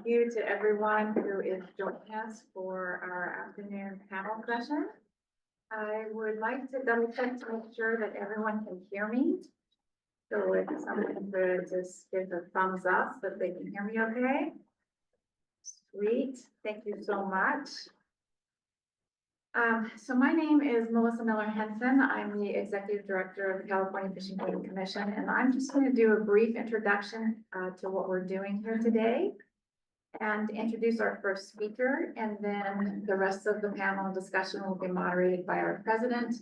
thank you to everyone who is joining us for our afternoon panel session. I would like to double check to make sure that everyone can hear me. So if someone could just give a thumbs up so that they can hear me okay. Sweet, thank you so much. So my name is Melissa Miller Henson. I'm the Executive Director of the California Fishing Game Commission, and I'm just going to do a brief introduction to what we're doing here today and introduce our first speaker, and then the rest of the panel discussion will be moderated by our president,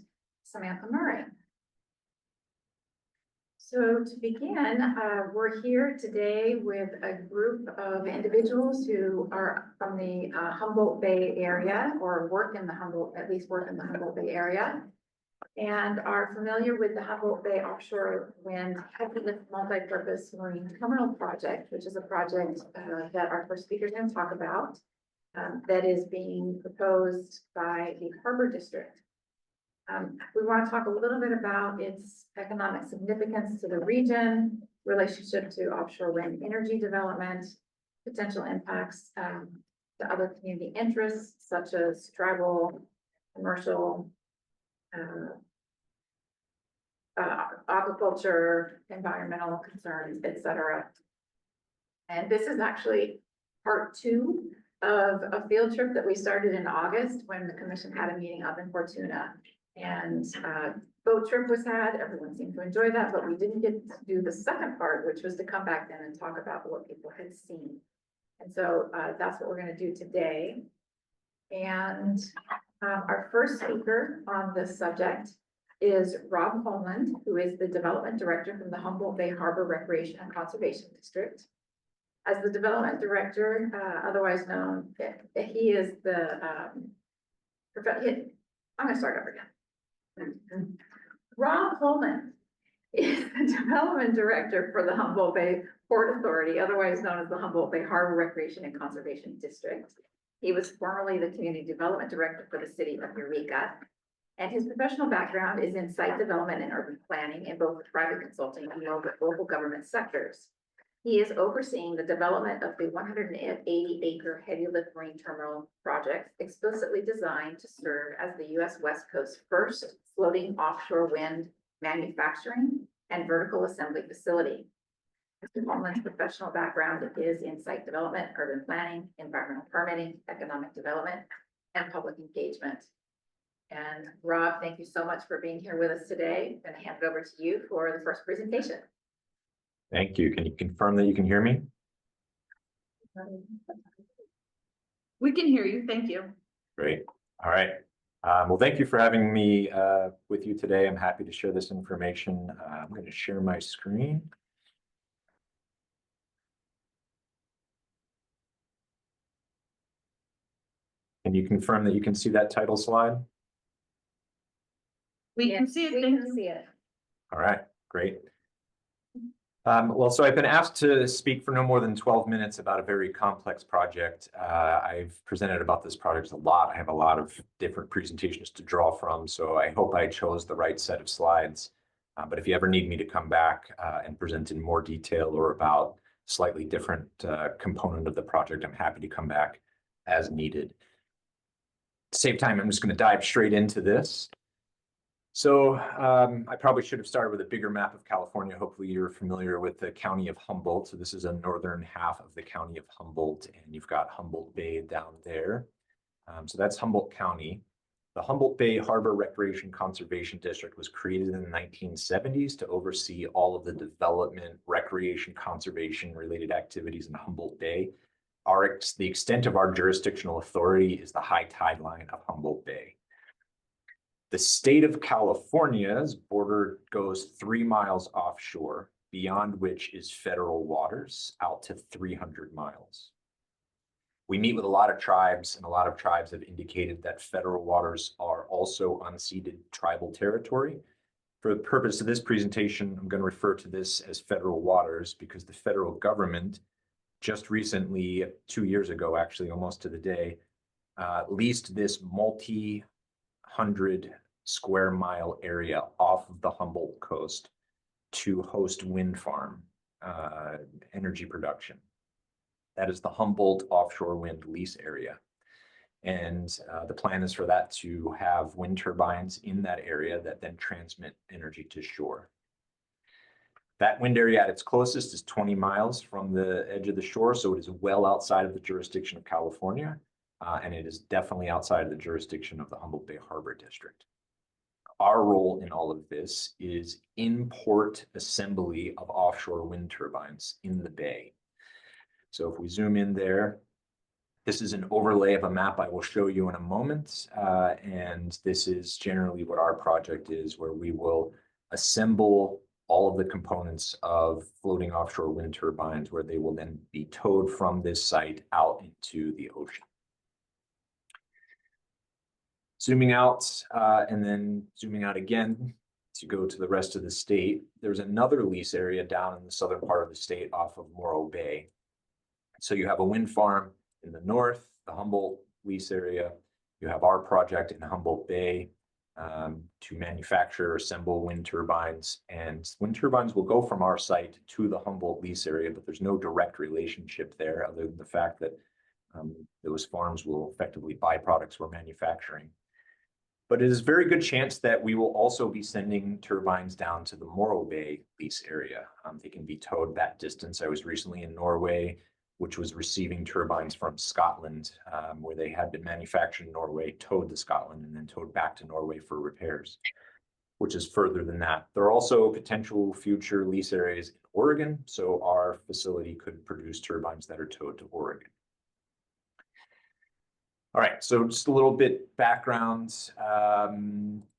Samantha Murray. So to begin, we're here today with a group of individuals who are from the Humboldt Bay area, or work in the Humboldt Bay area, and are familiar with the Humboldt Bay Offshore Wind Heavy Lift Multipurpose Marine Terminal Project, which is a project that our first speaker is going to talk about, that is being proposed by the Harbor District. We want to talk a little bit about its economic significance to the region, relationship to offshore wind energy development, potential impacts to other community interests such as tribal, commercial, aquaculture, environmental concerns, etc. And this is actually part 2 of a field trip that we started in August when the commission had a meeting up in Fortuna. And boat trip was had, everyone seemed to enjoy that, but we didn't get to do the second part, which was to come back then and talk about what people had seen. And so that's what we're going to do today. And our first speaker on this subject is Rob Holmlund, who is the Development Director from the Humboldt Bay Harbor Recreation and Conservation District. As the Development Director, otherwise known, he is the, I'm going to start over again. Rob Holmlund is the Development Director for the Humboldt Bay Port Authority, otherwise known as the Humboldt Bay Harbor Recreation and Conservation District. He was formerly the Community Development Director for the city of Eureka, and his professional background is in site development and urban planning in both private consulting and local government sectors. He is overseeing the development of the 180-acre heavy lift marine terminal project, explicitly designed to serve as the U.S. West Coast's first floating offshore wind manufacturing and vertical assembly facility. Mr. Holmlund's professional background is in site development, urban planning, environmental permitting, economic development, and public engagement. And Rob, thank you so much for being here with us today. I'm going to hand it over to you for the first presentation. Thank you. Can you confirm that you can hear me? We can hear you. Thank you. Great. All right. Well, thank you for having me with you today. I'm happy to share this information. I'm going to share my screen. Can you confirm that you can see that title slide? We can see it. Thank you. All right. Great. Well, so I've been asked to speak for no more than 12 minutes about a very complex project. I've presented about this project a lot. I have a lot of different presentations to draw from, so I hope I chose the right set of slides. But if you ever need me to come back and present in more detail or about slightly different component of the project, I'm happy to come back as needed. To save time, I'm just going to dive straight into this. So I probably should have started with a bigger map of California. Hopefully you're familiar with the county of Humboldt. So this is a northern half of the county of Humboldt, and you've got Humboldt Bay down there. So that's Humboldt County. The Humboldt Bay Harbor Recreation Conservation District was created in the 1970s to oversee all of the development, recreation, conservation related activities in Humboldt Bay. The extent of our jurisdictional authority is the high tide line of Humboldt Bay. The state of California's border goes 3 miles offshore, beyond which is federal waters, out to 300 miles. We meet with a lot of tribes, and a lot of tribes have indicated that federal waters are also unceded tribal territory. For the purpose of this presentation, I'm going to refer to this as federal waters because the federal government just recently, 2 years ago, actually almost to the day, leased this multi-hundred square mile area off of the Humboldt coast to host wind farm energy production. That is the Humboldt offshore wind lease area. And the plan is for that to have wind turbines in that area that then transmit energy to shore. That wind area at its closest is 20 miles from the edge of the shore, so it is well outside of the jurisdiction of California, and it is definitely outside of the jurisdiction of the Humboldt Bay Harbor District. Our role in all of this is import assembly of offshore wind turbines in the bay. So if we zoom in there, this is an overlay of a map I will show you in a moment, and this is generally what our project is, where we will assemble all of the components of floating offshore wind turbines, where they will then be towed from this site out into the ocean. Zooming out and then zooming out again to go to the rest of the state, there's another lease area down in the southern part of the state off of Morro Bay. So you have a wind farm in the north, the Humboldt lease area. You have our project in Humboldt Bay to manufacture, assemble wind turbines. And wind turbines will go from our site to the Humboldt lease area, but there's no direct relationship there other than the fact that those farms will effectively buy products we're manufacturing. But it is a very good chance that we will also be sending turbines down to the Morro Bay lease area. They can be towed that distance. I was recently in Norway, which was receiving turbines from Scotland, where they had been manufactured in Norway, towed to Scotland, and then towed back to Norway for repairs, which is further than that. There are also potential future lease areas in Oregon, so our facility could produce turbines that are towed to Oregon. All right, so just a little bit background.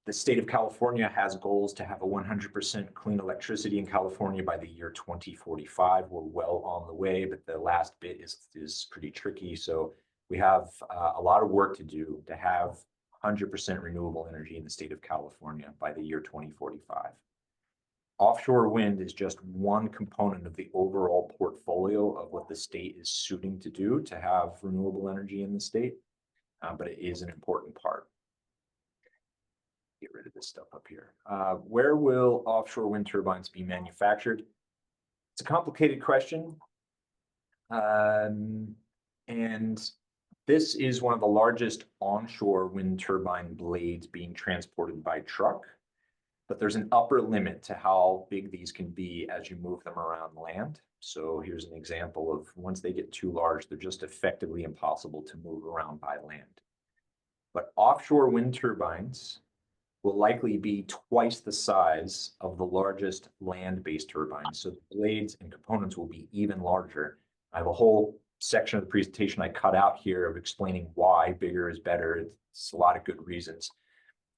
The state of California has goals to have a 100% clean electricity in California by the year 2045. We're well on the way, but the last bit is pretty tricky. So we have a lot of work to do to have 100% renewable energy in the state of California by the year 2045. Offshore wind is just one component of the overall portfolio of what the state is shooting to do to have renewable energy in the state. But it is an important part. Get rid of this stuff up here. Where will offshore wind turbines be manufactured? It's a complicated question. And this is one of the largest onshore wind turbine blades being transported by truck. But there's an upper limit to how big these can be as you move them around land. So here's an example of once they get too large, they're just effectively impossible to move around by land. But offshore wind turbines will likely be twice the size of the largest land-based turbines. So the blades and components will be even larger. I have a whole section of the presentation I cut out here of explaining why bigger is better. It's a lot of good reasons.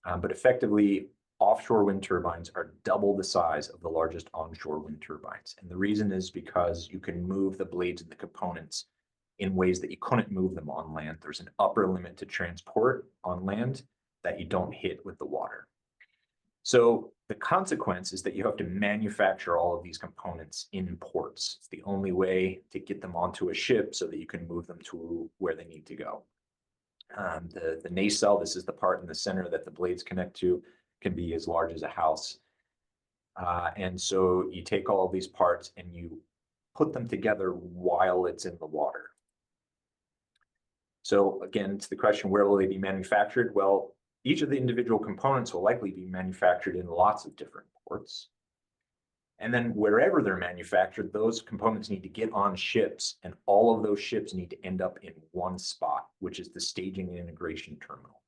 But effectively, offshore wind turbines are double the size of the largest onshore wind turbines. And the reason is because you can move the blades and the components in ways that you couldn't move them on land. There's an upper limit to transport on land that you don't hit with the water. So the consequence is that you have to manufacture all of these components in ports. It's the only way to get them onto a ship so that you can move them to where they need to go. The nacelle, this is the part in the center that the blades connect to, can be as large as a house. And so you take all of these parts and you put them together while it's in the water. So again, to the question, where will they be manufactured? Well, each of the individual components will likely be manufactured in lots of different ports. And then wherever they're manufactured, those components need to get on ships, and all of those ships need to end up in one spot, which is the staging and integration terminal.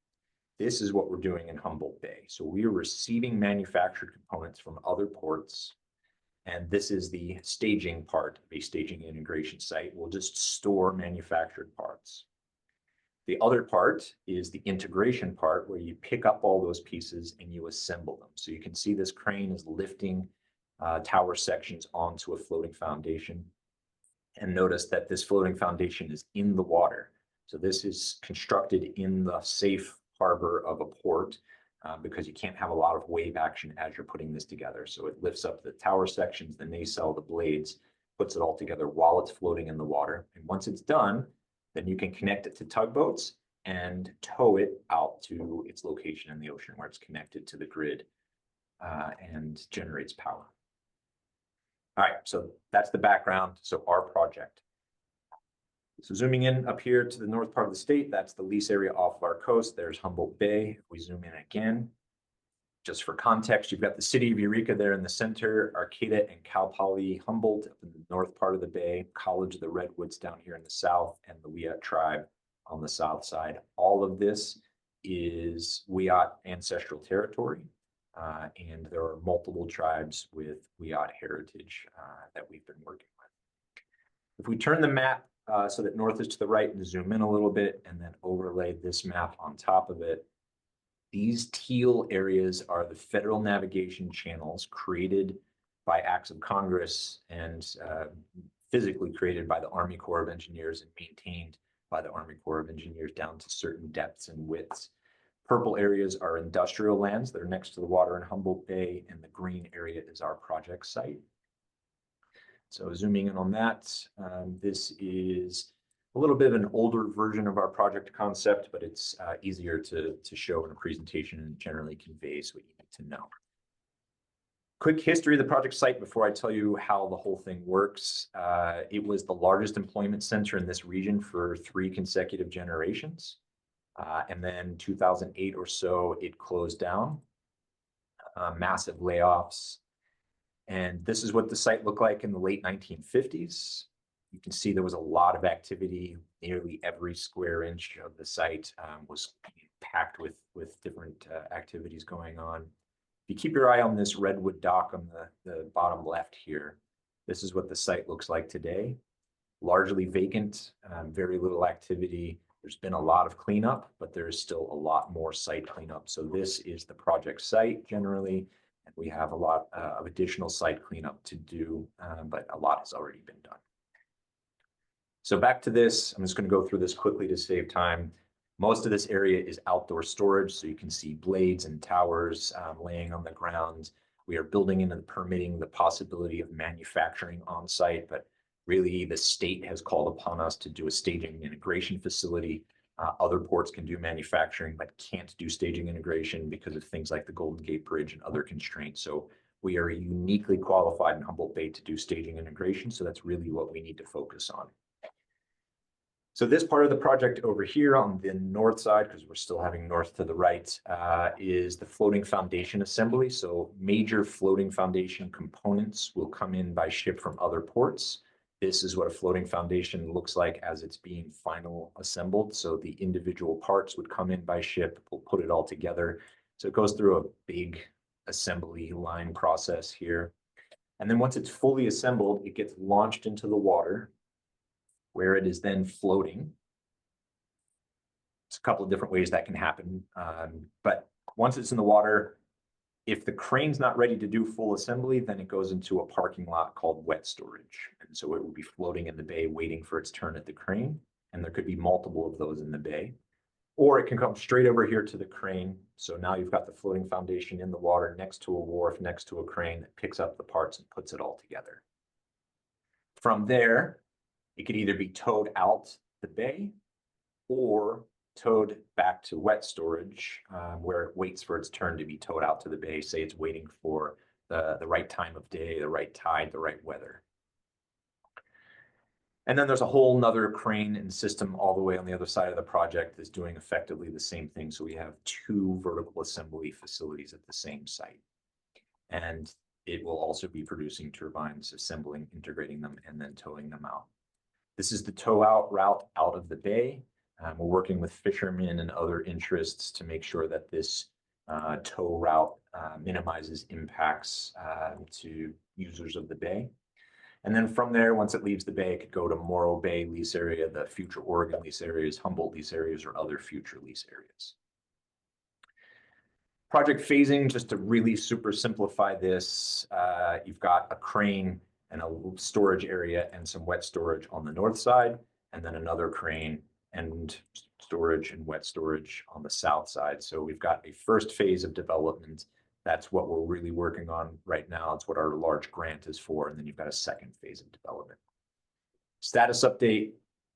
This is what we're doing in Humboldt Bay. So we are receiving manufactured components from other ports, and this is the staging part of a staging and integration site. We'll just store manufactured parts. The other part is the integration part, where you pick up all those pieces and you assemble them. So you can see this crane is lifting tower sections onto a floating foundation. And notice that this floating foundation is in the water. So this is constructed in the safe harbor of a port because you can't have a lot of wave action as you're putting this together. So it lifts up the tower sections, the nacelle, the blades, puts it all together while it's floating in the water. And once it's done, then you can connect it to tugboats and tow it out to its location in the ocean where it's connected to the grid and generates power. All right, so that's the background. So our project. So zooming in up here to the north part of the state, that's the lease area off of our coast. There's Humboldt Bay. If we zoom in again, just for context, you've got the city of Eureka there in the center, Arcata and Cal Poly Humboldt up in the north part of the bay, College of the Redwoods down here in the south, and the Wiyot tribe on the south side. All of this is Wiyot ancestral territory, and there are multiple tribes with Wiyot heritage that we've been working with. If we turn the map so that north is to the right and zoom in a little bit and then overlay this map on top of it, these teal areas are the federal navigation channels created by acts of Congress and physically created by the Army Corps of Engineers and maintained by the Army Corps of Engineers down to certain depths and widths. Purple areas are industrial lands that are next to the water in Humboldt Bay, and the green area is our project site. So zooming in on that, this is a little bit of an older version of our project concept, but it's easier to show in a presentation and generally conveys what you need to know. Quick history of the project site before I tell you how the whole thing works. It was the largest employment center in this region for 3 consecutive generations. And then 2008 or so, it closed down, massive layoffs. And this is what the site looked like in the late 1950s. You can see there was a lot of activity. Nearly every square inch of the site was packed with different activities going on. If you keep your eye on this redwood dock on the bottom left here, this is what the site looks like today. Largely vacant, very little activity. There's been a lot of cleanup, but there's still a lot more site cleanup. So this is the project site generally, and we have a lot of additional site cleanup to do, but a lot has already been done. So back to this, I'm just going to go through this quickly to save time. Most of this area is outdoor storage, so you can see blades and towers laying on the ground. We are building into the permitting the possibility of manufacturing on site, but really the state has called upon us to do a staging integration facility. Other ports can do manufacturing, but can't do staging integration because of things like the Golden Gate Bridge and other constraints. So we are uniquely qualified in Humboldt Bay to do staging integration. So that's really what we need to focus on. So this part of the project over here on the north side, because we're still having north to the right, is the floating foundation assembly. So major floating foundation components will come in by ship from other ports. This is what a floating foundation looks like as it's being final assembled. So the individual parts would come in by ship, we'll put it all together. So it goes through a big assembly line process here. And then once it's fully assembled, it gets launched into the water, where it is then floating. There's a couple of different ways that can happen. But once it's in the water, if the crane's not ready to do full assembly, then it goes into a parking lot called wet storage. And so it will be floating in the bay waiting for its turn at the crane. And there could be multiple of those in the bay. Or it can come straight over here to the crane. So now you've got the floating foundation in the water next to a wharf, next to a crane that picks up the parts and puts it all together. From there, it could either be towed out the bay or towed back to wet storage, where it waits for its turn to be towed out to the bay. Say it's waiting for the right time of day, the right tide, the right weather. And then there's a whole nother crane and system all the way on the other side of the project that's doing effectively the same thing. So we have 2 vertical assembly facilities at the same site. And it will also be producing turbines, assembling, integrating them, and then towing them out. This is the tow out route out of the bay. We're working with fishermen and other interests to make sure that this tow route minimizes impacts to users of the bay. And then from there, once it leaves the bay, it could go to Morro Bay lease area, the future Oregon lease areas, Humboldt lease areas, or other future lease areas. Project phasing, just to really super simplify this, you've got a crane and a storage area and some wet storage on the north side, and then another crane and storage and wet storage on the south side. So we've got a first phase of development. That's what we're really working on right now. It's what our large grant is for. And then you've got a second phase of development. Status update,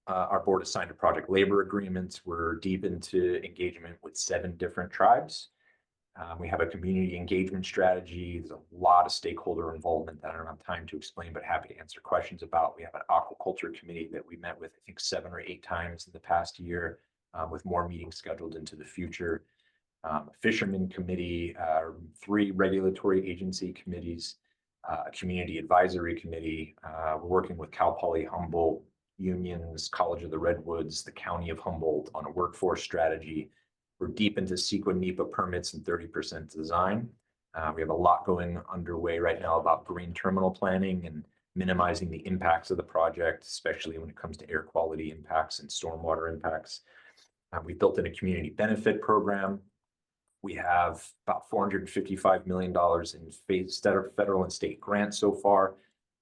our board has signed a project labor agreement. We're deep into engagement with 7 different tribes. We have a community engagement strategy. There's a lot of stakeholder involvement that I don't have time to explain, but happy to answer questions about. We have an aquaculture committee that we met with, I think, 7 or 8 times in the past year, with more meetings scheduled into the future. A fisherman committee, 3 regulatory agency committees, a community advisory committee. We're working with Cal Poly Humboldt, unions, College of the Redwoods, the County of Humboldt on a workforce strategy. We're deep into CEQA NEPA permits and 30% design. We have a lot going underway right now about green terminal planning and minimizing the impacts of the project, especially when it comes to air quality impacts and stormwater impacts. We built in a community benefit program. We have about $455 million in federal and state grants so far.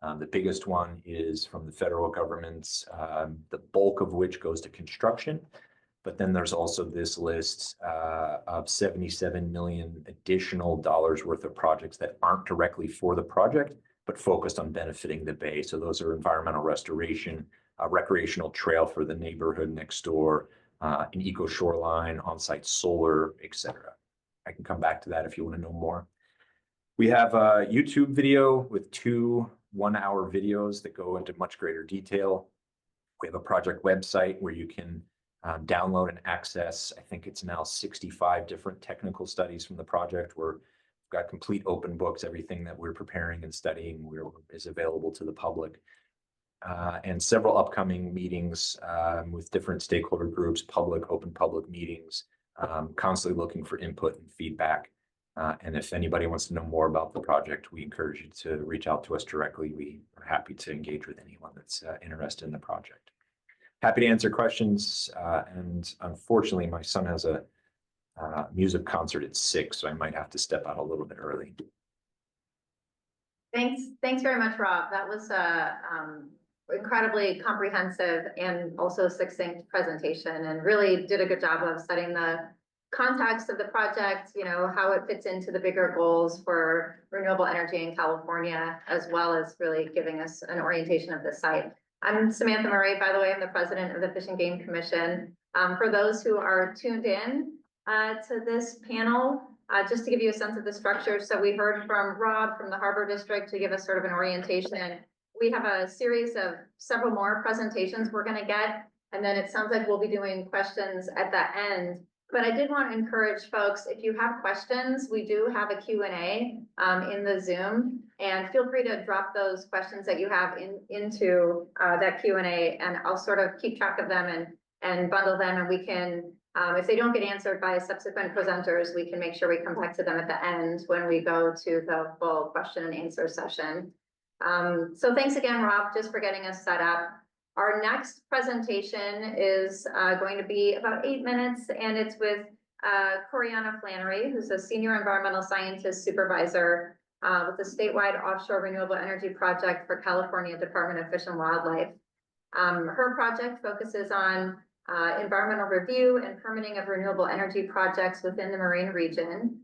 The biggest one is from the federal government, the bulk of which goes to construction. But then there's also this list of 77 million additional dollars worth of projects that aren't directly for the project, but focused on benefiting the bay. So those are environmental restoration, a recreational trail for the neighborhood next door, an eco shoreline, on-site solar, etc. I can come back to that if you want to know more. We have a YouTube video with 2 one-hour videos that go into much greater detail. We have a project website where you can download and access, I think it's now 65 different technical studies from the project. We've got complete open books. Everything that we're preparing and studying is available to the public. And several upcoming meetings with different stakeholder groups, open public meetings, constantly looking for input and feedback. And if anybody wants to know more about the project, we encourage you to reach out to us directly. We are happy to engage with anyone that's interested in the project. Happy to answer questions. And unfortunately, my son has a music concert at 6, so I might have to step out a little bit early. Thanks very much, Rob. That was incredibly comprehensive and also succinct presentation, and really did a good job of setting the context of the project, you know, how it fits into the bigger goals for renewable energy in California, as well as really giving us an orientation of the site. I'm Samantha Murray, by the way. I'm the president of the Fish and Game Commission. For those who are tuned in to this panel, just to give you a sense of the structure. So we heard from Rob from the Harbor District to give us sort of an orientation. We have a series of several more presentations we're going to get, and then it sounds like we'll be doing questions at the end. But I did want to encourage folks, if you have questions, we do have a Q&A in the Zoom, and feel free to drop those questions that you have into that Q&A, and I'll sort of keep track of them and bundle them, and we can, if they don't get answered by subsequent presenters, we can make sure we come back to them at the end when we go to the full question and answer session. So thanks again, Rob, just for getting us set up. Our next presentation is going to be about 8 minutes, and it's with Cori Flannery, who's a senior environmental scientist supervisor with the statewide offshore renewable energy project for California Department of Fish and Wildlife. Her project focuses on environmental review and permitting of renewable energy projects within the marine region,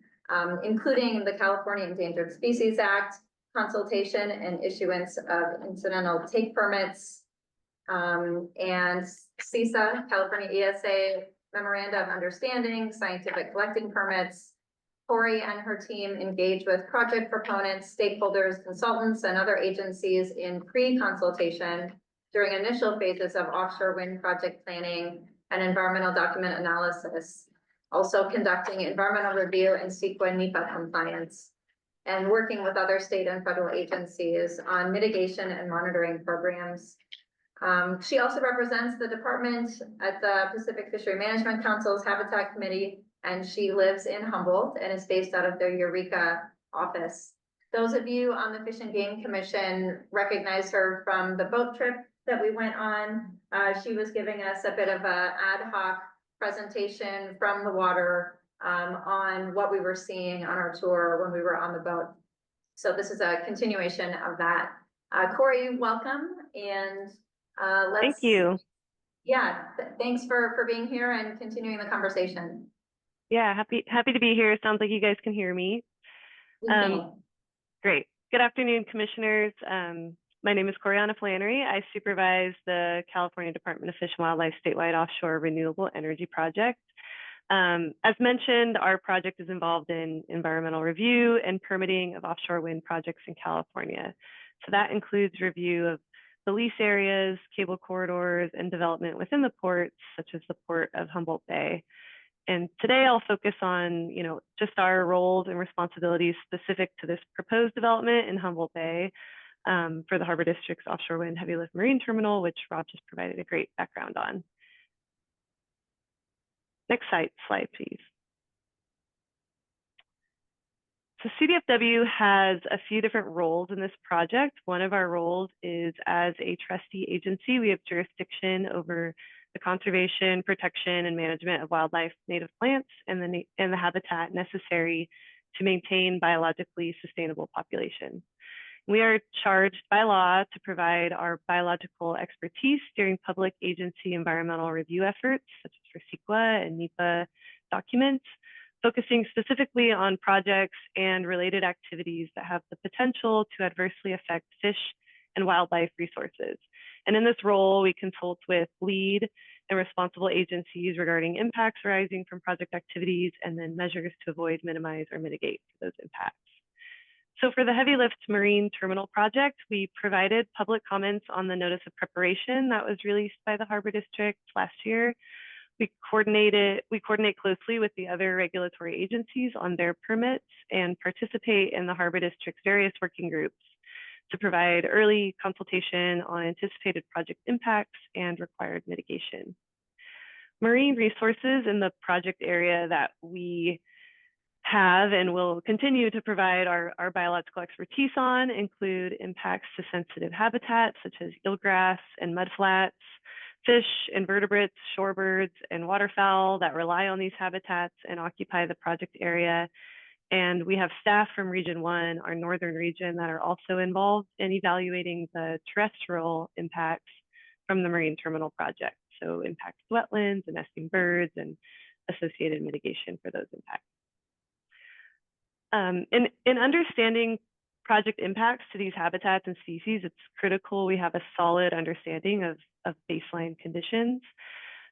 including the California Endangered Species Act, consultation and issuance of incidental take permits, and CESA, California ESA Memoranda of Understanding, scientific collecting permits. Cori and her team engage with project proponents, stakeholders, consultants, and other agencies in pre-consultation during initial phases of offshore wind project planning and environmental document analysis, also conducting environmental review and CEQA NEPA compliance, and working with other state and federal agencies on mitigation and monitoring programs. She also represents the department at the Pacific Fishery Management Council's Habitat Committee, and she lives in Humboldt and is based out of their Eureka office. Those of you on the Fish and Game Commission recognize her from the boat trip that we went on. She was giving us a bit of a ad hoc presentation from the water on what we were seeing on our tour when we were on the boat. So this is a continuation of that. Cori, welcome, and Thank you. Yeah, thanks for being here and continuing the conversation. Yeah, happy to be here. Sounds like you guys can hear me. Great. Good afternoon, commissioners. My name is Cori Flannery. I supervise the California Department of Fish and Wildlife statewide offshore renewable energy project. As mentioned, our project is involved in environmental review and permitting of offshore wind projects in California. So that includes review of the lease areas, cable corridors, and development within the ports, such as the port of Humboldt Bay. And today I'll focus on, just our roles and responsibilities specific to this proposed development in Humboldt Bay for the Harbor District's offshore wind heavy lift marine terminal, which Rob just provided a great background on. Next slide, please. So CDFW has a few different roles in this project. One of our roles is as a trustee agency. We have jurisdiction over the conservation, protection, and management of wildlife, native plants, and the habitat necessary to maintain biologically sustainable populations. We are charged by law to provide our biological expertise during public agency environmental review efforts, such as for CEQA and NEPA documents, focusing specifically on projects and related activities that have the potential to adversely affect fish and wildlife resources. And in this role, we consult with lead and responsible agencies regarding impacts arising from project activities and then measures to avoid, minimize, or mitigate those impacts. So for the heavy lift marine terminal project, we provided public comments on the notice of preparation that was released by the Harbor District last year. We coordinate closely with the other regulatory agencies on their permits and participate in the Harbor District's various working groups to provide early consultation on anticipated project impacts and required mitigation. Marine resources in the project area that we have and will continue to provide our biological expertise on include impacts to sensitive habitats such as eelgrass and mudflats, fish, invertebrates, shorebirds, and waterfowl that rely on these habitats and occupy the project area. And we have staff from Region 1, our northern region, that are also involved in evaluating the terrestrial impacts from the marine terminal project. So impacts to wetlands and nesting birds and associated mitigation for those impacts. In understanding project impacts to these habitats and species, it's critical we have a solid understanding of baseline conditions.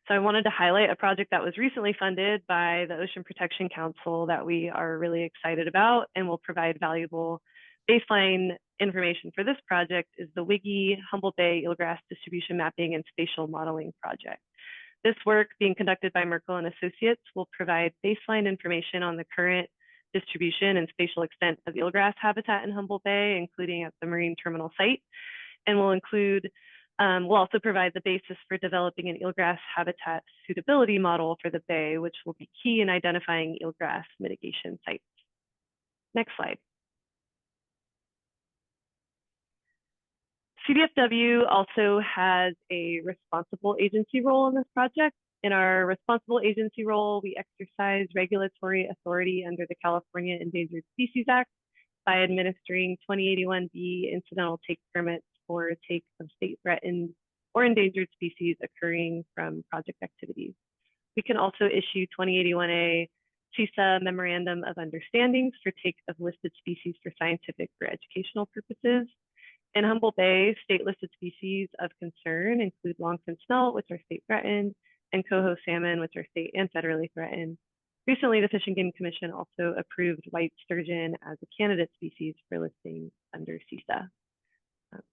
So I wanted to highlight a project that was recently funded by the Ocean Protection Council that we are really excited about and will provide valuable baseline information for this project is the WIGI Humboldt Bay Eelgrass Distribution Mapping and Spatial Modeling Project. This work being conducted by Merkel and Associates will provide baseline information on the current distribution and spatial extent of eelgrass habitat in Humboldt Bay, including at the marine terminal site, and will also provide the basis for developing an eelgrass habitat suitability model for the bay, which will be key in identifying eelgrass mitigation sites. Next slide. CDFW also has a responsible agency role in this project. In our responsible agency role, we exercise regulatory authority under the California Endangered Species Act by administering 2081B incidental take permits for take of state threatened or endangered species occurring from project activities. We can also issue 2081A CISA Memorandum of Understandings for take of listed species for scientific or educational purposes. In Humboldt Bay, state listed species of concern include longfin smelt, which are state threatened, and coho salmon, which are state and federally threatened. Recently, the Fish and Game Commission also approved white sturgeon as a candidate species for listing under CISA.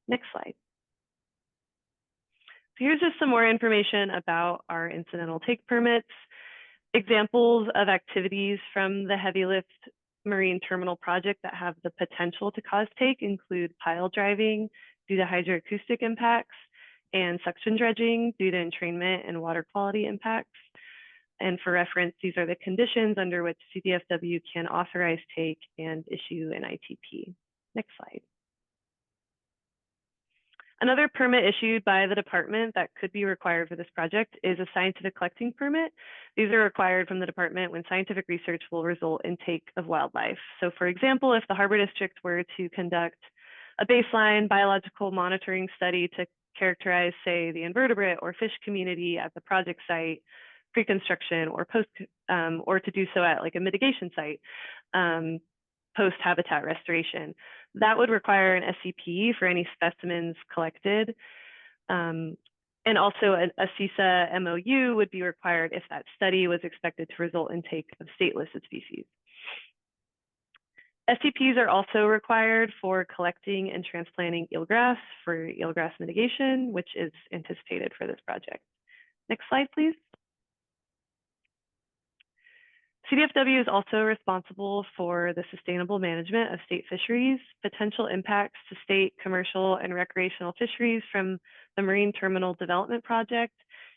Next slide. So here's just some more information about our incidental take permits. Examples of activities from the heavy lift marine terminal project that have the potential to cause take include pile driving due to hydroacoustic impacts, and suction dredging due to entrainment and water quality impacts. And for reference, these are the conditions under which CDFW can authorize take and issue an ITP. Next slide. Another permit issued by the department that could be required for this project is a scientific collecting permit. These are required from the department when scientific research will result in take of wildlife. So for example, if the Harbor District were to conduct a baseline biological monitoring study to characterize, say, the invertebrate or fish community at the project site, pre-construction or post, or to do so at like a mitigation site, post-habitat restoration. That would require an SCP for any specimens collected. And also a CISA MOU would be required if that study was expected to result in take of state listed species. SCPs are also required for collecting and transplanting eelgrass for eelgrass mitigation, which is anticipated for this project. Next slide, please. CDFW is also responsible for the sustainable management of state fisheries, potential impacts to state commercial and recreational fisheries from the Marine Terminal Development Project,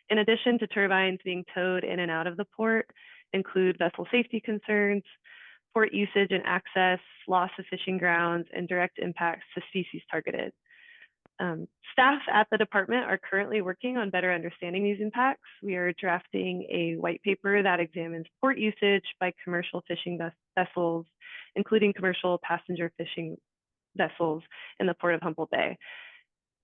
in addition to turbines being towed in and out of the port, include vessel safety concerns, port usage and access, loss of fishing grounds, and direct impacts to species targeted. Staff at the department are currently working on better understanding these impacts. We are drafting a white paper that examines port usage by commercial fishing vessels, including commercial passenger fishing vessels in the Port of Humboldt Bay.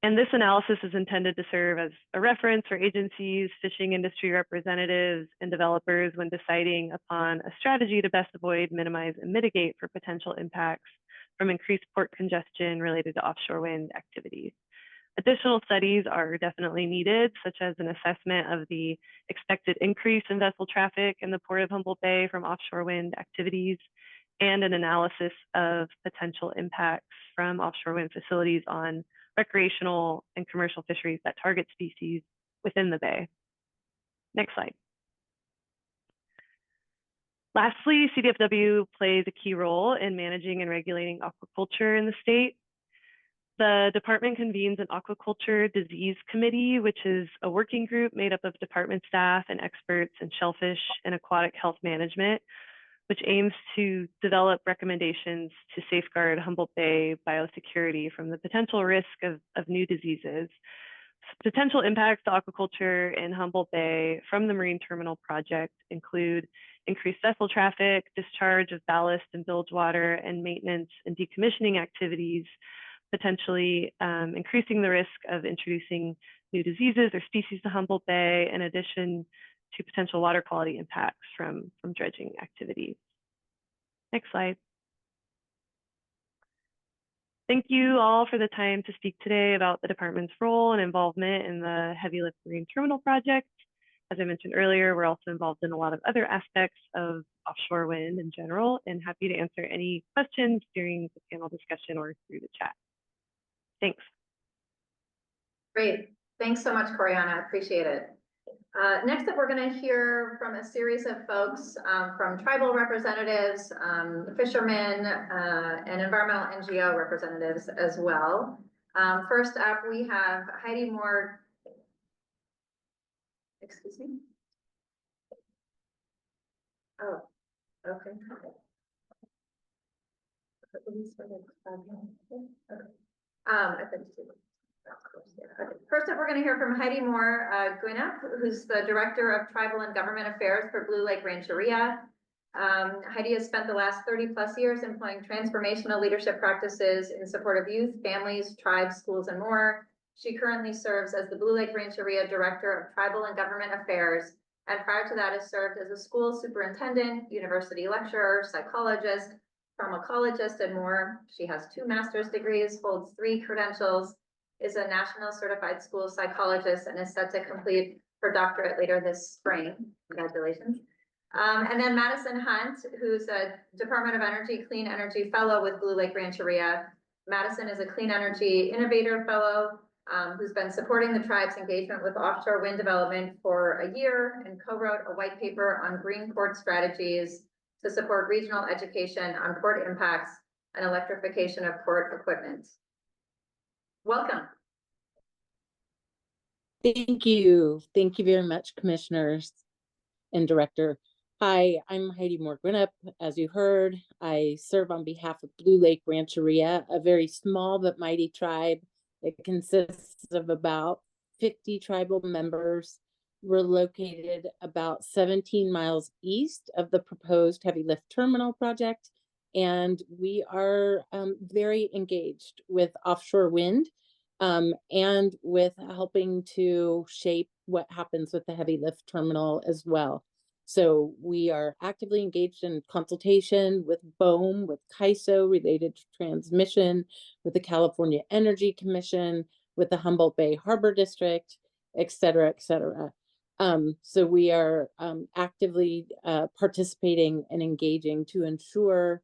And this analysis is intended to serve as a reference for agencies, fishing industry representatives, and developers when deciding upon a strategy to best avoid, minimize, and mitigate for potential impacts from increased port congestion related to offshore wind activities. Additional studies are definitely needed, such as an assessment of the expected increase in vessel traffic in the Port of Humboldt Bay from offshore wind activities, and an analysis of potential impacts from offshore wind facilities on recreational and commercial fisheries that target species within the bay. Next slide. Lastly, CDFW plays a key role in managing and regulating aquaculture in the state. The department convenes an aquaculture disease committee, which is a working group made up of department staff and experts in shellfish and aquatic health management, which aims to develop recommendations to safeguard Humboldt Bay biosecurity from the potential risk of new diseases. Potential impacts to aquaculture in Humboldt Bay from the Marine Terminal Project include increased vessel traffic, discharge of ballast and bilge water, and maintenance and decommissioning activities, potentially increasing the risk of introducing new diseases or species to Humboldt Bay, in addition to potential water quality impacts from dredging activities. Next slide. Thank you all for the time to speak today about the department's role and involvement in the Heavy Lift Marine Terminal project. As I mentioned earlier, we're also involved in a lot of other aspects of offshore wind in general, and happy to answer any questions during the panel discussion or through the chat. Thanks. Great. Thanks so much, Coriana. I appreciate it. Next up, we're going to hear from a series of folks from tribal representatives, fishermen, and environmental NGO representatives as well. First up, we have Heidi Moore. Excuse me? Oh, okay. First up, we're going to hear from Heidi Moore-Guynup, who's the Director of Tribal and Government Affairs for Blue Lake Rancheria. Heidi has spent the last 30+ years employing transformational leadership practices in support of youth, families, tribes, schools, and more. She currently serves as the Blue Lake Rancheria Director of Tribal and Government Affairs, and prior to that has served as a school superintendent, university lecturer, psychologist, pharmacologist, and more. She has 2 master's degrees, holds 3 credentials, is a national certified school psychologist, and is set to complete her doctorate later this spring. Congratulations. And then Madison Hunt, who's a Department of Energy Clean Energy Fellow with Blue Lake Rancheria. Madison is a Clean Energy Innovator Fellow who's been supporting the tribe's engagement with offshore wind development for a year and co-wrote a white paper on green port strategies to support regional education on port impacts and electrification of port equipment. Welcome. Thank you. Thank you very much, commissioners and director. Hi, I'm Heidi Moore-Guynup. As you heard, I serve on behalf of Blue Lake Rancheria, a very small but mighty tribe. It consists of about 50 tribal members. We're located about 17 miles east of the proposed heavy lift terminal project, and we are very engaged with offshore wind and with helping to shape what happens with the heavy lift terminal as well. So we are actively engaged in consultation with BOEM, with CAISO related to transmission, with the California Energy Commission, with the Humboldt Bay Harbor District, et cetera, et cetera. So we are actively participating and engaging to ensure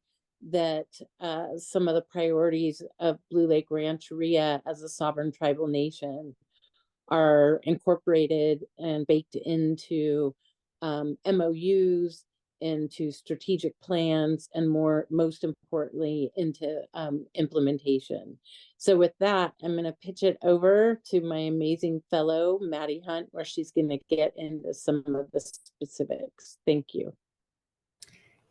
that some of the priorities of Blue Lake Rancheria as a sovereign tribal nation are incorporated and baked into MOUs, into strategic plans, and most importantly, into implementation. So with that, I'm going to pitch it over to my amazing fellow, Maddie Hunt, where she's going to get into some of the specifics. Thank you.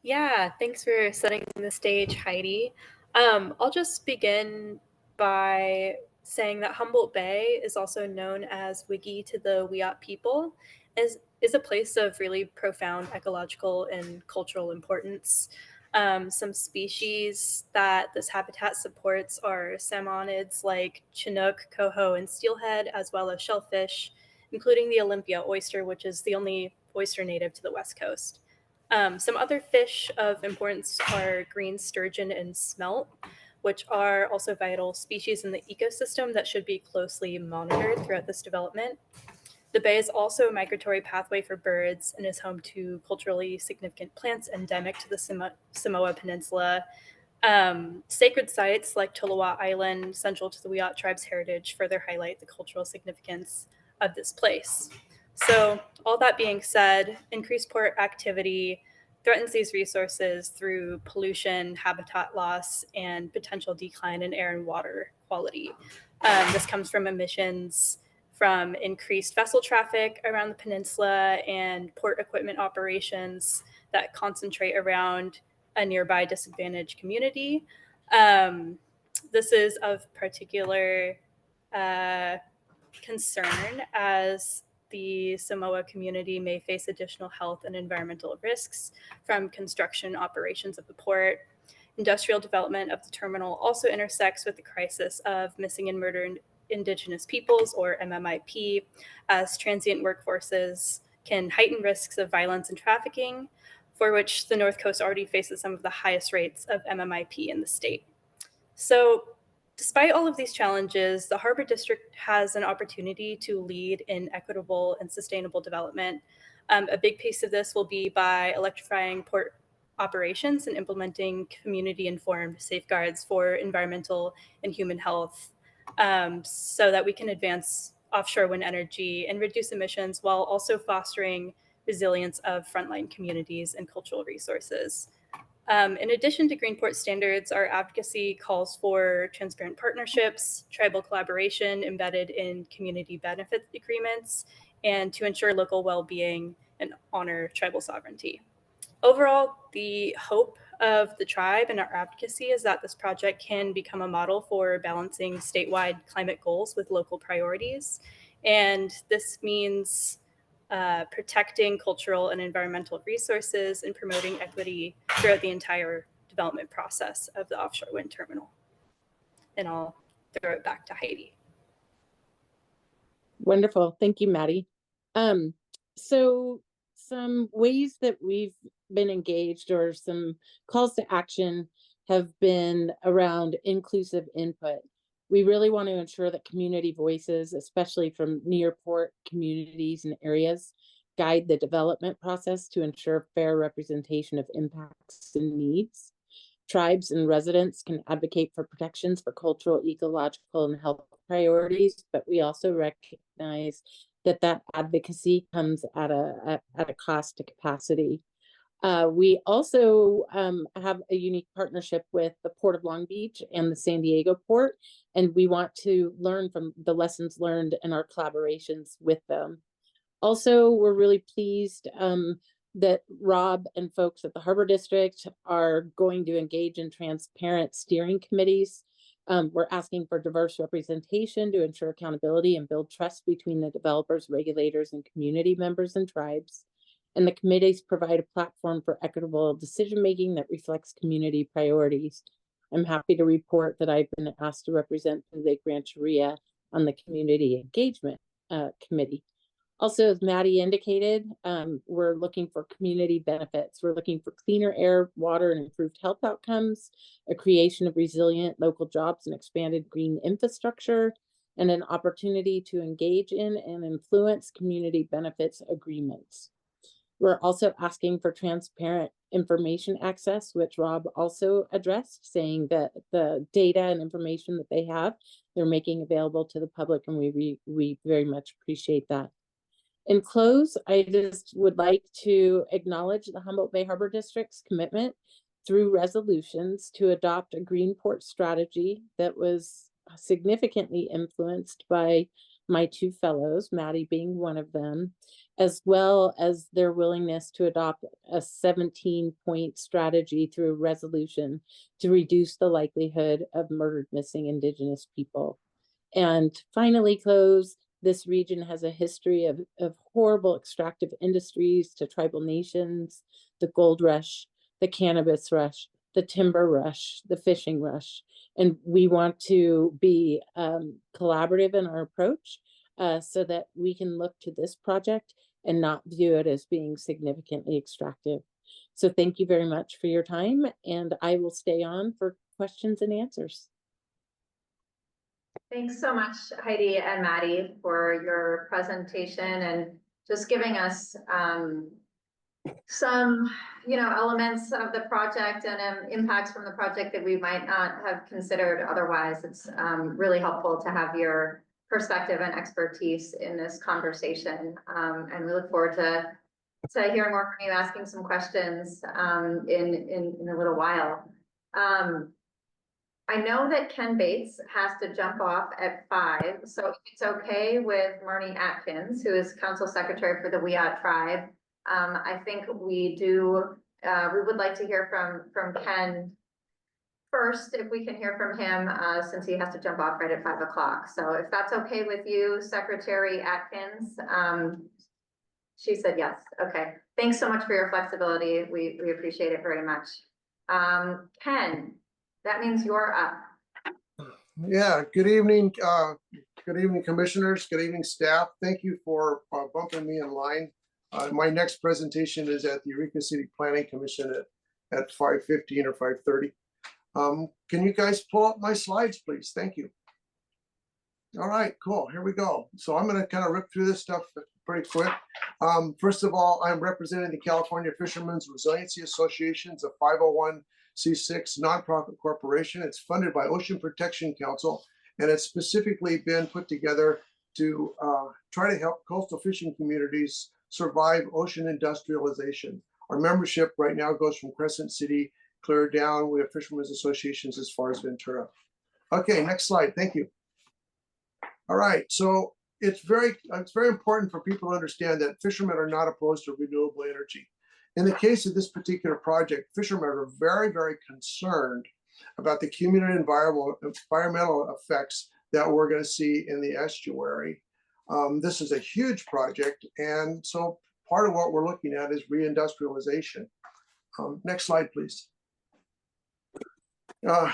Yeah, thanks for setting the stage, Heidi. I'll just begin by saying that Humboldt Bay is also known as Wiggy to the Wiyot people, is a place of really profound ecological and cultural importance. Some species that this habitat supports are salmonids like Chinook, coho, and steelhead, as well as shellfish, including the Olympia oyster, which is the only oyster native to the West Coast. Some other fish of importance are green sturgeon and smelt, which are also vital species in the ecosystem that should be closely monitored throughout this development. The bay is also a migratory pathway for birds and is home to culturally significant plants endemic to the Samoa Peninsula. Sacred sites like Tolowa Island, central to the Wiyot tribe's heritage, further highlight the cultural significance of this place. So all that being said, increased port activity threatens these resources through pollution, habitat loss, and potential decline in air and water quality. This comes from emissions from increased vessel traffic around the peninsula and port equipment operations that concentrate around a nearby disadvantaged community. This is of particular concern as the Samoa community may face additional health and environmental risks from construction operations of the port. Industrial development of the terminal also intersects with the crisis of missing and murdered Indigenous peoples, or MMIP, as transient workforces can heighten risks of violence and trafficking, for which the North Coast already faces some of the highest rates of MMIP in the state. So, despite all of these challenges, the Harbor District has an opportunity to lead in equitable and sustainable development. A big piece of this will be by electrifying port operations and implementing community-informed safeguards for environmental and human health, so that we can advance offshore wind energy and reduce emissions while also fostering resilience of frontline communities and cultural resources. In addition to green port standards, our advocacy calls for transparent partnerships, tribal collaboration embedded in community benefit agreements, and to ensure local well-being and honor tribal sovereignty. Overall, the hope of the tribe and our advocacy is that this project can become a model for balancing statewide climate goals with local priorities. And this means protecting cultural and environmental resources and promoting equity throughout the entire development process of the offshore wind terminal. And I'll throw it back to Heidi. Wonderful. Thank you, Maddie. So some ways that we've been engaged, or some calls to action, have been around inclusive input. We really want to ensure that community voices, especially from near port communities and areas, guide the development process to ensure fair representation of impacts and needs. Tribes and residents can advocate for protections for cultural, ecological, and health priorities, but we also recognize that advocacy comes at a cost to capacity. We also have a unique partnership with the Port of Long Beach and the San Diego Port, and we want to learn from the lessons learned in our collaborations with them. Also, we're really pleased that Rob and folks at the Harbor District are going to engage in transparent steering committees. We're asking for diverse representation to ensure accountability and build trust between the developers, regulators, and community members and tribes. And the committees provide a platform for equitable decision-making that reflects community priorities. I'm happy to report that I've been asked to represent Blue Lake Rancheria on the Community Engagement Committee. Also, as Maddie indicated, we're looking for community benefits. We're looking for cleaner air, water, and improved health outcomes, a creation of resilient local jobs and expanded green infrastructure, and an opportunity to engage in and influence community benefits agreements. We're also asking for transparent information access, which Rob also addressed, saying that the data and information that they have, they're making available to the public, and we very much appreciate that. In close, I just would like to acknowledge the Humboldt Bay Harbor District's commitment through resolutions to adopt a green port strategy that was significantly influenced by my two fellows, Maddie being one of them, as well as their willingness to adopt a 17-point strategy through a resolution to reduce the likelihood of murdered missing Indigenous people. And finally close, this region has a history of horrible extractive industries to tribal nations, the gold rush, the cannabis rush, the timber rush, the fishing rush. And we want to be collaborative in our approach so that we can look to this project and not view it as being significantly extractive. So thank you very much for your time, and I will stay on for questions and answers. Thanks so much, Heidi and Maddie, for your presentation and just giving us some, elements of the project and impacts from the project that we might not have considered otherwise. It's really helpful to have your perspective and expertise in this conversation. And we look forward to hearing more from you, asking some questions in a little while. I know that Ken Bates has to jump off at 5, so if it's okay with Marnie Atkins, who is Council Secretary for the Wiyot Tribe. I think we would like to hear from Ken first, if we can hear from him, since he has to jump off right at 5 o'clock. So if that's okay with you, Secretary Atkins. She said yes. Okay. Thanks so much for your flexibility. We appreciate it very much. Ken, that means you're up. Yeah, good evening. Good evening, commissioners. Good evening, staff. Thank you for bumping me in line. My next presentation is at the Eureka City Planning Commission at 5:15 or 5:30. Can you guys pull up my slides, please? Thank you. All right, cool. Here we go. So I'm going to kind of rip through this stuff pretty quick. First of all, I'm representing the California Fishermen's Resiliency Association. It's a 501c6 nonprofit corporation. It's funded by Ocean Protection Council, and it's specifically been put together to try to help coastal fishing communities survive ocean industrialization. Our membership right now goes from Crescent City clear down. We have fishermen's associations as far as Ventura. Okay, next slide. Thank you. All right, so it's very important for people to understand that fishermen are not opposed to renewable energy. In the case of this particular project, fishermen are very, very concerned about the cumulative environmental effects that we're going to see in the estuary. This is a huge project, and so part of what we're looking at is reindustrialization. Next slide, please.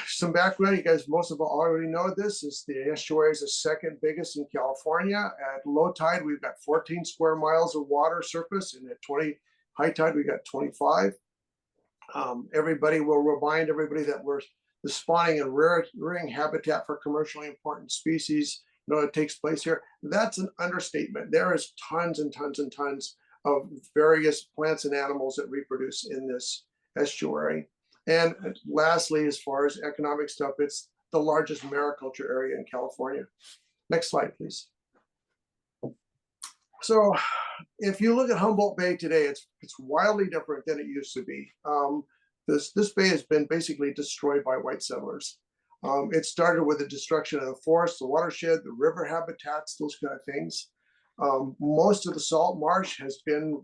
Some background, you guys most of all already know this, is the estuary is the second biggest in California. At low tide, we've got 14 square miles of water surface, and at high tide, we got 25. Everybody will remind everybody that we're the spawning and rearing habitat for commercially important species. It takes place here. That's an understatement. There is tons and tons and tons of various plants and animals that reproduce in this estuary. And lastly, as far as economic stuff, it's the largest mariculture area in California. Next slide, please. So if you look at Humboldt Bay today, it's wildly different than it used to be. This bay has been basically destroyed by white settlers. It started with the destruction of the forest, the watershed, the river habitats, those kind of things. Most of the salt marsh has been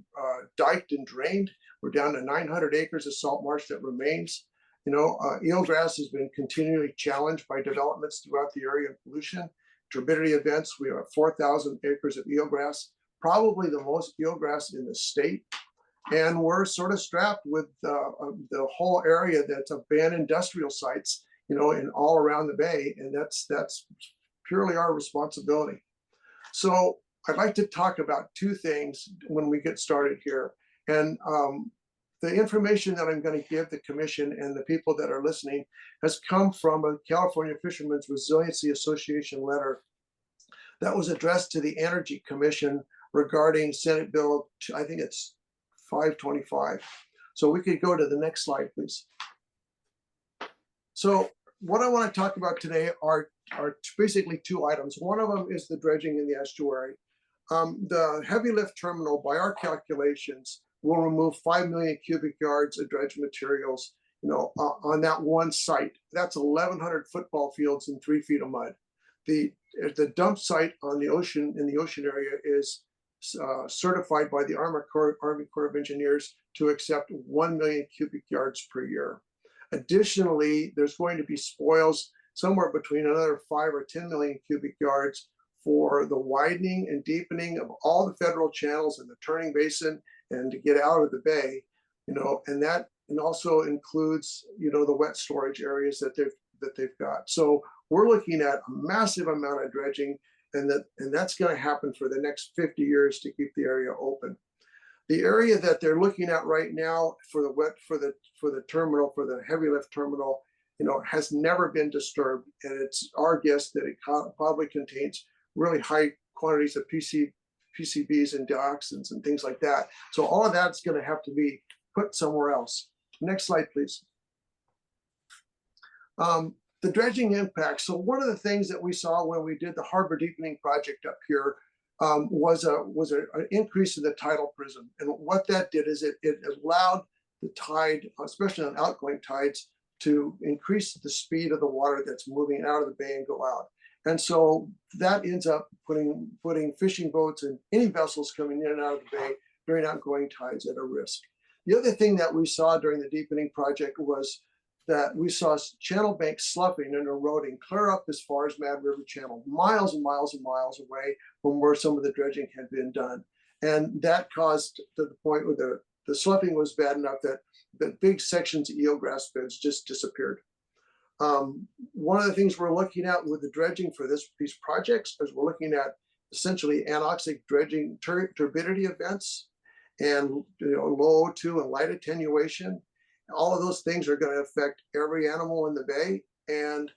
diked and drained. We're down to 900 acres of salt marsh that remains. Eelgrass has been continually challenged by developments throughout the area and pollution. Turbidity events, we have 4,000 acres of eelgrass, probably the most eelgrass in the state. And we're sort of strapped with the whole area that's abandoned industrial sites, and all around the bay, and that's purely our responsibility. So I'd like to talk about two things when we get started here. And the information that I'm going to give the commission and the people that are listening has come from a California Fishermen's Resiliency Association letter that was addressed to the Energy Commission regarding Senate Bill, I think it's 525. So we could go to the next slide, please. So what I want to talk about today are basically two items. One of them is the dredging in the estuary. The heavy lift terminal, by our calculations, will remove 5 million cubic yards of dredge materials, on that one site. That's 1,100 football fields and 3 feet of mud. The dump site on the ocean, in the ocean area, is certified by the Army Corps of Engineers to accept 1 million cubic yards per year. Additionally, there's going to be spoils somewhere between another 5 or 10 million cubic yards for the widening and deepening of all the federal channels in the turning basin and to get out of the bay, and that also includes, the wet storage areas that they've got. So we're looking at a massive amount of dredging, and that's going to happen for the next 50 years to keep the area open. The area that they're looking at right now for the terminal, for the heavy lift terminal, has never been disturbed, and it's our guess that it probably contains really high quantities of PCBs and dioxins and things like that. So all of that's going to have to be put somewhere else. Next slide, please. The dredging impact. So one of the things that we saw when we did the harbor deepening project up here was an increase in the tidal prism. And what that did is it allowed the tide, especially on outgoing tides, to increase the speed of the water that's moving out of the bay and go out. And so that ends up putting fishing boats and any vessels coming in and out of the bay during outgoing tides at a risk. The other thing that we saw during the deepening project was that we saw channel banks sloughing and eroding clear up as far as Mad River Channel, miles and miles and miles away from where some of the dredging had been done. And that caused, to the point where the sloughing was bad enough that big sections of eelgrass beds just disappeared. One of the things we're looking at with the dredging for these projects is we're looking at essentially anoxic dredging turbidity events and low O2 and light attenuation. All of those things are going to affect every animal in the bay, and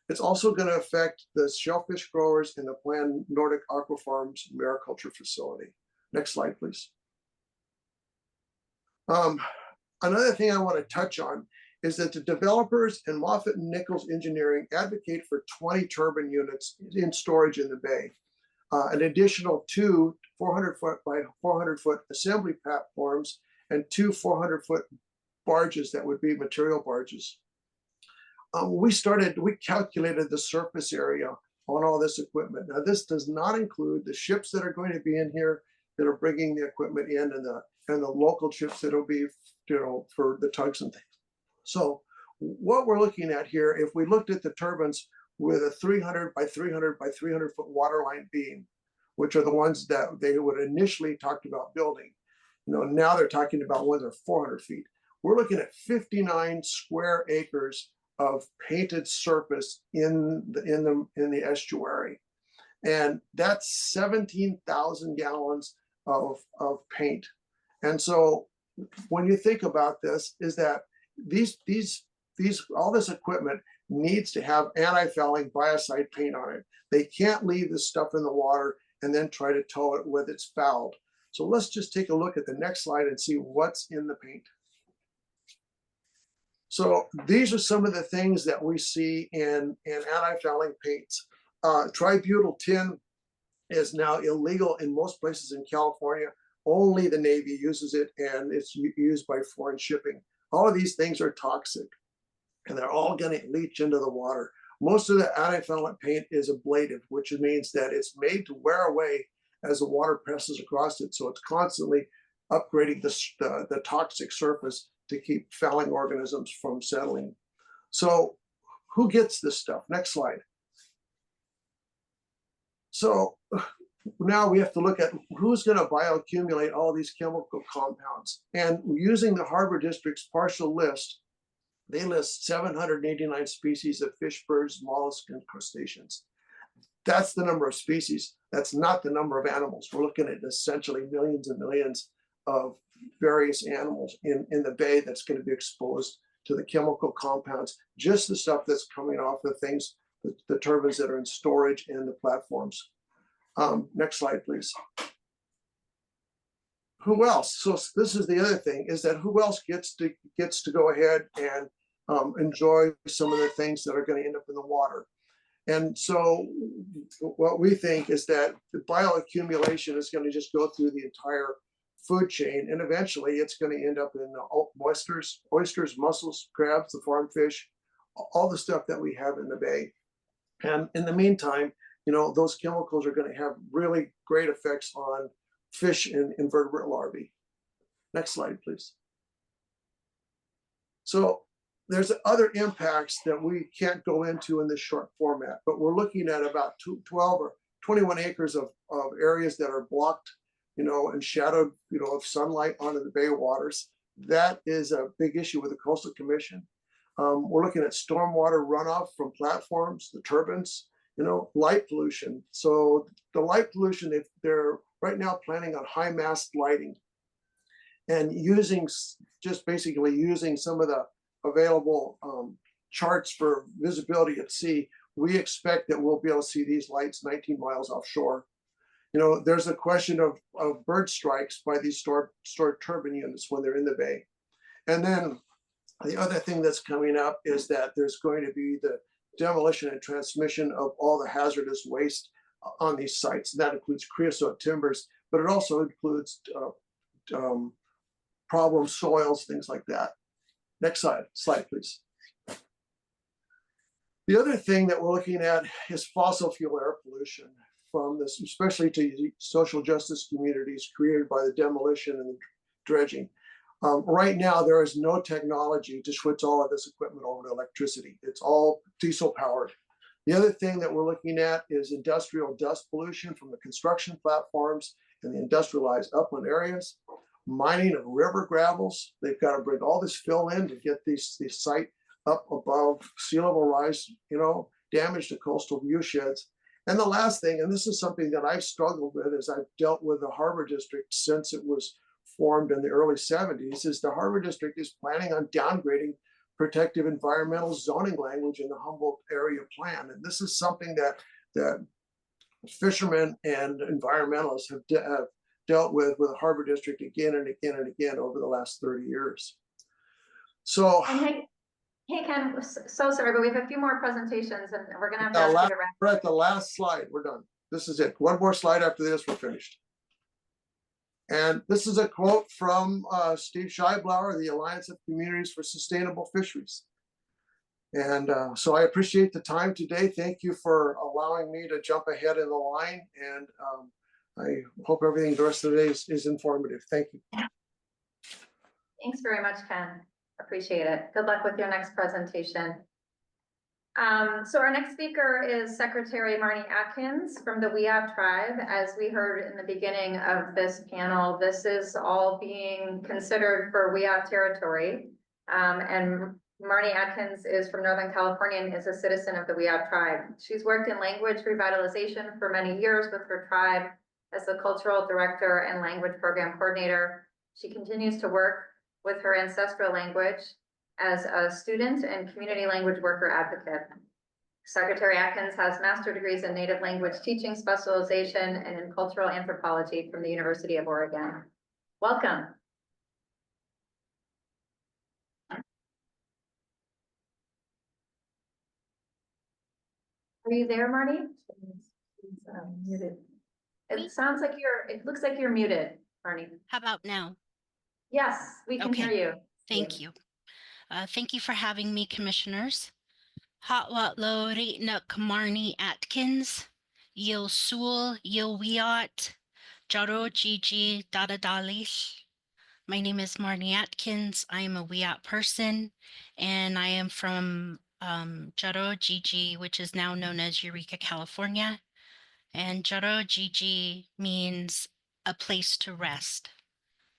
it's also going to affect the shellfish growers in the planned Nordic Aqua Farms mariculture facility. Next slide, please. Another thing I want to touch on is that the developers and Moffitt and Nichols Engineering advocate for 20 turbine units in storage in the bay. An additional 2 400-foot by 400-foot assembly platforms and 2 400-foot barges that would be material barges. We calculated the surface area on all this equipment. Now, this does not include the ships that are going to be in here that are bringing the equipment in, and the local ships that will be, for the tugs and things. So what we're looking at here, if we looked at the turbines with a 300 by 300 by 300 foot waterline beam, which are the ones that they would initially talked about building, now they're talking about ones that are 400 feet. We're looking at 59 square acres of painted surface in the estuary, and that's 17,000 gallons of paint. And so when you think about this, is that all this equipment needs to have anti-fouling biocide paint on it. They can't leave this stuff in the water and then try to tow it when it's fouled. So let's just take a look at the next slide and see what's in the paint. So these are some of the things that we see in anti-fouling paints. Tributyl tin is now illegal in most places in California. Only the Navy uses it, and it's used by foreign shipping. All of these things are toxic, and they're all going to leach into the water. Most of the anti-foulant paint is ablative, which means that it's made to wear away as the water presses across it. So it's constantly upgrading the toxic surface to keep fouling organisms from settling. So who gets this stuff? Next slide. So now we have to look at who's going to bioaccumulate all these chemical compounds. And using the Harbor District's partial list, they list 789 species of fish, birds, mollusks, and crustaceans. That's the number of species. That's not the number of animals. We're looking at essentially millions and millions of various animals in the bay that's going to be exposed to the chemical compounds, just the stuff that's coming off the things, the turbines that are in storage and the platforms. Next slide, please. Who else? So this is the other thing, is that who else gets to go ahead and enjoy some of the things that are going to end up in the water? And so what we think is that the bioaccumulation is going to just go through the entire food chain, and eventually it's going to end up in oysters, mussels, crabs, the farm fish, all the stuff that we have in the bay. And in the meantime, those chemicals are going to have really great effects on fish and invertebrate larvae. Next slide, please. So there's other impacts that we can't go into in this short format, but we're looking at about 12 or 21 acres of areas that are blocked, and shadowed, of sunlight onto the bay waters. That is a big issue with the Coastal Commission. We're looking at stormwater runoff from platforms, the turbines, light pollution. So the light pollution, they're right now planning on high mast lighting and basically using some of the available charts for visibility at sea. We expect that we'll be able to see these lights 19 miles offshore. There's a question of bird strikes by these stored turbine units when they're in the bay. And then the other thing that's coming up is that there's going to be the demolition and transmission of all the hazardous waste on these sites. That includes creosote timbers, but it also includes problem soils, things like that. Next slide, please. The other thing that we're looking at is fossil fuel air pollution from this, especially to social justice communities created by the demolition and the dredging. Right now, there is no technology to switch all of this equipment over to electricity. It's all diesel powered. The other thing that we're looking at is industrial dust pollution from the construction platforms and the industrialized upland areas. Mining of river gravels. They've got to bring all this fill in to get this site up above sea level rise, damage to coastal view sheds. And the last thing, and this is something that I've struggled with as I've dealt with the Harbor District since it was formed in the early 70s, is the Harbor District is planning on downgrading protective environmental zoning language in the Humboldt area plan. And this is something that fishermen and environmentalists have dealt with the Harbor District again and again and again over the last 30 years. So, hey Ken, so sorry, but we have a few more presentations and we're gonna have to ask you to wrap. We're at the last slide. We're done. This is it. One more slide after this, we're finished. And this is a quote from Steve Scheiblower, the Alliance of Communities for Sustainable Fisheries. And so I appreciate the time today. Thank you for allowing me to jump ahead in the line. And I hope everything the rest of the day is informative. Thank you. Thanks very much, Ken. Appreciate it. Good luck with your next presentation. So our next speaker is Secretary Marnie Atkins from the Wiyot tribe. As we heard in the beginning of this panel, this is all being considered for Wiyot territory. And Marnie Atkins is from Northern California and is a citizen of the Wiyot tribe. She's worked in language revitalization for many years with her tribe as the cultural director and language program coordinator. She continues to work with her ancestral language as a student and community language worker advocate. Secretary Atkins has master's degrees in native language teaching specialization and in cultural anthropology from the University of Oregon. Welcome. Are you there, Marty? Muted. It sounds like it looks like you're muted, Marty. How about now? Yes, we can hear you. Thank you. Thank you for having me, commissioners. Hatwatlo Ritnuk Marnie Atkins, Yo Sul, Yo Wiyot, Jaro Gigi Dadadalish. My name is Marnie Atkins. I am a Wiyot person, and I am from Jaro Gigi, which is now known as Eureka, California. And Jaro Gigi means a place to rest.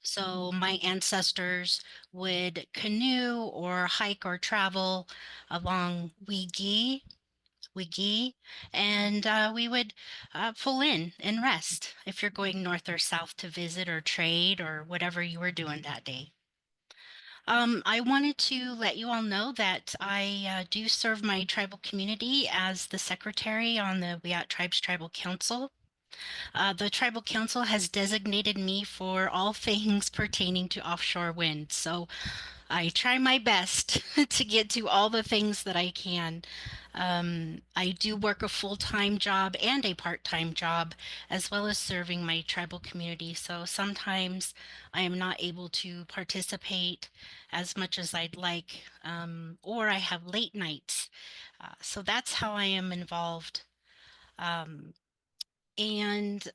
So my ancestors would canoe or hike or travel along Wigi, and we would pull in and rest if you're going north or south to visit or trade or whatever you were doing that day. I wanted to let you all know that I do serve my tribal community as the secretary on the Wiyot Tribes Tribal Council. The Tribal Council has designated me for all things pertaining to offshore wind. So I try my best to get to all the things that I can. I do work a full-time job and a part-time job, as well as serving my tribal community. So sometimes I am not able to participate as much as I'd like, or I have late nights. So that's how I am involved. And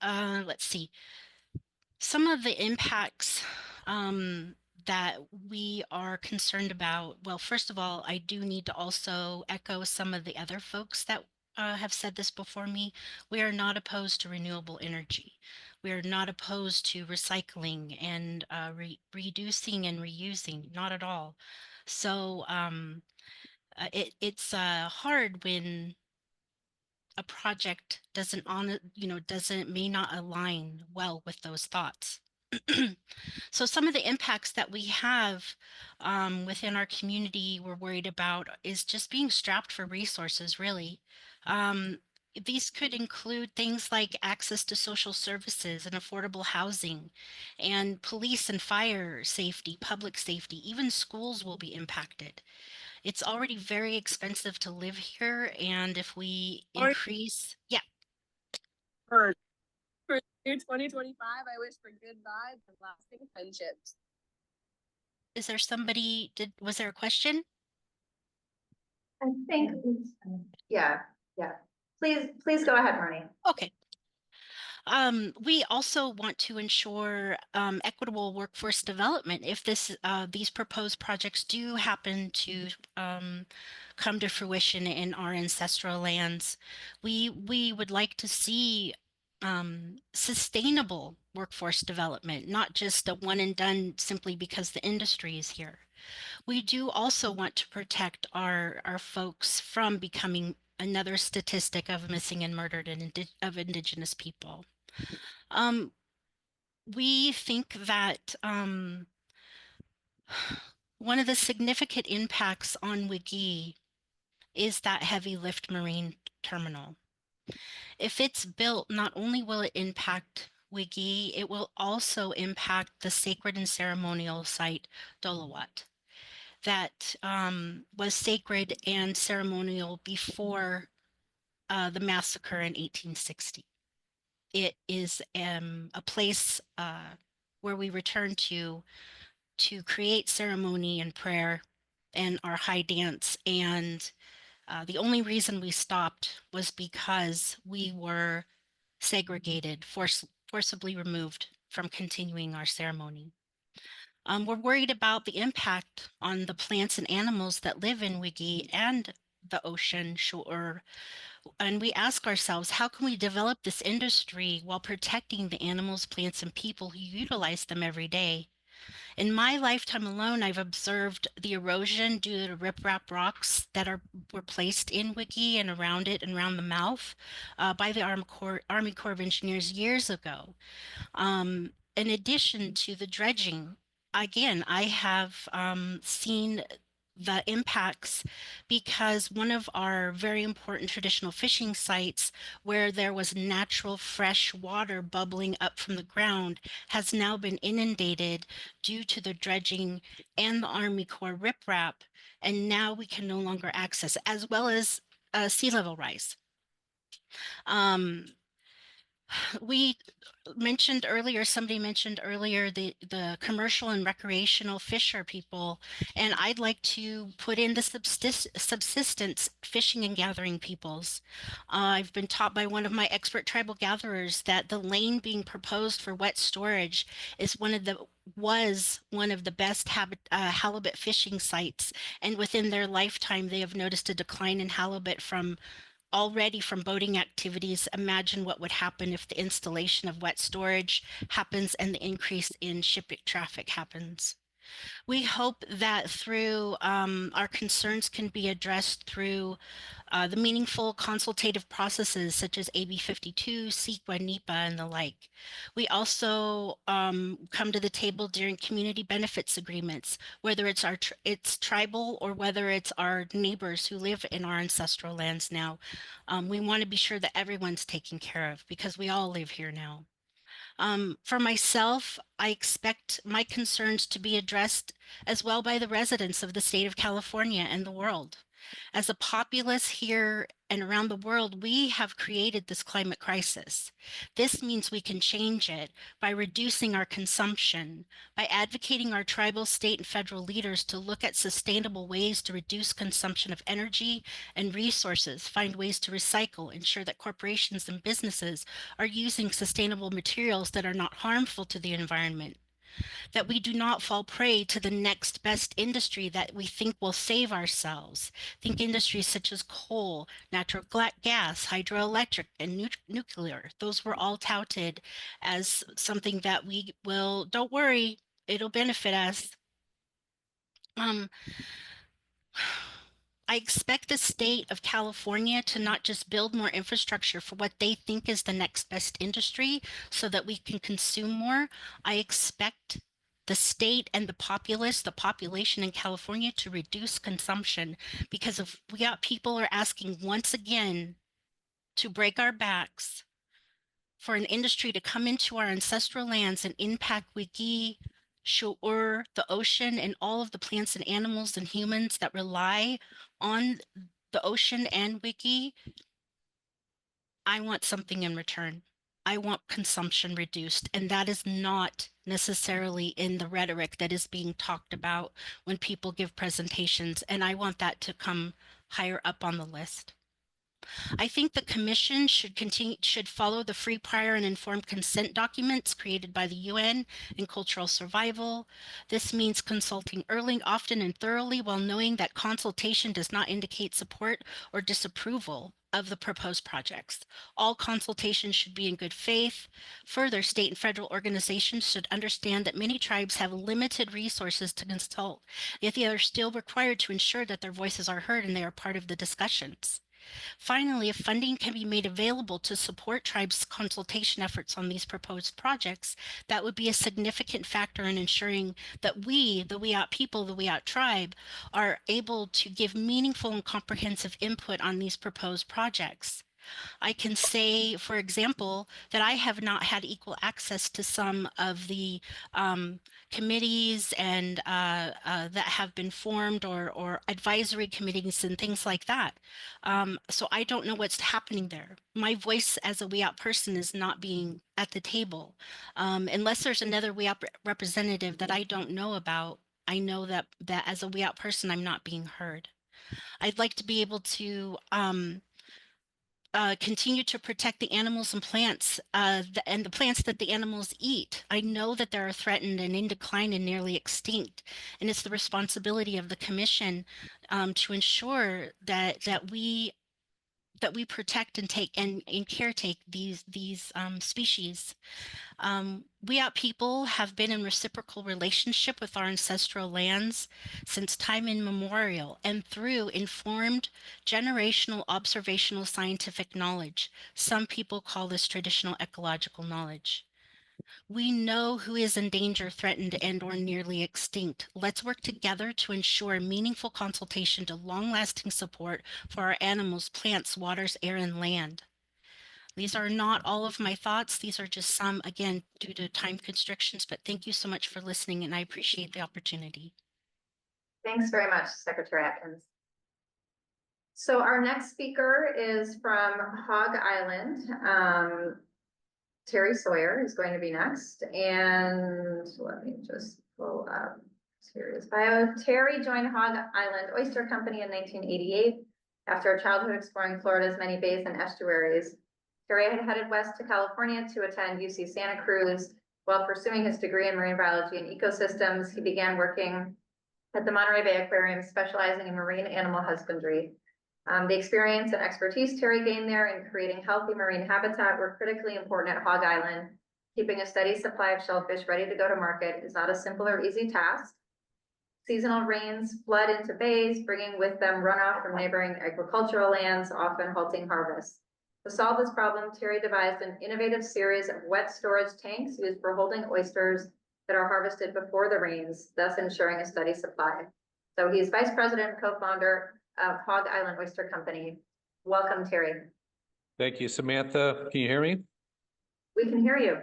let's see, some of the impacts that we are concerned about. Well, first of all, I do need to also echo some of the other folks that have said this before me. We are not opposed to renewable energy. We are not opposed to recycling and reducing and reusing, not at all. So it's hard when a project doesn't may not align well with those thoughts. So some of the impacts that we have within our community we're worried about is just being strapped for resources, really. Um, these could include things like access to social services and affordable housing, and police and fire safety, public safety, even schools will be impacted. It's already very expensive to live here, and if we increase, yeah, For 2025, I wish for good vibes and lasting friendships. is there somebody, was there a question? I think, yeah. Please go ahead, Marnie. Okay. We also want to ensure equitable workforce development. If these proposed projects do happen to come to fruition in our ancestral lands, we would like to see sustainable workforce development, not just a one and done simply because the industry is here. We do also want to protect our folks from becoming another statistic of missing and murdered of Indigenous people. We think that one of the significant impacts on Wigee is that heavy lift marine terminal. If it's built, not only will it impact Wigee, it will also impact the sacred and ceremonial site Dolawat that was sacred and ceremonial before the massacre in 1860. It is a place where we return to create ceremony and prayer and our high dance. And the only reason we stopped was because we were segregated, forcibly removed from continuing our ceremony. We're worried about the impact on the plants and animals that live in Wigee and the ocean shore. And we ask ourselves, how can we develop this industry while protecting the animals, plants, and people who utilize them every day? In my lifetime alone, I've observed the erosion due to riprap rocks that were placed in Wigee and around it and around the mouth by the Army Corps of Engineers years ago. In addition to the dredging, again, I have seen the impacts because one of our very important traditional fishing sites where there was natural fresh water bubbling up from the ground has now been inundated due to the dredging and the Army Corps riprap, and now we can no longer access it, as well as sea level rise. We mentioned earlier, somebody mentioned earlier the commercial and recreational fisher people, and I'd like to put in the subsistence fishing and gathering peoples. I've been taught by one of my expert tribal gatherers that the lane being proposed for wet storage is was one of the best halibut fishing sites, and within their lifetime they have noticed a decline in halibut already from boating activities. Imagine what would happen if the installation of wet storage happens and the increase in shipping traffic happens. We hope that through our concerns can be addressed through the meaningful consultative processes such as AB 52, CEQA, NEPA, and the like. We also come to the table during community benefits agreements, whether it's it's tribal or whether it's our neighbors who live in our ancestral lands now. We want to be sure that everyone's taken care of because we all live here now. For myself, I expect my concerns to be addressed as well by the residents of the state of California and the world. As a populace here and around the world, we have created this climate crisis. This means we can change it by reducing our consumption, by advocating our tribal, state, and federal leaders to look at sustainable ways to reduce consumption of energy and resources, find ways to recycle, ensure that corporations and businesses are using sustainable materials that are not harmful to the environment, that we do not fall prey to the next best industry that we think will save ourselves. Think industries such as coal, natural gas, hydroelectric, and nuclear. Those were all touted as something that we will, don't worry, it'll benefit us. I expect the state of California to not just build more infrastructure for what they think is the next best industry so that we can consume more. I expect the state and the population in California to reduce consumption because if people are asking once again to break our backs for an industry to come into our ancestral lands and impact Wiki, Shu'ur, the ocean, and all of the plants and animals and humans that rely on the ocean and Wiki, I want something in return. I want consumption reduced, and that is not necessarily in the rhetoric that is being talked about when people give presentations, and I want that to come higher up on the list. I think the commission should follow the free, prior, and informed consent documents created by the UN in cultural survival. This means consulting early, often, and thoroughly while knowing that consultation does not indicate support or disapproval of the proposed projects. All consultations should be in good faith. Further, state and federal organizations should understand that many tribes have limited resources to consult, yet they are still required to ensure that their voices are heard and they are part of the discussions. Finally, if funding can be made available to support tribes' consultation efforts on these proposed projects, that would be a significant factor in ensuring that we, the Wiyot people, the Wiyot tribe, are able to give meaningful and comprehensive input on these proposed projects. I can say, for example, that I have not had equal access to some of the committees and that have been formed or advisory committees and things like that. So I don't know what's happening there. My voice as a Wiyot person is not being at the table. Unless there's another Wiyot representative that I don't know about, I know that as a Wiyot person, I'm not being heard. I'd like to be able to continue to protect the animals and plants and the plants that the animals eat. I know that they are threatened and in decline and nearly extinct, and it's the responsibility of the commission to ensure that we protect and take and caretake these species. Wiyot people have been in reciprocal relationship with our ancestral lands since time immemorial and through informed generational observational scientific knowledge. Some people call this traditional ecological knowledge. We know who is in danger, threatened, and or nearly extinct. Let's work together to ensure meaningful consultation to long-lasting support for our animals, plants, waters, air, and land. These are not all of my thoughts. These are just some, again, due to time constrictions, but thank you so much for listening, and I appreciate the opportunity. Thanks very much, Secretary Atkins. So our next speaker is from Hog Island. Terry Sawyer is going to be next, and let me just pull up Terry's bio. Terry joined Hog Island Oyster Company in 1988 after a childhood exploring Florida's many bays and estuaries. Terry had headed west to California to attend UC Santa Cruz. While pursuing his degree in marine biology and ecosystems, he began working at the Monterey Bay Aquarium, specializing in marine animal husbandry. The experience and expertise Terry gained there in creating healthy marine habitat were critically important at Hog Island. Keeping a steady supply of shellfish ready to go to market is not a simple or easy task. Seasonal rains flood into bays, bringing with them runoff from neighboring agricultural lands, often halting harvests. To solve this problem, Terry devised an innovative series of wet storage tanks used for holding oysters that are harvested before the rains, thus ensuring a steady supply. So he's vice president and co-founder of Hog Island Oyster Company. Welcome, Terry. Thank you, Samantha. Can you hear me? We can hear you.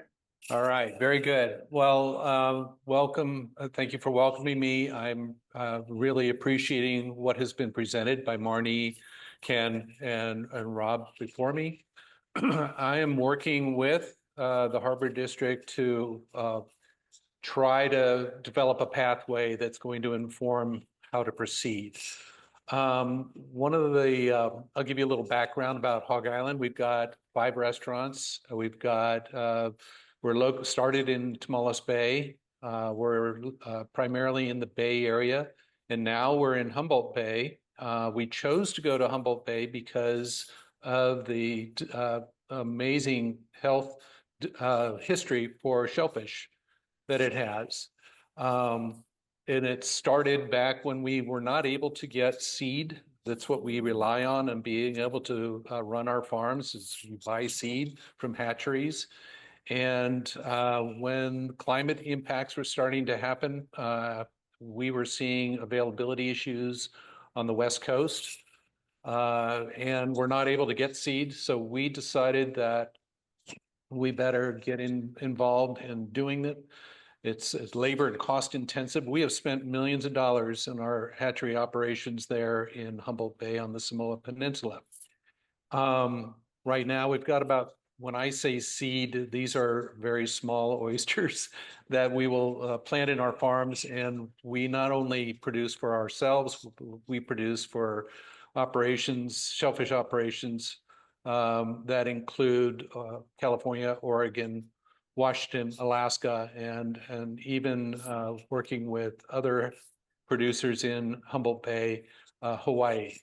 All right, very good. Well, welcome. Thank you for welcoming me. I'm really appreciating what has been presented by Marnie, Ken, and Rob before me. I am working with the Harbor District to try to develop a pathway that's going to inform how to proceed. One of the, I'll give you a little background about Hog Island. We've got 5 restaurants. We've got, we're started in Tamales Bay. We're primarily in the Bay Area, and now we're in Humboldt Bay. We chose to go to Humboldt Bay because of the amazing health history for shellfish that it has. And it started back when we were not able to get seed. That's what we rely on and being able to run our farms is you buy seed from hatcheries. And when climate impacts were starting to happen, we were seeing availability issues on the West Coast. And we're not able to get seed. So we decided that we better get involved in doing it. It's labor and cost intensive. We have spent millions of dollars in our hatchery operations there in Humboldt Bay on the Samoa Peninsula. Right now, we've got about, when I say seed, these are very small oysters that we will plant in our farms. And we not only produce for ourselves, we produce for operations, shellfish operations that include California, Oregon, Washington, Alaska, and even working with other producers in Humboldt Bay, Hawaii.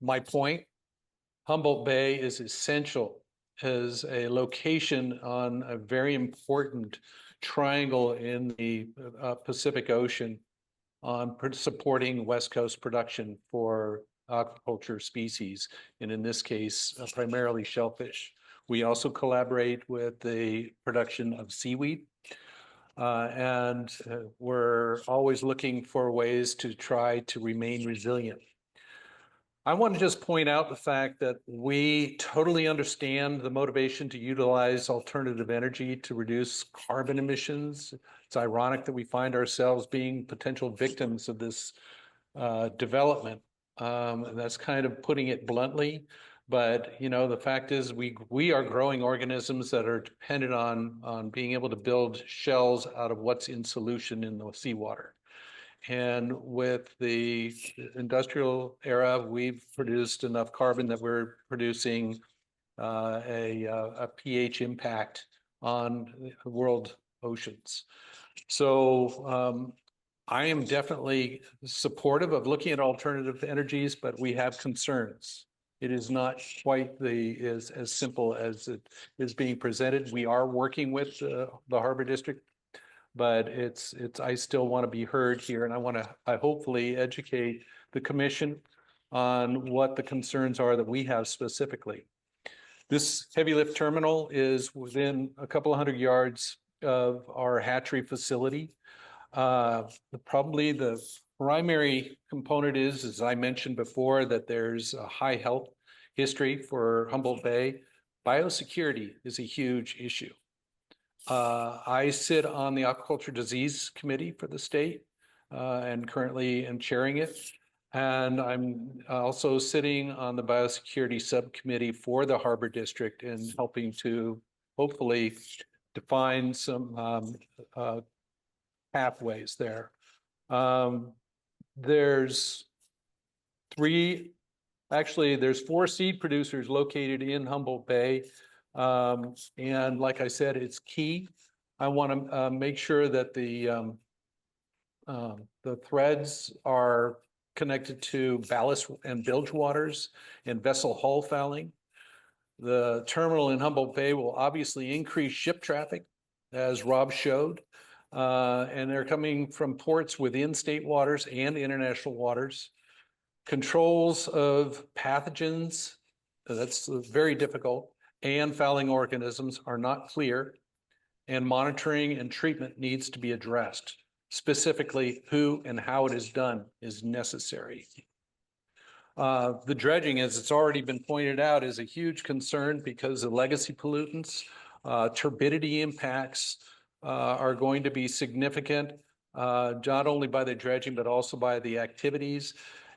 My point, Humboldt Bay is essential as a location on a very important triangle in the Pacific Ocean on supporting West Coast production for aquaculture species, and in this case, primarily shellfish. We also collaborate with the production of seaweed, and we're always looking for ways to try to remain resilient. I want to just point out the fact that we totally understand the motivation to utilize alternative energy to reduce carbon emissions. It's ironic that we find ourselves being potential victims of this development. And that's kind of putting it bluntly. But, you know, the fact is we are growing organisms that are dependent on being able to build shells out of what's in solution in the seawater. And with the industrial era, we've produced enough carbon that we're producing a pH impact on world oceans. So I am definitely supportive of looking at alternative energies, but we have concerns. It is not quite as simple as it is being presented. We are working with the Harbor District, but I still want to be heard here, and I hopefully educate the commission on what the concerns are that we have specifically. This heavy lift terminal is within a couple of 100 yards of our hatchery facility. Probably the primary component is, as I mentioned before, that there's a high health history for Humboldt Bay. Biosecurity is a huge issue. I sit on the Aquaculture Disease Committee for the state and currently am chairing it. And I'm also sitting on the Biosecurity Subcommittee for the Harbor District and helping to hopefully define some pathways there. There's 4 seed producers located in Humboldt Bay. And like I said, it's key. I want to make sure that the threads are connected to ballast and bilge waters and vessel hull fouling. The terminal in Humboldt Bay will obviously increase ship traffic, as Rob showed. and they're coming from ports within state waters and international waters. Controls of pathogens, that's very difficult, and fouling organisms are not clear, and monitoring and treatment needs to be addressed. Specifically, who and how it is done is necessary. The dredging, as it's already been pointed out, is a huge concern because the legacy pollutants, turbidity impacts are going to be significant, not only by the dredging, but also by the activities.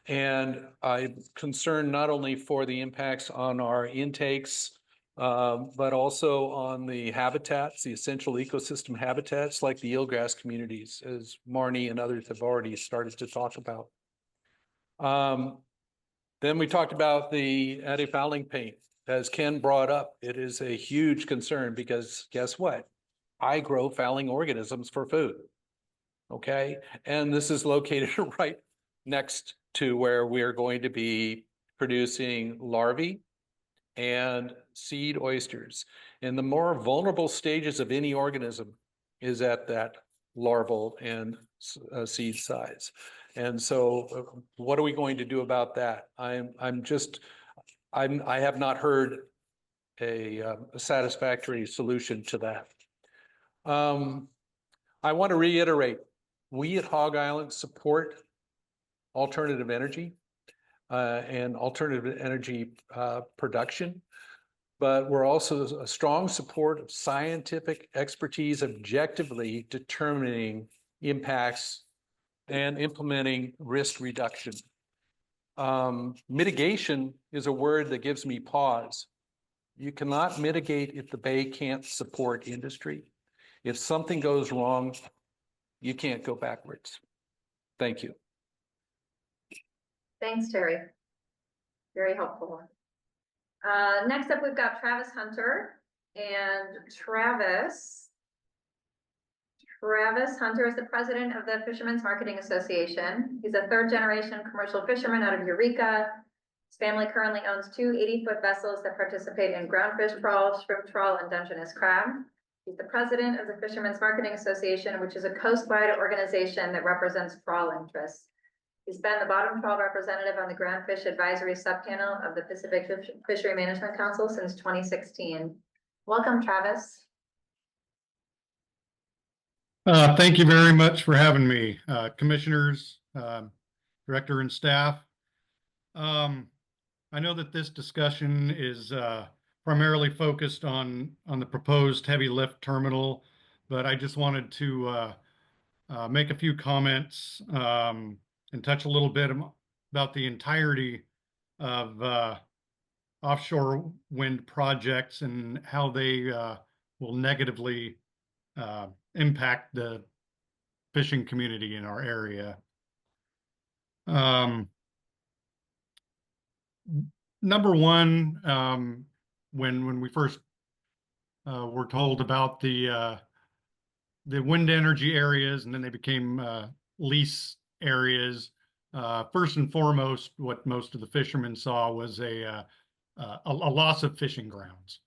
And I'm concerned not only for the impacts on our intakes, but also on the habitats, the essential ecosystem habitats like the eelgrass communities, as Marnie and others have already started to talk about. Then we talked about the anti-fouling paint. As Ken brought up, it is a huge concern because guess what? I grow fouling organisms for food. Okay, and this is located right next to where we are going to be producing larvae and seed oysters. And the more vulnerable stages of any organism is at that larval and seed size. And so what are we going to do about that? I have not heard a satisfactory solution to that. I want to reiterate, we at Hog Island support alternative energy and alternative energy production, but we're also a strong support of scientific expertise objectively determining impacts and implementing risk reduction. Mitigation is a word that gives me pause. You cannot mitigate if the bay can't support industry. If something goes wrong, you can't go backwards. Thank you. Thanks, Terry. Very helpful. Next up, we've got Travis Hunter. And Travis Hunter is the president of the Fishermen's Marketing Association. He's a third-generation commercial fisherman out of Eureka. His family currently owns two 80-foot vessels that participate in groundfish trawl, shrimp trawl, and Dungeness crab. He's the president of the Fishermen's Marketing Association, which is a coast-wide organization that represents trawl interests. He's been the bottom trawl representative on the Groundfish Advisory Subpanel of the Pacific Fishery Management Council since 2016. Welcome, Travis. Thank you very much for having me, commissioners, director and staff. I know that this discussion is primarily focused on the proposed heavy lift terminal, but I just wanted to make a few comments and touch a little bit about the entirety of offshore wind projects and how they will negatively impact the fishing community in our area. Number one, when we first were told about the wind energy areas, and then they became lease areas, first and foremost, what most of the fishermen saw was a loss of fishing grounds,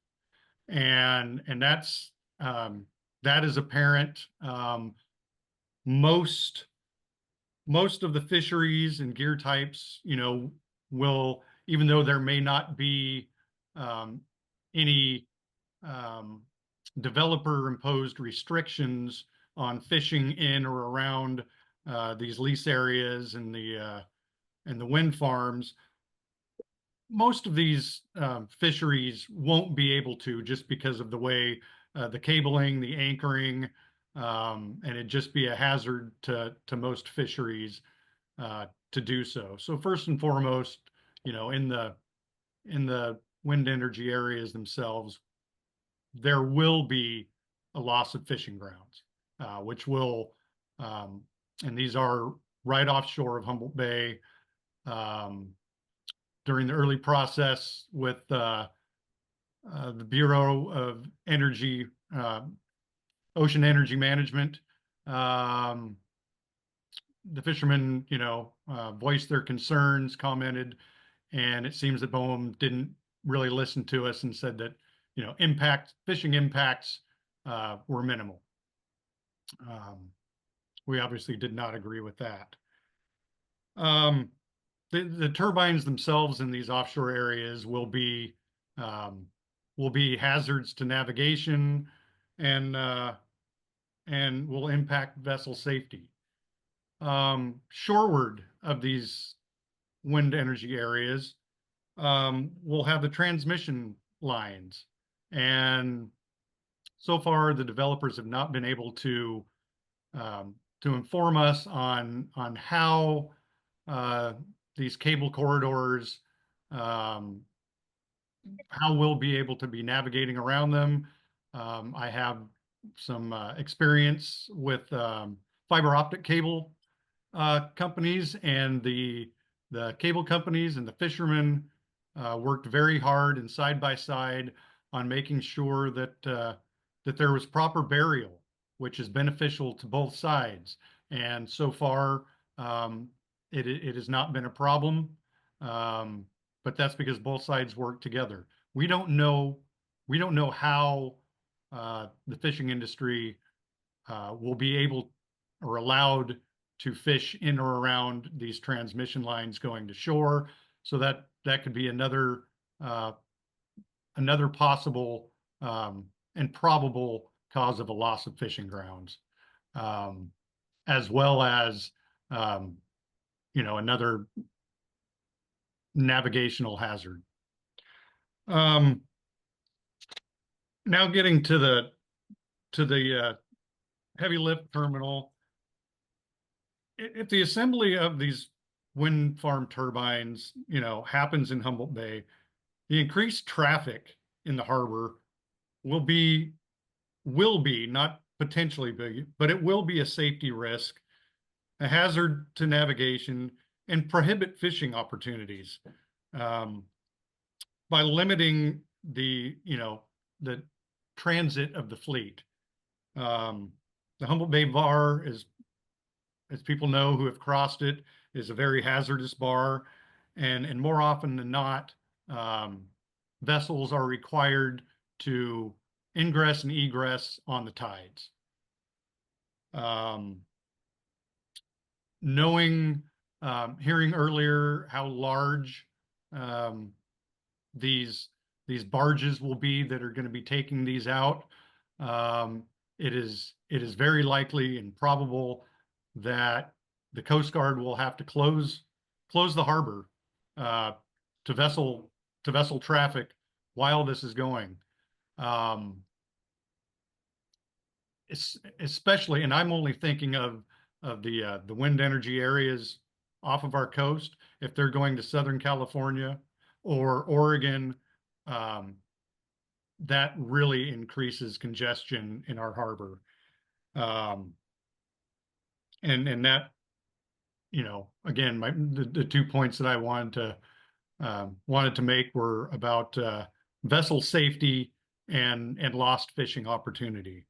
and that's that is apparent. Most of the fisheries and gear types, will, even though there may not be any developer imposed restrictions on fishing in or around these lease areas and the wind farms, most of these fisheries won't be able to, just because of the way the cabling, the anchoring, and it'd just be a hazard to most fisheries to do so. So first and foremost, in the wind energy areas themselves, there will be a loss of fishing grounds, which will, and these are right offshore of Humboldt Bay. During the early process with the Bureau of Energy, Ocean Energy Management, the fishermen, voiced their concerns, commented, and it seems that BOEM didn't really listen to us and said that, fishing impacts were minimal. We obviously did not agree with that. The turbines themselves in these offshore areas will be hazards to navigation and will impact vessel safety. Shoreward of these wind energy areas, we'll have the transmission lines. And so far, the developers have not been able to inform us on how these cable corridors, how we'll be able to be navigating around them. I have some experience with fiber optic cable companies, and the cable companies and the fishermen worked very hard and side by side on making sure that that there was proper burial, which is beneficial to both sides. And so far, it has not been a problem, but that's because both sides work together. We don't know how the fishing industry will be able or allowed to fish in or around these transmission lines going to shore. So that could be another possible and probable cause of a loss of fishing grounds, as well as another navigational hazard. Now getting to the heavy lift terminal. If the assembly of these wind farm turbines, happens in Humboldt Bay, the increased traffic in the harbor will be not potentially big, but it will be a safety risk, a hazard to navigation, and prohibit fishing opportunities by limiting the transit of the fleet. The Humboldt Bay Bar is, as people know who have crossed it, is a very hazardous bar, and more often than not, vessels are required to ingress and egress on the tides. Hearing earlier how large these barges will be that are going to be taking these out, it is very likely and probable that the Coast Guard will have to close the harbor to vessel traffic while this is going. Especially, and I'm only thinking of the wind energy areas off of our coast. If they're going to Southern California or Oregon, that really increases congestion in our harbor. And that, again, the 2 points that I wanted to make were about vessel safety and lost fishing opportunity.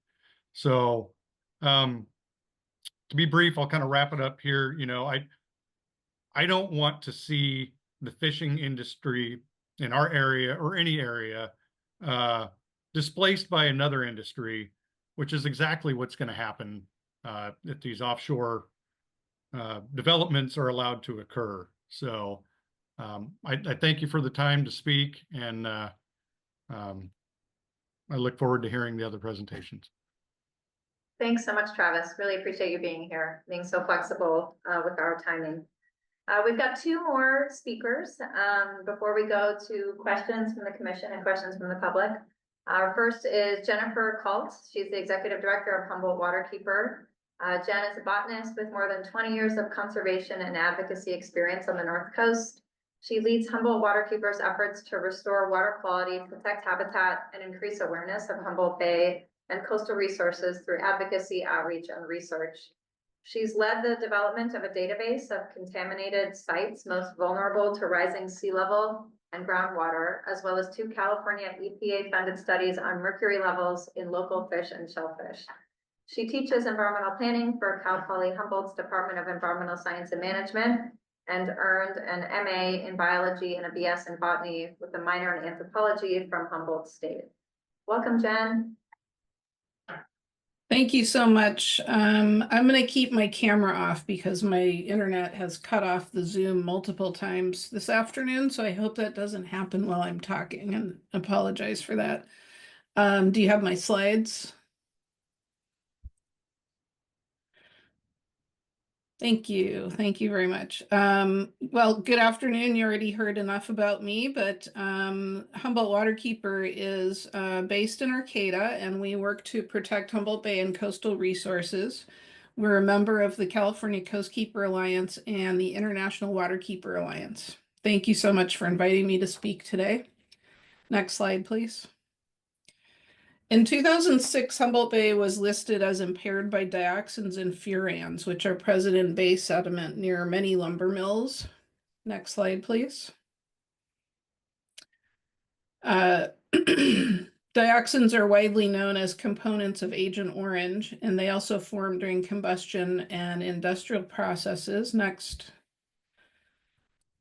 So to be brief, I'll kind of wrap it up here. I don't want to see the fishing industry in our area or any area displaced by another industry, which is exactly what's going to happen if these offshore developments are allowed to occur. So I thank you for the time to speak, and I look forward to hearing the other presentations. Thanks so much, Travis. Really appreciate you being here, being so flexible with our timing. We've got 2 more speakers before we go to questions from the commission and questions from the public. Our first is Jennifer Kaltz. She's the Executive Director of Humboldt Waterkeeper. Jen is a botanist with more than 20 years of conservation and advocacy experience on the North Coast. She leads Humboldt Waterkeeper's efforts to restore water quality, protect habitat, and increase awareness of Humboldt Bay and coastal resources through advocacy, outreach, and research. She's led the development of a database of contaminated sites most vulnerable to rising sea level and groundwater, as well as 2 California EPA-funded studies on mercury levels in local fish and shellfish. She teaches environmental planning for Cal Poly Humboldt's Department of Environmental Science and Management, and earned an MA in biology and a BS in botany with a minor in anthropology from Humboldt State. Welcome, Jen. Thank you so much. I'm going to keep my camera off because my internet has cut off the Zoom multiple times this afternoon. So I hope that doesn't happen while I'm talking and apologize for that. Do you have my slides? Thank you. Thank you very much. Well, good afternoon. You already heard enough about me, but Humboldt Waterkeeper is based in Arcata, and we work to protect Humboldt Bay and coastal resources. We're a member of the California Coastkeeper Alliance and the International Waterkeeper Alliance. Thank you so much for inviting me to speak today. Next slide, please. In 2006, Humboldt Bay was listed as impaired by dioxins and furans, which are present in bay sediment near many lumber mills. Next slide, please. Dioxins are widely known as components of Agent Orange, and they also form during combustion and industrial processes. Next.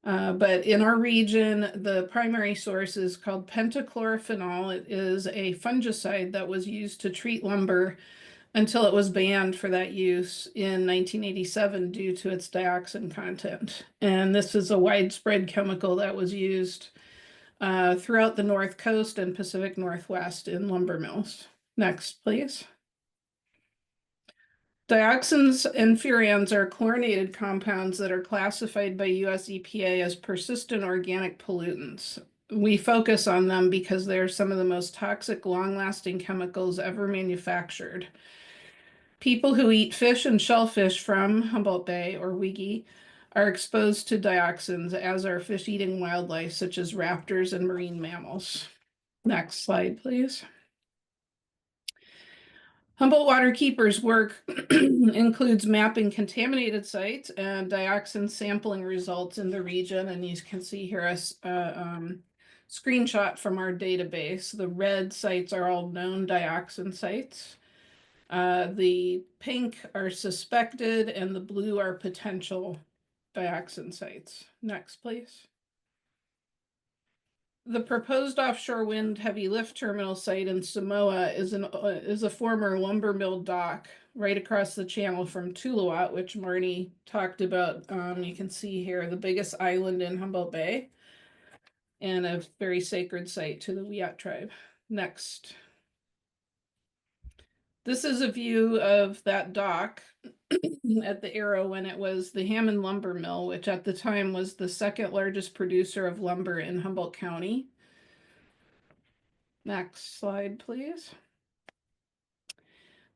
But in our region, the primary source is called pentachlorophenol. It is a fungicide that was used to treat lumber until it was banned for that use in 1987 due to its dioxin content. And this is a widespread chemical that was used throughout the North Coast and Pacific Northwest in lumber mills. Next, please. Dioxins and furans are chlorinated compounds that are classified by US EPA as persistent organic pollutants. We focus on them because they're some of the most toxic, long-lasting chemicals ever manufactured. People who eat fish and shellfish from Humboldt Bay or Wiggy are exposed to dioxins, as are fish-eating wildlife such as raptors and marine mammals. Next slide, please. Humboldt Waterkeeper's work includes mapping contaminated sites and dioxin sampling results in the region. And you can see here a screenshot from our database. The red sites are all known dioxin sites. The pink are suspected and the blue are potential dioxin sites. Next, please. The proposed offshore wind heavy lift terminal site in Samoa is a former lumber mill dock right across the channel from Tuluwat, which Marnie talked about. You can see here the biggest island in Humboldt Bay and a very sacred site to the Wiyot tribe. Next. This is a view of that dock at the arrow when it was the Hammond Lumber Mill, which at the time was the second largest producer of lumber in Humboldt County. Next slide, please.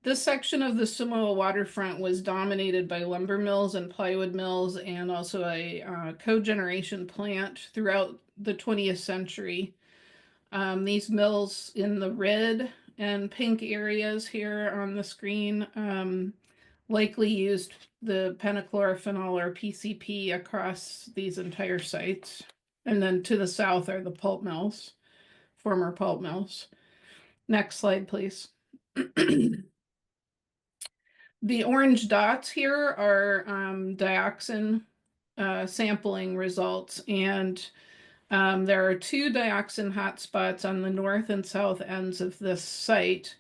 This section of the Samoa waterfront was dominated by lumber mills and plywood mills and also a cogeneration plant throughout the 20th century. These mills in the red and pink areas here on the screen likely used the pentachlorophenol or PCP across these entire sites. And then to the south are the pulp mills, former pulp mills. Next slide, please. The orange dots here are dioxin sampling results, and there are 2 dioxin hotspots on the north and south ends of this site.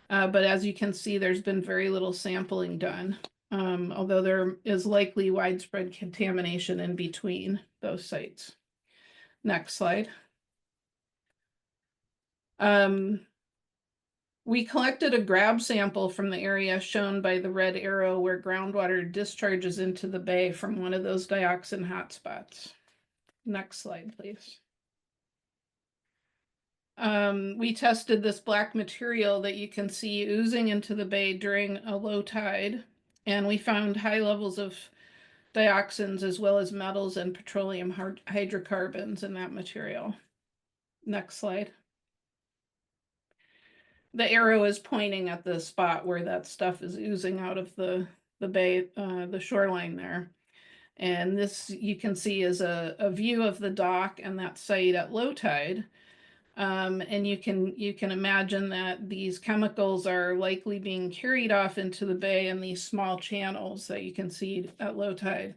But as you can see, there's been very little sampling done, although there is likely widespread contamination in between those sites. Next slide. We collected a grab sample from the area shown by the red arrow where groundwater discharges into the bay from one of those dioxin hotspots. Next slide, please. We tested this black material that you can see oozing into the bay during a low tide, and we found high levels of dioxins as well as metals and petroleum hydrocarbons in that material. Next slide. The arrow is pointing at the spot where that stuff is oozing out of the bay, the shoreline there. And this you can see is a view of the dock and that site at low tide. And you can imagine that these chemicals are likely being carried off into the bay in these small channels that you can see at low tide.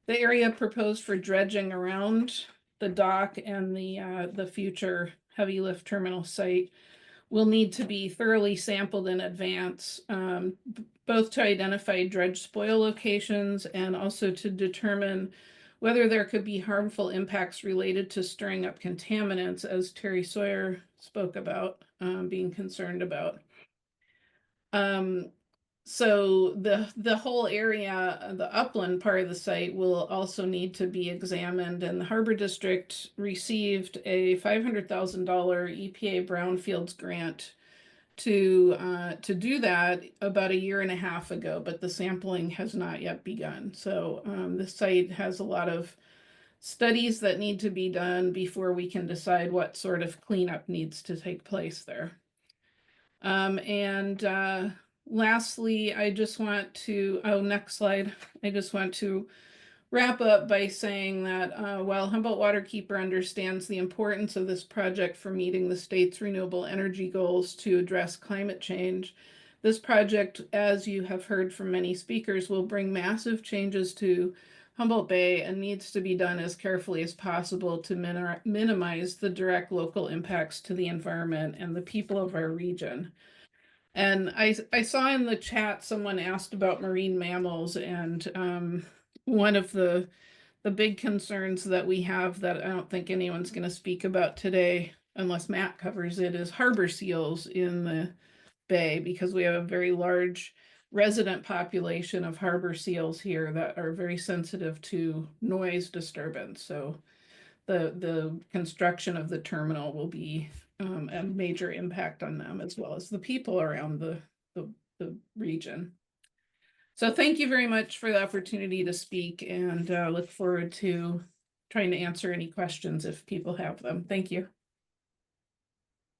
The area proposed for dredging around the dock and the future heavy lift terminal site will need to be thoroughly sampled in advance, both to identify dredge spoil locations and also to determine whether there could be harmful impacts related to stirring up contaminants, as Terry Sawyer spoke about, being concerned about. So the whole area, the upland part of the site, will also need to be examined, and the Harbor District received a $500,000 EPA Brownfields grant to do that about a year and a half ago, but the sampling has not yet begun. So the site has a lot of studies that need to be done before we can decide what sort of cleanup needs to take place there. Lastly, I just want to, next slide. I just want to wrap up by saying that while Humboldt Waterkeeper understands the importance of this project for meeting the state's renewable energy goals to address climate change, this project, as you have heard from many speakers, will bring massive changes to Humboldt Bay and needs to be done as carefully as possible to minimize the direct local impacts to the environment and the people of our region. And I saw in the chat someone asked about marine mammals, and one of the big concerns that we have that I don't think anyone's going to speak about today, unless Matt covers it, is harbor seals in the bay, because we have a very large resident population of harbor seals here that are very sensitive to noise disturbance. So the construction of the terminal will be a major impact on them, as well as the people around the region. So thank you very much for the opportunity to speak, and look forward to trying to answer any questions if people have them. Thank you.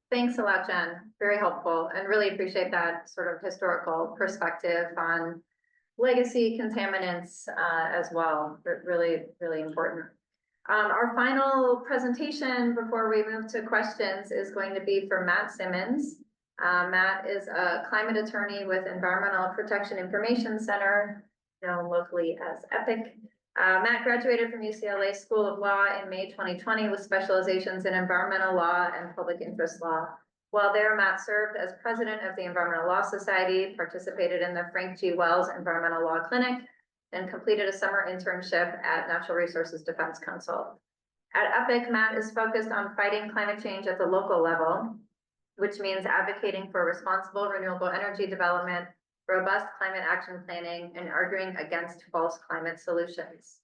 Thanks a lot, Jen. Very helpful, and really appreciate that sort of historical perspective on legacy contaminants as well. Really, really important. Our final presentation before we move to questions is going to be for Matt Simmons. Matt is a climate attorney with Environmental Protection Information Center, known locally as EPIC. Matt graduated from UCLA School of Law in May 2020 with specializations in environmental law and public interest law. While there, Matt served as president of the Environmental Law Society, participated in the Frank G. Wells Environmental Law Clinic, and completed a summer internship at Natural Resources Defense Council. At EPIC, Matt is focused on fighting climate change at the local level, which means advocating for responsible renewable energy development, robust climate action planning, and arguing against false climate solutions.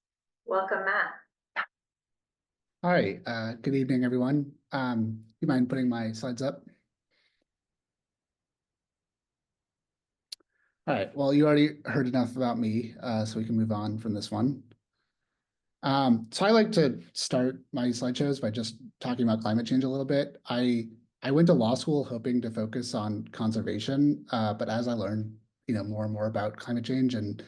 Welcome, Matt. Hi, good evening, everyone. You mind putting my slides up? All right, well, you already heard enough about me, so we can move on from this one. So I like to start my slideshows by just talking about climate change a little bit. I went to law school hoping to focus on conservation, but as I learned, more and more about climate change and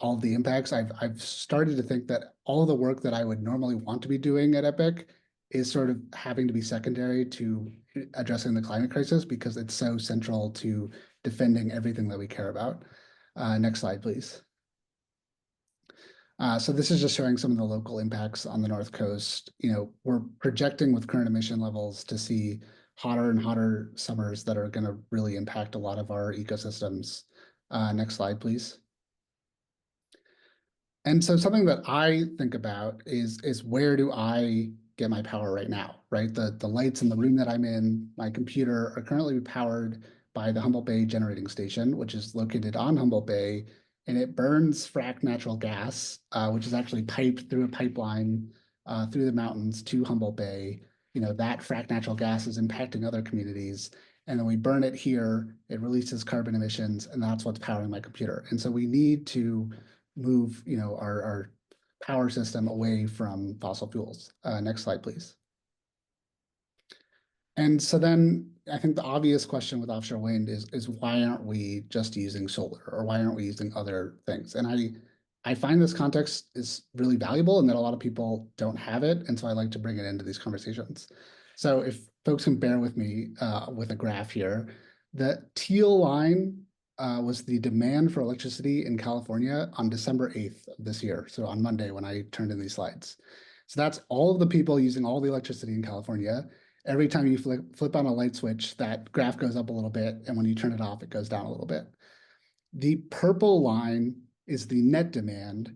all of the impacts, I've started to think that all of the work that I would normally want to be doing at EPIC is sort of having to be secondary to addressing the climate crisis, because it's so central to defending everything that we care about. Next slide, please. So this is just showing some of the local impacts on the North Coast. We're projecting with current emission levels to see hotter and hotter summers that are going to really impact a lot of our ecosystems. Next slide, please. And so something that I think about is where do I get my power right now, right? The lights in the room that I'm in, my computer, are currently powered by the Humboldt Bay Generating Station, which is located on Humboldt Bay, and it burns fracked natural gas, which is actually piped through a pipeline through the mountains to Humboldt Bay. That fracked natural gas is impacting other communities, and then we burn it here, it releases carbon emissions, and that's what's powering my computer. And so we need to move, our power system away from fossil fuels. Next slide, please. And so then I think the obvious question with offshore wind is why aren't we just using solar, or why aren't we using other things? And I find this context is really valuable and that a lot of people don't have it. And so I like to bring it into these conversations. So if folks can bear with me with a graph here, the teal line was the demand for electricity in California on December 8th of this year. So on Monday when I turned in these slides. So that's all of the people using all the electricity in California. Every time you flip on a light switch, that graph goes up a little bit, and when you turn it off, it goes down a little bit. The purple line is the net demand,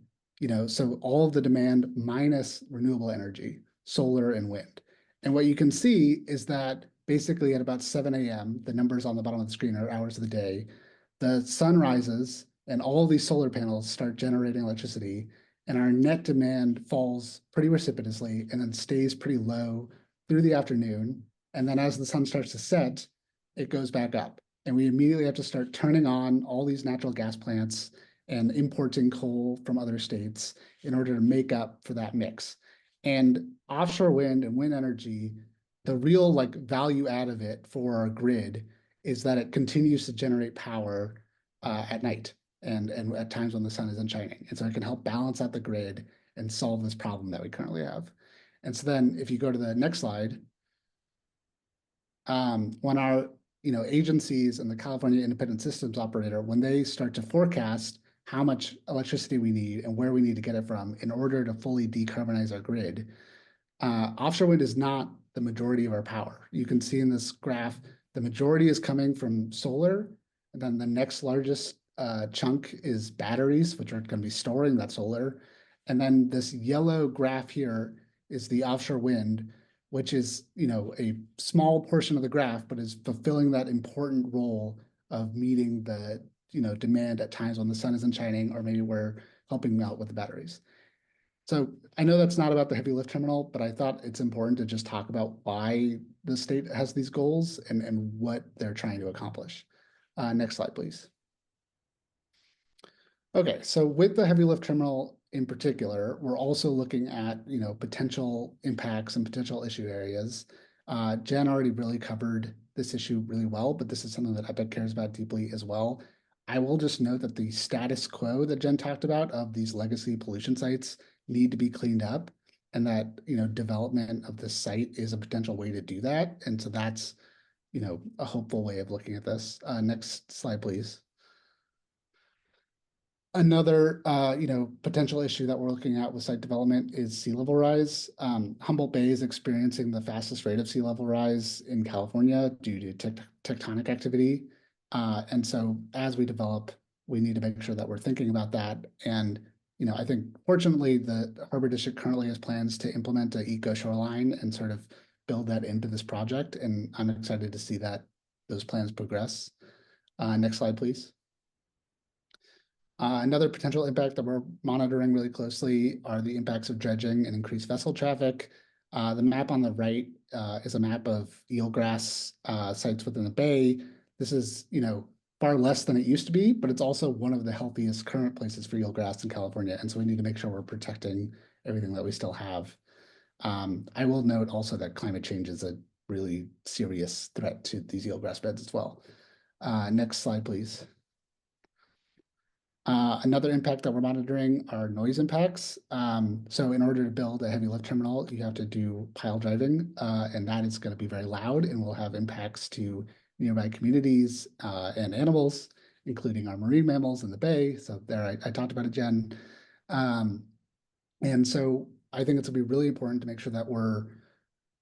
so all of the demand minus renewable energy, solar and wind. And what you can see is that basically at about 7 a.m., the numbers on the bottom of the screen are hours of the day, the sun rises and all of these solar panels start generating electricity, and our net demand falls pretty precipitously and then stays pretty low through the afternoon. And then as the sun starts to set, it goes back up. And we immediately have to start turning on all these natural gas plants and importing coal from other states in order to make up for that mix. And offshore wind and wind energy, the real value add of it for our grid is that it continues to generate power at night and at times when the sun isn't shining. And so it can help balance out the grid and solve this problem that we currently have. And so then if you go to the next slide, when our agencies and the California Independent Systems Operator, when they start to forecast how much electricity we need and where we need to get it from in order to fully decarbonize our grid, offshore wind is not the majority of our power. You can see in this graph, the majority is coming from solar, and then the next largest chunk is batteries, which are going to be storing that solar. And then this yellow graph here is the offshore wind, which is, a small portion of the graph, but is fulfilling that important role of meeting the, demand at times when the sun isn't shining, or maybe we're helping out with the batteries. So I know that's not about the heavy lift terminal, but I thought it's important to just talk about why the state has these goals and what they're trying to accomplish. Next slide, please. Okay, so with the heavy lift terminal in particular, we're also looking at, potential impacts and potential issue areas. Jen already really covered this issue really well, but this is something that EPIC cares about deeply as well. I will just note that the status quo that Jen talked about of these legacy pollution sites need to be cleaned up, and that, development of this site is a potential way to do that. And so that's, a hopeful way of looking at this. Next slide, please. Another, potential issue that we're looking at with site development is sea level rise. Humboldt Bay is experiencing the fastest rate of sea level rise in California due to tectonic activity. And so as we develop, we need to make sure that we're thinking about that. And, I think fortunately the Harbor District currently has plans to implement an eco shoreline and sort of build that into this project. And I'm excited to see that those plans progress. Next slide, please. Another potential impact that we're monitoring really closely are the impacts of dredging and increased vessel traffic. The map on the right is a map of eelgrass sites within the bay. This is, far less than it used to be, but it's also one of the healthiest current places for eelgrass in California. And so we need to make sure we're protecting everything that we still have. I will note also that climate change is a really serious threat to these eelgrass beds as well. Next slide, please. Another impact that we're monitoring are noise impacts. So in order to build a heavy lift terminal, you have to do pile driving, and that is going to be very loud and will have impacts to nearby communities and animals, including our marine mammals in the bay. So there, I talked about it, Jen. And so I think it's going to be really important to make sure that we're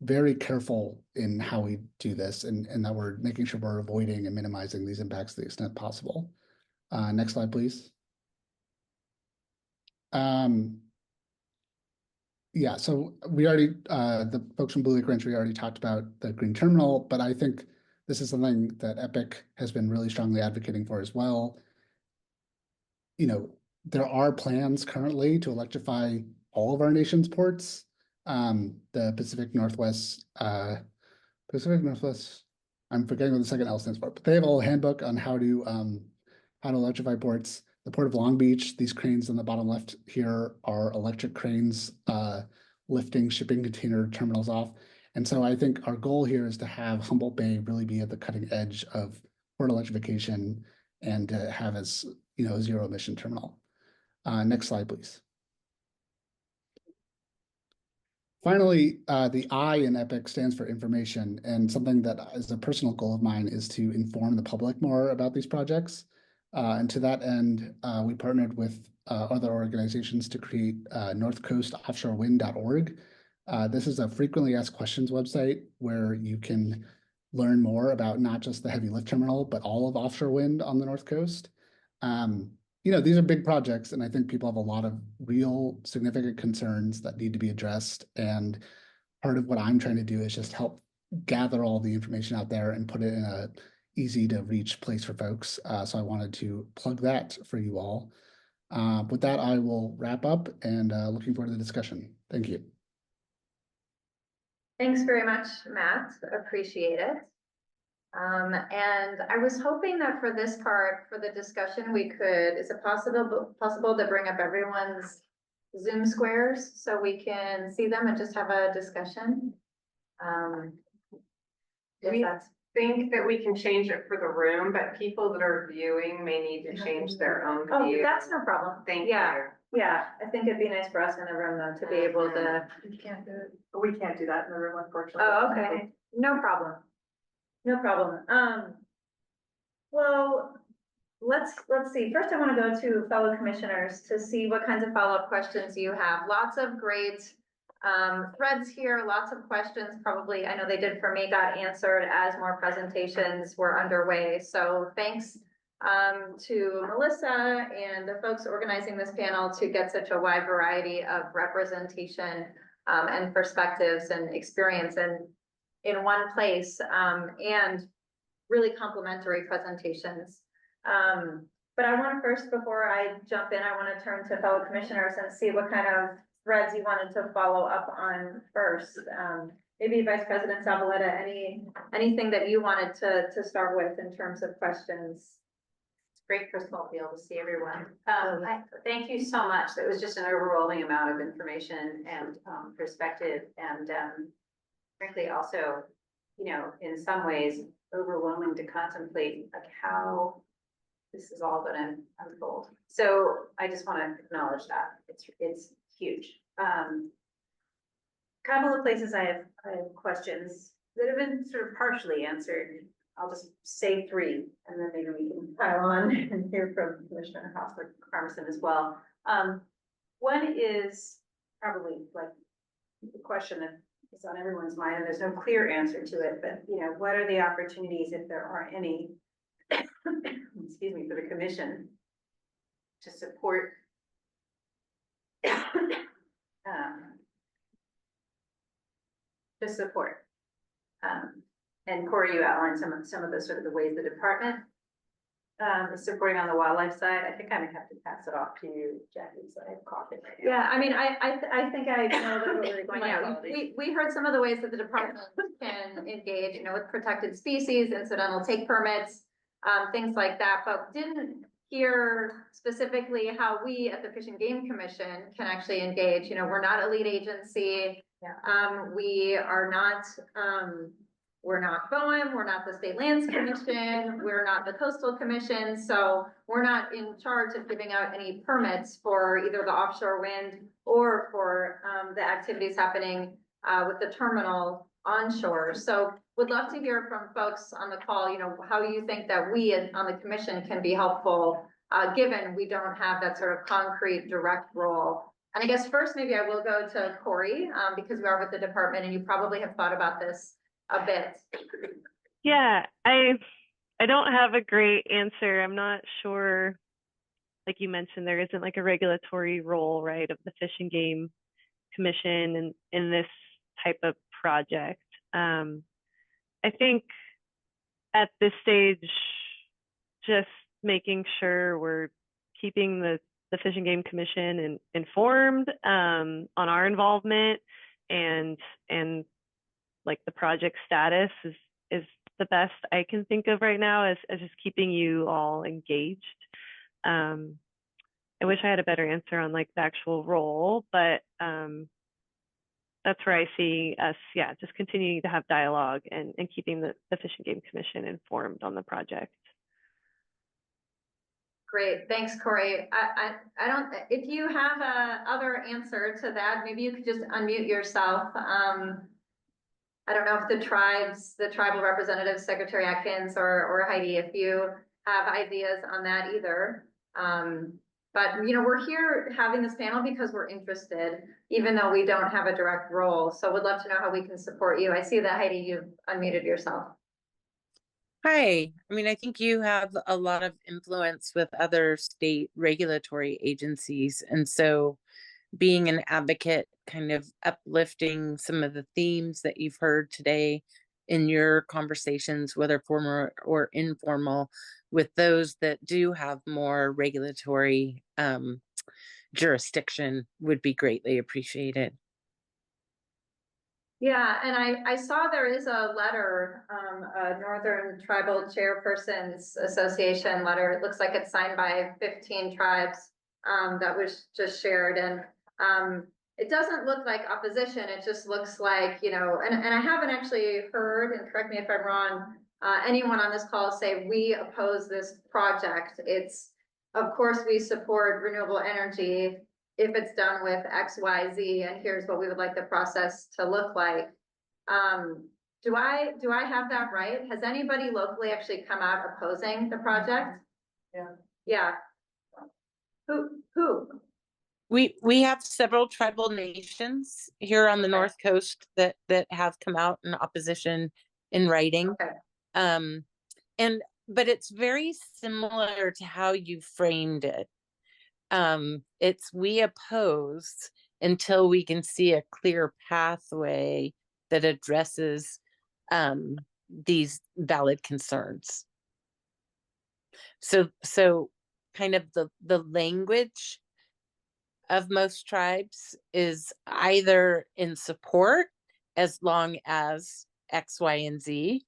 very careful in how we do this, and that we're making sure we're avoiding and minimizing these impacts to the extent possible. Next slide, please. Yeah, so we already, the folks from Blue Lake Rancheria already talked about the green terminal, but I think this is something that EPIC has been really strongly advocating for as well. There are plans currently to electrify all of our nation's ports. The Pacific Northwest, I'm forgetting what the second L stands for, but they have a whole handbook on how to electrify ports. The Port of Long Beach, these cranes on the bottom left here are electric cranes lifting shipping container terminals off. And so I think our goal here is to have Humboldt Bay really be at the cutting edge of port electrification and to have as, a zero emission terminal. Next slide, please. Finally, the I in EPIC stands for information, and something that is a personal goal of mine is to inform the public more about these projects. And to that end, we partnered with other organizations to create northcoastoffshorewind.org. This is a frequently asked questions website where you can learn more about not just the heavy lift terminal, but all of offshore wind on the North Coast. These are big projects, and I think people have a lot of real significant concerns that need to be addressed. And part of what I'm trying to do is just help gather all the information out there and put it in a easy to reach place for folks. So I wanted to plug that for you all. With that, I will wrap up and looking forward to the discussion. Thank you. Thanks very much, Matt. Appreciate it. And I was hoping that for this part, for the discussion, is it possible to bring up everyone's Zoom squares so we can see them and just have a discussion? We think that we can change it for the room, but people that are viewing may need to change their own view. Oh, that's no problem. Thank Yeah. you. Yeah, I think it'd be nice for us in the room though, to be able to. We can't do it. We can't do that in the room, unfortunately. Oh, okay, no problem. No problem. Well, let's see. First, I want to go to fellow commissioners to see what kinds of follow-up questions you have. Lots of great threads here, lots of questions probably, I know they did for me, got answered as more presentations were underway. So thanks to Melissa and the folks organizing this panel to get such a wide variety of representation and perspectives and experience in one place, and really complimentary presentations. But I want to first, before I jump in, I want to turn to fellow commissioners and see what kind of threads you wanted to follow up on first. Maybe Vice President Zavaleta, anything that you wanted to start with in terms of questions? It's great, first of all, to be able to see everyone. Thank you so much. That was just an overwhelming amount of information and perspective, and frankly, also, in some ways, overwhelming to contemplate like how this is all going to unfold. So I just want to acknowledge that it's huge. Couple of places I have questions that have been sort of partially answered. I'll just say three, and then maybe we can pile on and hear from Commissioner Carmson as well. One is probably like the question that is on everyone's mind, and there's no clear answer to it, but what are the opportunities, if there are any, excuse me, for the commission to support and Cori, you outlined some of the sort of the ways the department is supporting on the wildlife side. I think I might have to pass it off to you, Jackie, so I have coffee. Yeah, I mean, I think I know where we're going. Yeah, we heard some of the ways that the department can engage, with protected species, incidental take permits, things like that, but didn't hear specifically how we at the Fish and Game Commission can actually engage. We're not a lead agency. Yeah. We are not, we're not BOEM, we're not the State Lands Commission, we're not the Coastal Commission, so we're not in charge of giving out any permits for either the offshore wind or for the activities happening with the terminal onshore. So would love to hear from folks on the call, how you think that we on the commission can be helpful, given we don't have that sort of concrete direct role. And I guess first, maybe I will go to Cori, because we are with the department and you probably have thought about this a bit. Yeah, I don't have a great answer. I'm not sure, like you mentioned, there isn't like a regulatory role, right, of the Fish and Game Commission in this type of project. I think at this stage, just making sure we're keeping the Fish and Game Commission informed on our involvement and like the project status is the best I can think of right now, as just keeping you all engaged. I wish I had a better answer on like the actual role, but that's where I see us, just continuing to have dialogue and keeping the Fish and Game Commission informed on the project. Great, thanks, Cori. I don't, if you have a other answer to that, maybe you could just unmute yourself. I don't know if the tribal representatives, Secretary Atkins or Heidi, if you have ideas on that either. But, you know, we're here having this panel because we're interested, even though we don't have a direct role. So would love to know how we can support you. I see that Heidi, you've unmuted yourself. Hi, I mean, I think you have a lot of influence with other state regulatory agencies. And so being an advocate, kind of uplifting some of the themes that you've heard today in your conversations, whether formal or informal, with those that do have more regulatory jurisdiction would be greatly appreciated. Yeah, and I saw there is a letter, a Northern Tribal Chairpersons Association letter. It looks like it's signed by 15 tribes that was just shared. And it doesn't look like opposition. It just looks like, you know, and I haven't actually heard, and correct me if I'm wrong, anyone on this call say we oppose this project. It's, of course, we support renewable energy if it's done with X, Y, Z, and here's what we would like the process to look like. Do I have that right? Has anybody locally actually come out opposing the project? Yeah. Yeah. Who? We have several tribal nations here on the North Coast that have come out in opposition in writing. Okay. But it's very similar to how you framed it. It's we oppose until we can see a clear pathway that addresses these valid concerns. So kind of the language of most tribes is either in support as long as X, Y, and Z,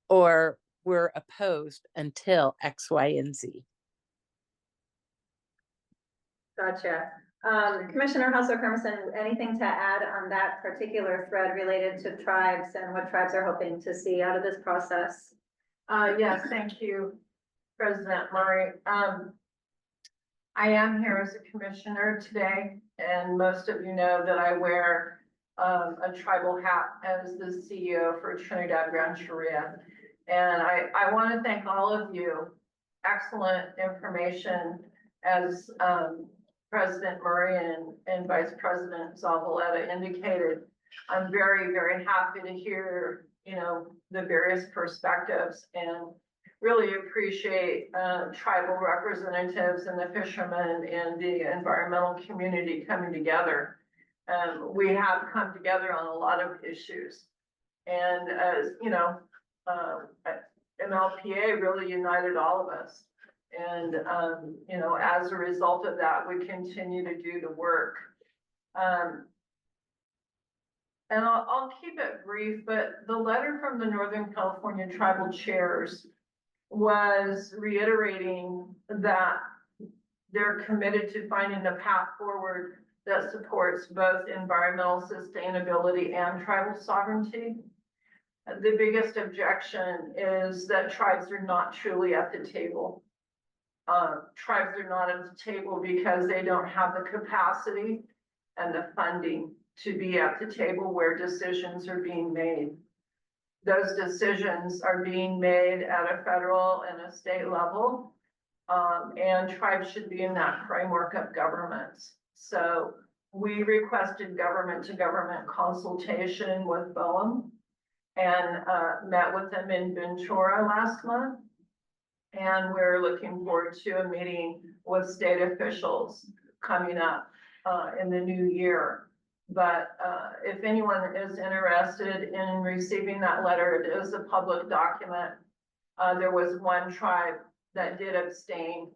or we're opposed until X, Y, and Z. Gotcha. Commissioner Husser-Kermison, anything to add on that particular thread related to tribes and what tribes are hoping to see out of this process? Yes, thank you, President Murray. I am here as a commissioner today, and most of you know that I wear a tribal hat as the CEO for Trinidad Rancheria. And I want to thank all of you. Excellent information, as President Murray and Vice President Zavaleta indicated. I'm very, very happy to hear, you know, the various perspectives, and really appreciate tribal representatives and the fishermen and the environmental community coming together. We have come together on a lot of issues, and as you know, MLPA really united all of us. And you know, as a result of that, we continue to do the work. And I'll keep it brief, but the letter from the Northern California Tribal Chairs was reiterating that they're committed to finding a path forward that supports both environmental sustainability and tribal sovereignty. The biggest objection is that tribes are not truly at the table. Tribes are not at the table because they don't have the capacity and the funding to be at the table where decisions are being made. Those decisions are being made at a federal and a state level, and tribes should be in that framework of governments. So we requested government-to-government consultation with BOEM and met with them in Ventura last month. And we're looking forward to a meeting with state officials coming up in the new year. But if anyone is interested in receiving that letter, it is a public document. There was one tribe that did abstain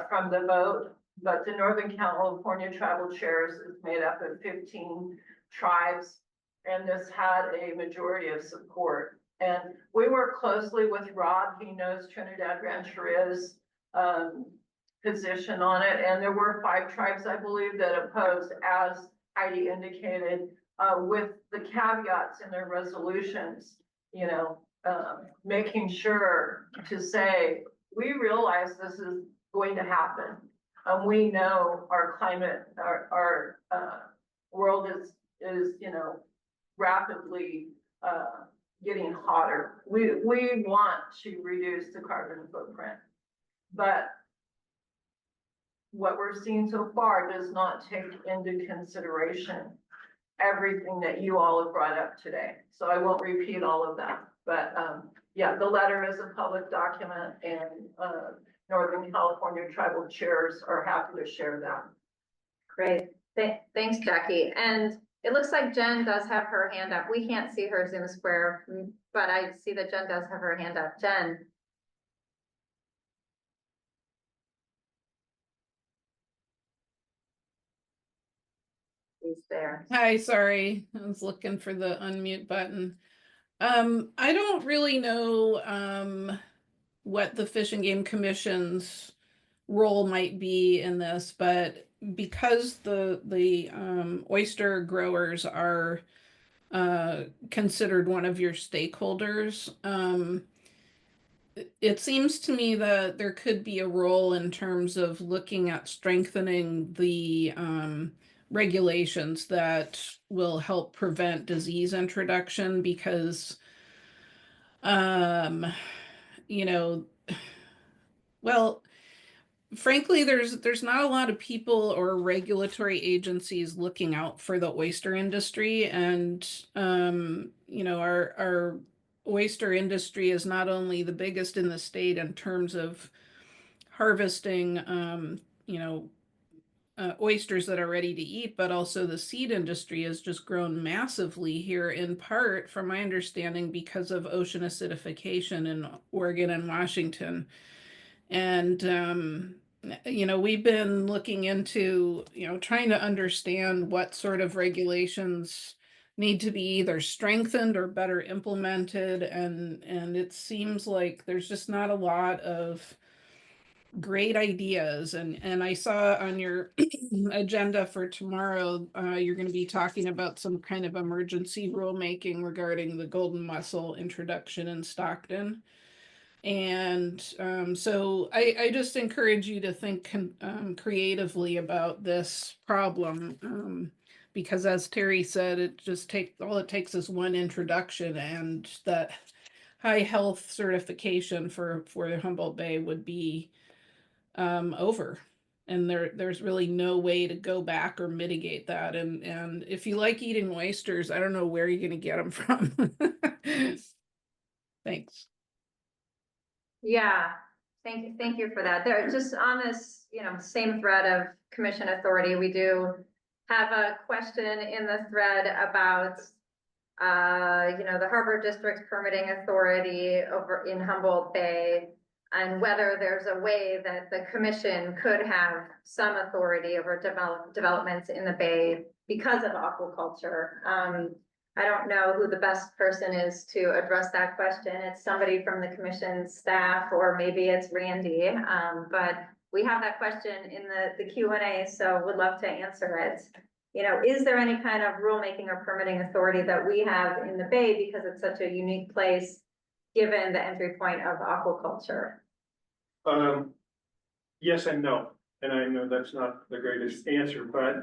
from the vote, but the Northern California Tribal Chairs is made up of 15 tribes, and this had a majority of support. And we work closely with Rob. He knows Trinidad Rancheria's position on it, and there were 5 tribes, I believe, that opposed, as Heidi indicated, with the caveats in their resolutions, you know, making sure to say, we realize this is going to happen. We know our climate, our world is, you know, rapidly getting hotter. We want to reduce the carbon footprint, but what we're seeing so far does not take into consideration everything that you all have brought up today. So I won't repeat all of that, but, yeah, the letter is a public document, and, Northern California tribal chairs are happy to share that. Great. Thanks, Jackie. And it looks like Jen does have her hand up. We can't see her Zoom square, but I see that Jen does have her hand up. Jen. She's there. Hi, sorry, I was looking for the unmute button. I don't really know what the Fish and Game Commission's role might be in this, but because the oyster growers are considered one of your stakeholders, it seems to me that there could be a role in terms of looking at strengthening the regulations that will help prevent disease introduction, because you know, well, frankly, there's not a lot of people or regulatory agencies looking out for the oyster industry, and you know, our oyster industry is not only the biggest in the state in terms of harvesting you know, oysters that are ready to eat, but also the seed industry has just grown massively here, in part, from my understanding, because of ocean acidification in Oregon and Washington. And you know, we've been looking into, you know, trying to understand what sort of regulations need to be either strengthened or better implemented, and it seems like there's just not a lot of great ideas. And I saw on your agenda for tomorrow, you're going to be talking about some kind of emergency rulemaking regarding the golden mussel introduction in Stockton. And so I just encourage you to think creatively about this problem, because as Terry said, all it takes is one introduction, and that high health certification for the Humboldt Bay would be over. And there's really no way to go back or mitigate that. And if you like eating oysters, I don't know where you're going to get them from. Thanks. Yeah, thank you for that. There, just on this, you know, same thread of commission authority, we do have a question in the thread about, you know, the Harbor District's permitting authority over in Humboldt Bay, and whether there's a way that the commission could have some authority over developments in the bay because of aquaculture. I don't know who the best person is to address that question. It's somebody from the commission's staff, or maybe it's Randy. But we have that question in the Q&A, so would love to answer it. You know, is there any kind of rulemaking or permitting authority that we have in the Bay because it's such a unique place, given the entry point of aquaculture? Yes and no. And I know that's not the greatest answer, but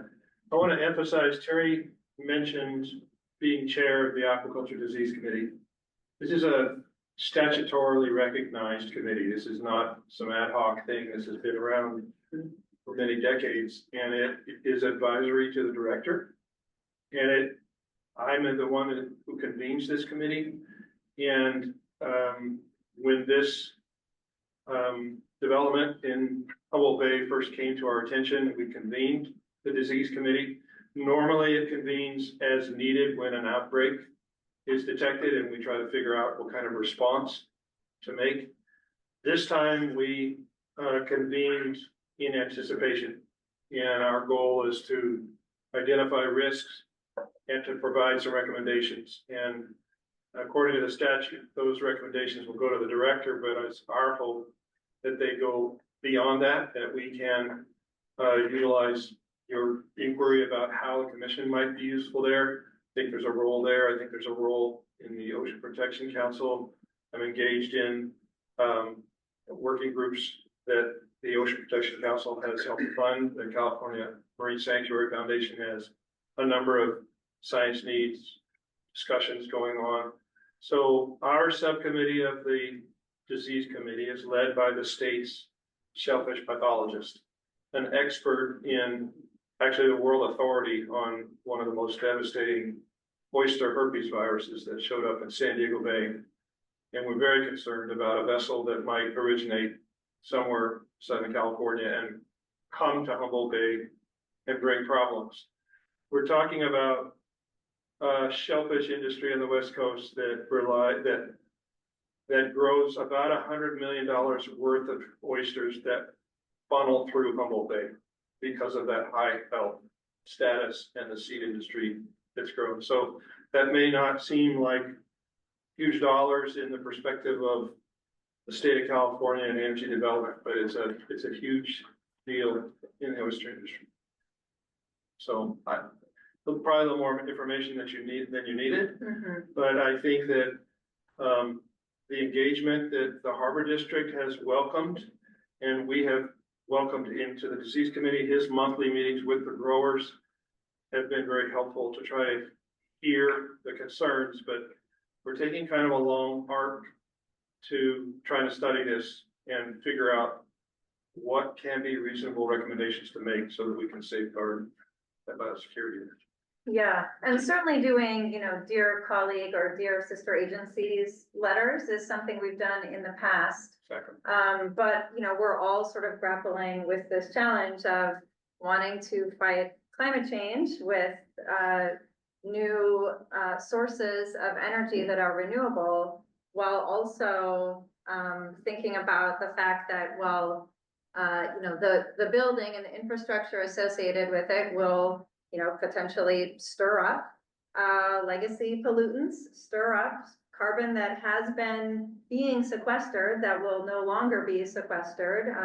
I want to emphasize, Terry mentioned being chair of the Aquaculture Disease Committee. This is a statutorily recognized committee. This is not some ad hoc thing. This has been around for many decades, and it is advisory to the director. And I'm the one who convenes this committee. And when this development in Humboldt Bay first came to our attention, we convened the disease committee. Normally it convenes as needed when an outbreak is detected, and we try to figure out what kind of response to make. This time we convened in anticipation, and our goal is to identify risks and to provide some recommendations. And according to the statute, those recommendations will go to the director, but it's our hope that they go beyond that, that we can utilize your inquiry about how the commission might be useful there. I think there's a role there. I think there's a role in the Ocean Protection Council. I'm engaged in working groups that the Ocean Protection Council has helped fund. The California Marine Sanctuary Foundation has a number of science needs discussions going on. So our subcommittee of the disease committee is led by the state's shellfish pathologist. an expert in, actually the world authority on one of the most devastating oyster herpes viruses that showed up in San Diego Bay. And we're very concerned about a vessel that might originate somewhere Southern California and come to Humboldt Bay and bring problems. We're talking about a shellfish industry on the West Coast that grows about $100 million worth of oysters that funnel through Humboldt Bay because of that high health status and the seed industry that's grown. So that may not seem like huge dollars in the perspective of the state of California and energy development, but it's a huge deal in the oyster industry. So probably a little more information than you needed, but I think that the engagement that the Harbor District has welcomed, and we have welcomed into the disease committee, his monthly meetings with the growers have been very helpful to try to hear the concerns, but we're taking kind of a long arc to try to study this and figure out what can be reasonable recommendations to make so that we can safeguard that biosecurity. Yeah, and certainly doing, dear colleague or dear sister agencies letters is something we've done in the past. Exactly. But, we're all sort of grappling with this challenge of wanting to fight climate change with new sources of energy that are renewable, while also thinking about the fact that, the building and the infrastructure associated with it will, potentially stir up legacy pollutants, stir up carbon that has been being sequestered that will no longer be sequestered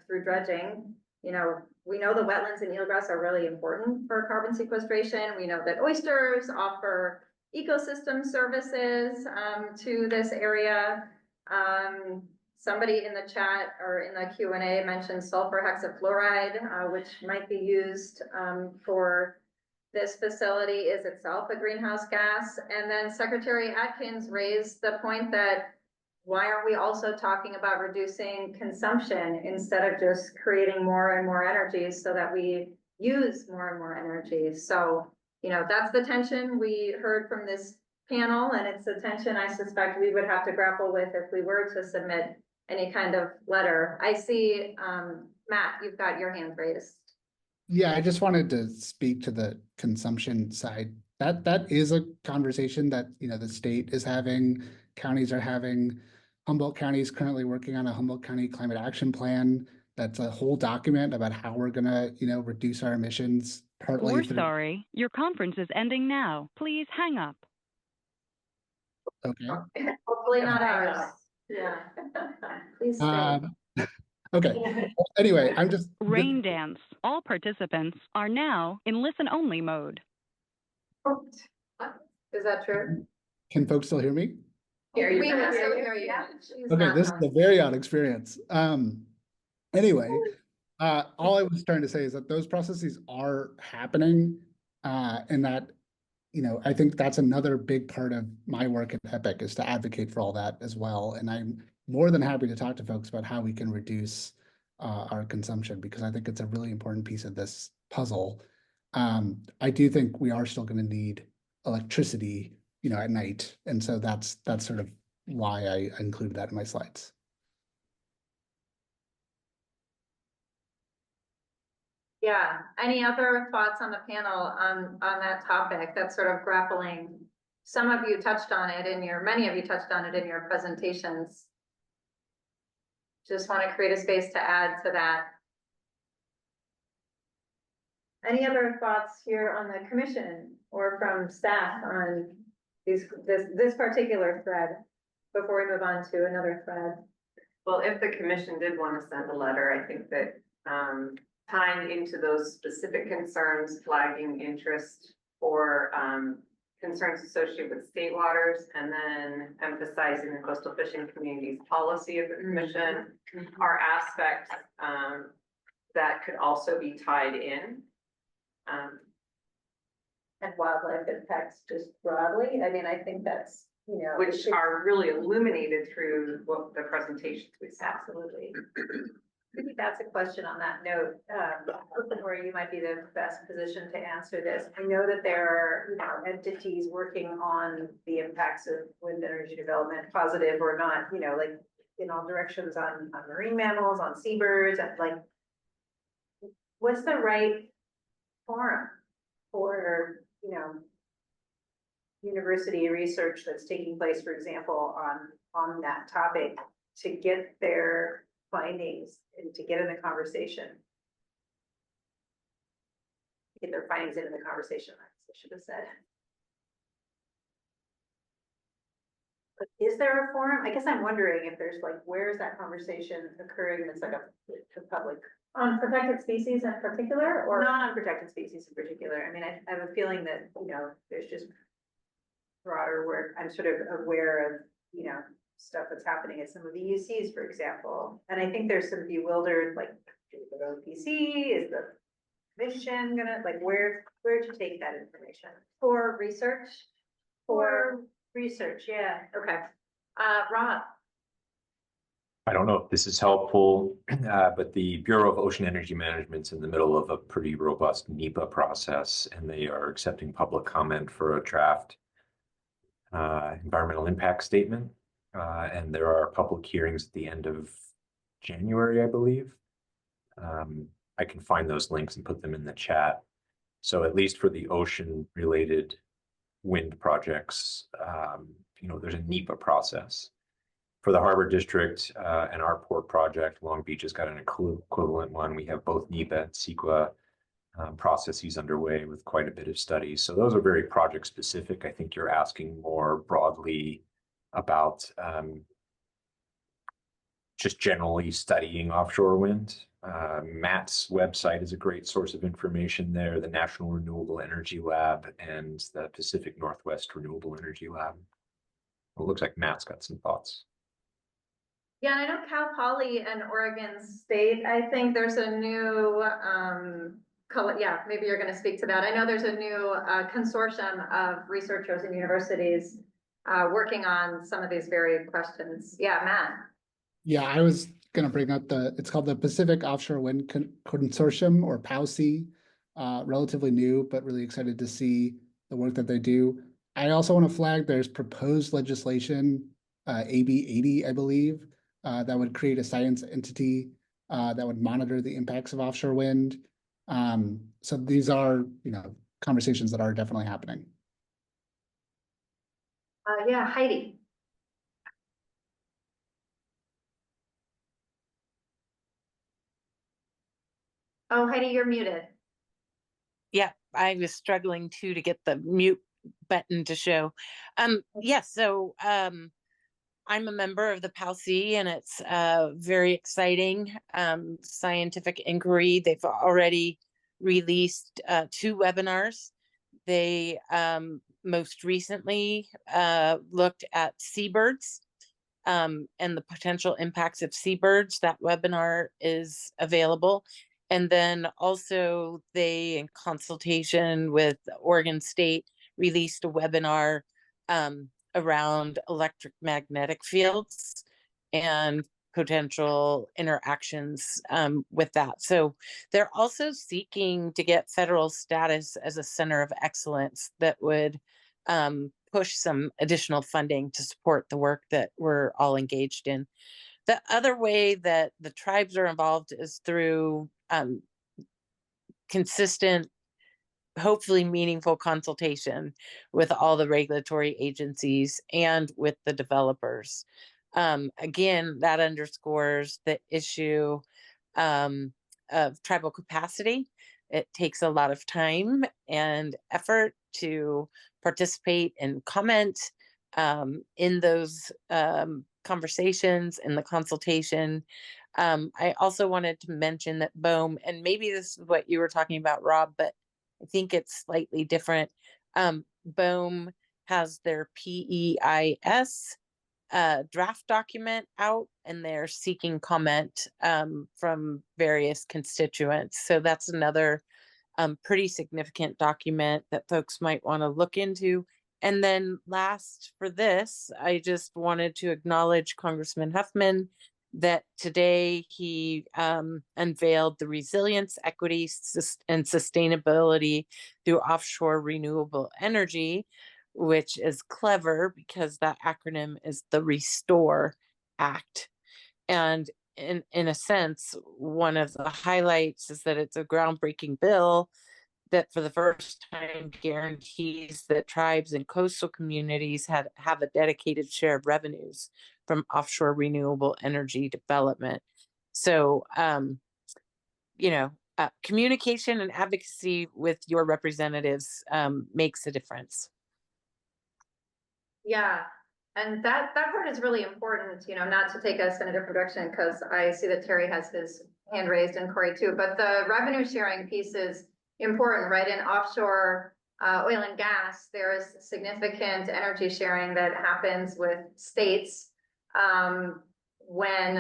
through dredging. We know the wetlands and eelgrass are really important for carbon sequestration. We know that oysters offer ecosystem services to this area. Somebody in the chat or in the Q&A mentioned sulfur hexafluoride, which might be used for this facility is itself a greenhouse gas. And then Secretary Atkins raised the point that why aren't we also talking about reducing consumption instead of just creating more and more energy so that we use more and more energy? So, that's the tension we heard from this panel, and it's a tension I suspect we would have to grapple with if we were to submit any kind of letter. I see, Matt, you've got your hand raised. Yeah, I just wanted to speak to the consumption side. That is a conversation that, the state is having, counties are having. Humboldt County is currently working on a Humboldt County Climate Action Plan. That's a whole document about how we're gonna, reduce our emissions. Partly We're through... sorry, your conference is ending now. Please hang up. Okay. Hopefully not ours. Yeah. Please stay. Okay. Anyway, I'm just... Rain dance. All participants are now in listen-only mode. Is that true? Can folks still hear me? We can still hear you. Okay, this is a very odd experience. Anyway, all I was trying to say is that those processes are happening, and that, I think that's another big part of my work at EPIC is to advocate for all that as well. And I'm more than happy to talk to folks about how we can reduce our consumption, because I think it's a really important piece of this puzzle. I do think we are still going to need electricity, at night. And so that's sort of why I included that in my slides. Yeah. Any other thoughts on the panel on that topic? That's sort of grappling. Some of you touched on it many of you touched on it in your presentations. Just want to create a space to add to that. Any other thoughts here on the commission or from staff on this particular thread before we move on to another thread? Well, if the commission did want to send a letter, I think that tying into those specific concerns, flagging interest for concerns associated with state waters, and then emphasizing the coastal fishing community's policy of the commission are aspects that could also be tied in. And wildlife impacts just broadly. I mean, I think that's, which are really illuminated through what the presentations we saw. Absolutely. that's a question on that note, where you might be the best position to answer this. I know that there are, entities working on the impacts of wind energy development, positive or not, like in all directions on marine mammals, on seabirds, and like, what's the right forum for, university research that's taking place, for example, on that topic to get their findings and to get in the conversation? Get their findings into the conversation, I should have said. But is there a forum? I guess I'm wondering if there's like, where is that conversation occurring that's like a public? On protected species in particular, or? Not on protected species in particular. I mean, I have a feeling that, there's just broader work. I'm sort of aware of, stuff that's happening at some of the UCs, for example. And I think there's some bewildered, like, is the OPC, is the commission gonna, like, where to take that information? For research? For research, yeah. Okay. Rob? I don't know if this is helpful, but the Bureau of Ocean Energy Management's in the middle of a pretty robust NEPA process, and they are accepting public comment for a draft environmental impact statement. And there are public hearings at the end of January, I believe. I can find those links and put them in the chat. So at least for the ocean-related wind projects, there's a NEPA process. For the Harbor District and our port project, Long Beach has got an equivalent one. We have both NEPA and CEQA processes underway with quite a bit of studies. So those are very project specific. I think you're asking more broadly about just generally studying offshore wind. Matt's website is a great source of information there, the National Renewable Energy Lab and the Pacific Northwest Renewable Energy Lab. Well, it looks like Matt's got some thoughts. Yeah, and I know Cal Poly and Oregon State, I think there's a new, yeah, maybe you're going to speak to that. I know there's a new consortium of researchers and universities working on some of these very questions. Yeah, Matt. Yeah, I was going to bring up it's called the Pacific Offshore Wind Consortium, or POWC. Relatively new, but really excited to see the work that they do. I also want to flag there's proposed legislation, AB 80, I believe, that would create a science entity that would monitor the impacts of offshore wind. So these are, conversations that are definitely happening. Yeah, Heidi. Oh, Heidi, you're muted. Yeah, I was struggling to get the mute button to show. Yes, so I'm a member of the POWC, and it's very exciting scientific inquiry. They've already released 2 webinars. They most recently looked at seabirds and the potential impacts of seabirds. That webinar is available. And then also they, in consultation with Oregon State, released a webinar around electromagnetic fields and potential interactions with that. So they're also seeking to get federal status as a center of excellence that would push some additional funding to support the work that we're all engaged in. The other way that the tribes are involved is through consistent, hopefully meaningful consultation with all the regulatory agencies and with the developers. Again, that underscores the issue of tribal capacity. It takes a lot of time and effort to participate and comment in those conversations and the consultation. I also wanted to mention that BOEM, and maybe this is what you were talking about, Rob, but I think it's slightly different. BOEM has their PEIS draft document out, and they're seeking comment from various constituents. So that's another pretty significant document that folks might want to look into. And then last for this, I just wanted to acknowledge Congressman Huffman that today he unveiled the resilience, equity, and sustainability through offshore renewable energy, which is clever because that acronym is the Restore Act. And in a sense, one of the highlights is that it's a groundbreaking bill that for the first time guarantees that tribes and coastal communities have a dedicated share of revenues from offshore renewable energy development. So, communication and advocacy with your representatives makes a difference. Yeah, and that part is really important, not to take us in a different direction, because I see that Terry has his hand raised and Cori too, but the revenue sharing piece is important, right? In offshore oil and gas, there is significant energy sharing that happens with states when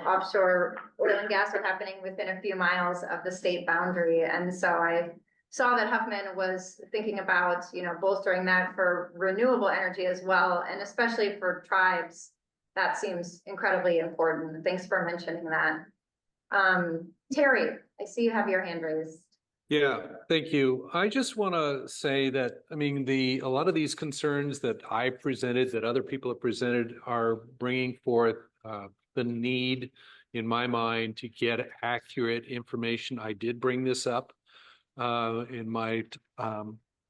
offshore oil and gas are happening within a few miles of the state boundary. And so I saw that Huffman was thinking about bolstering that for renewable energy as well, and especially for tribes. That seems incredibly important. Thanks for mentioning that. Terry, I see you have your hand raised. Yeah, thank you. I just want to say that, I mean, a lot of these concerns that I presented, that other people have presented, are bringing forth the need, in my mind, to get accurate information. I did bring this up in my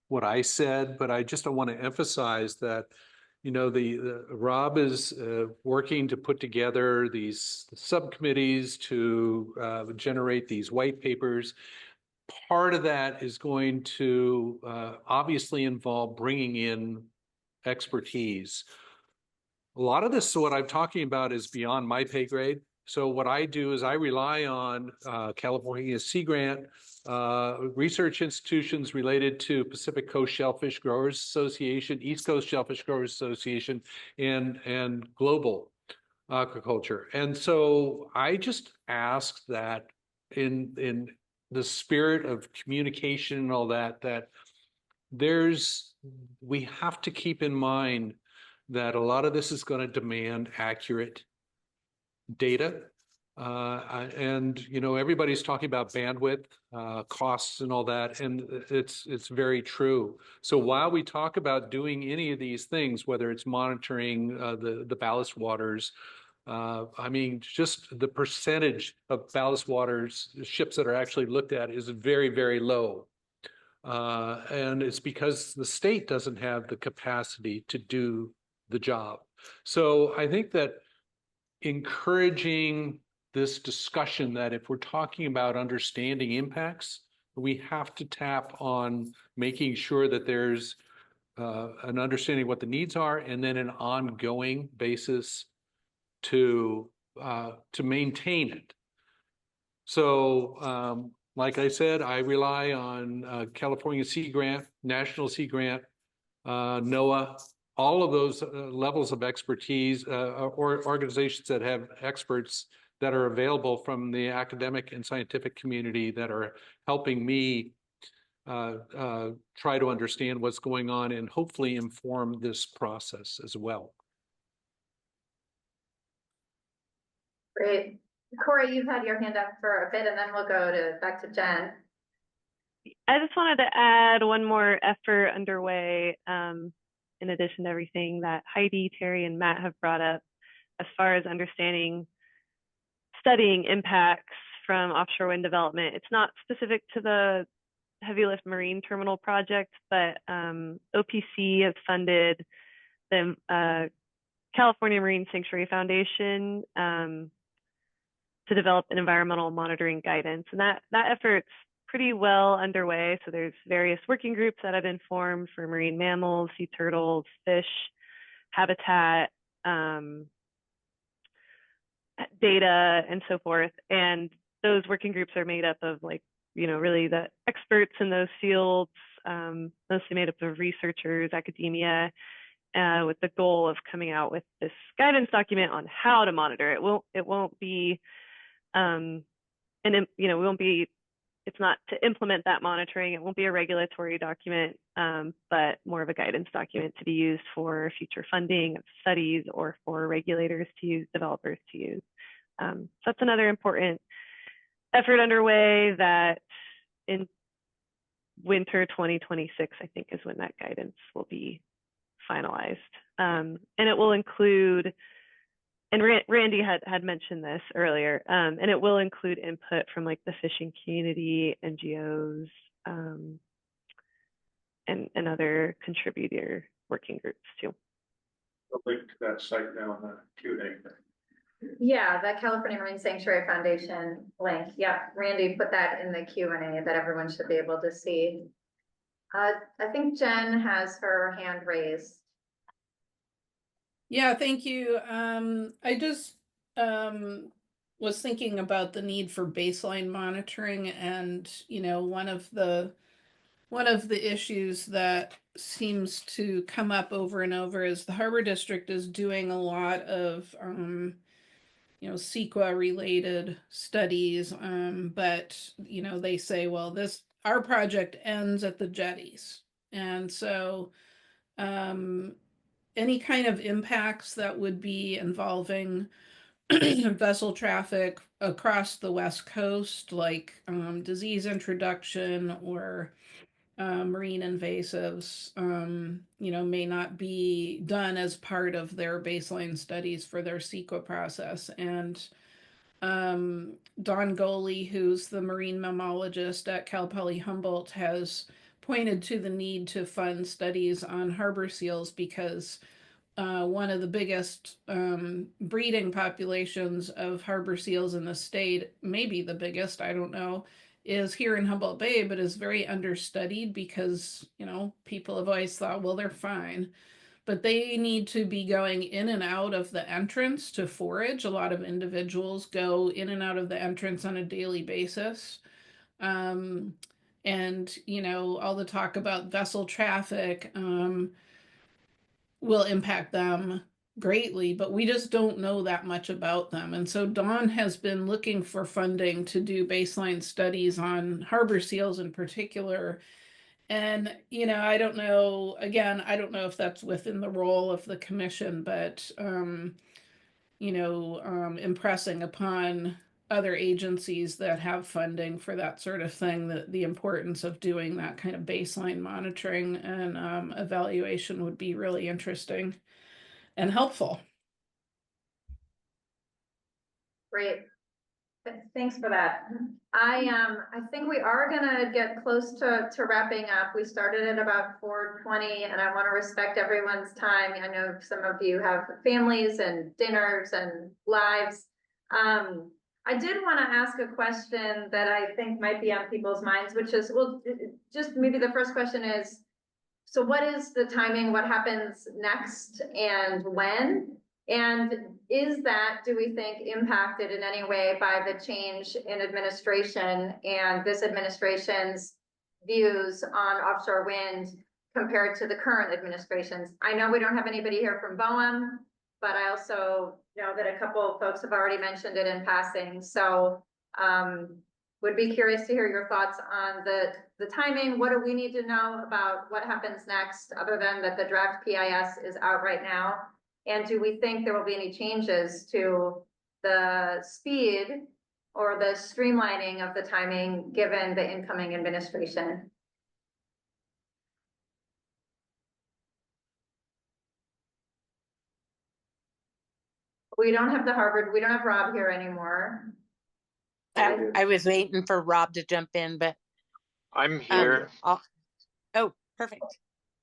what I said, but I just want to emphasize that the Rob is working to put together these subcommittees to generate these white papers. Part of that is going to obviously involve bringing in expertise. A lot of this, what I'm talking about, is beyond my pay grade. So what I do is I rely on California Sea Grant, research institutions related to Pacific Coast Shellfish Growers Association, East Coast Shellfish Growers Association, and global aquaculture. And so I just ask that in the spirit of communication and all that, that we have to keep in mind that a lot of this is going to demand accurate data. And everybody's talking about bandwidth, costs and all that, and it's very true. So while we talk about doing any of these things, whether it's monitoring the ballast waters, I mean, just the percentage of ballast waters ships that are actually looked at is very, very low. And it's because the state doesn't have the capacity to do the job. So I think that encouraging this discussion, that if we're talking about understanding impacts, we have to tap on making sure that there's an understanding of what the needs are, and then an ongoing basis to maintain it. So like I said, I rely on California Sea Grant, National Sea Grant, NOAA, all of those levels of expertise, or organizations that have experts that are available from the academic and scientific community that are helping me try to understand what's going on and hopefully inform this process as well. Great. Cori, you've had your hand up for a bit, and then we'll go back to Jen. I just wanted to add one more effort underway, in addition to everything that Heidi, Terry, and Matt have brought up, as far as studying impacts from offshore wind development. It's not specific to the heavy lift marine terminal project, but OPC has funded the California Marine Sanctuary Foundation to develop an environmental monitoring guidance. And that effort's pretty well underway. So there's various working groups that have been formed for marine mammals, sea turtles, fish, habitat, data, and so forth. And those working groups are made up of really the experts in those fields, mostly made up of researchers, academia, with the goal of coming out with this guidance document on how to monitor it. It won't be we won't be it's not to implement that monitoring. It won't be a regulatory document, but more of a guidance document to be used for future funding of studies or for regulators to use, developers to use. So that's another important effort underway that in winter 2026, I think, is when that guidance will be finalized. And it will include, and Randy had mentioned this earlier, and it will include input from like the fishing community, NGOs, and other contributor working groups too. I'll link to that site now in the Q&A. Yeah, the California Marine Sanctuary Foundation link. Yeah, Randy put that in the Q&A that everyone should be able to see. I think Jen has her hand raised. Yeah, thank you. I just was thinking about the need for baseline monitoring, and one of the issues that seems to come up over and over is the Harbor District is doing a lot of CEQA related studies, but they say, well, our project ends at the jetties, and so any kind of impacts that would be involving vessel traffic across the West Coast, like disease introduction or marine invasives, may not be done as part of their baseline studies for their CEQA process. And Don Goley, who's the marine mammologist at Cal Poly Humboldt, has pointed to the need to fund studies on harbor seals because one of the biggest breeding populations of harbor seals in the state, maybe the biggest, I don't know, is here in Humboldt Bay, but is very understudied because, people have always thought, well, they're fine. But they need to be going in and out of the entrance to forage. A lot of individuals go in and out of the entrance on a daily basis. And, all the talk about vessel traffic will impact them greatly, but we just don't know that much about them. And so Dawn has been looking for funding to do baseline studies on harbor seals in particular. And, I don't know, again, I don't know if that's within the role of the commission, but, impressing upon other agencies that have funding for that sort of thing, that the importance of doing that kind of baseline monitoring and evaluation would be really interesting and helpful. Great. Thanks for that. I think we are gonna get close to wrapping up. We started at about 4:20, and I want to respect everyone's time. I know some of you have families and dinners and lives. I did want to ask a question that I think might be on people's minds, which is, well, just maybe the first question is, so what is the timing? What happens next and when? And is that, do we think, impacted in any way by the change in administration and this administration's views on offshore wind compared to the current administration's? I know we don't have anybody here from BOEM, but I also know that a couple of folks have already mentioned it in passing. So would be curious to hear your thoughts on the timing. What do we need to know about what happens next, other than that the draft PIS is out right now? And do we think there will be any changes to the speed or the streamlining of the timing given the incoming administration? We don't have we don't have Rob here anymore. I was waiting for Rob to jump in, but I'm here. Oh, perfect.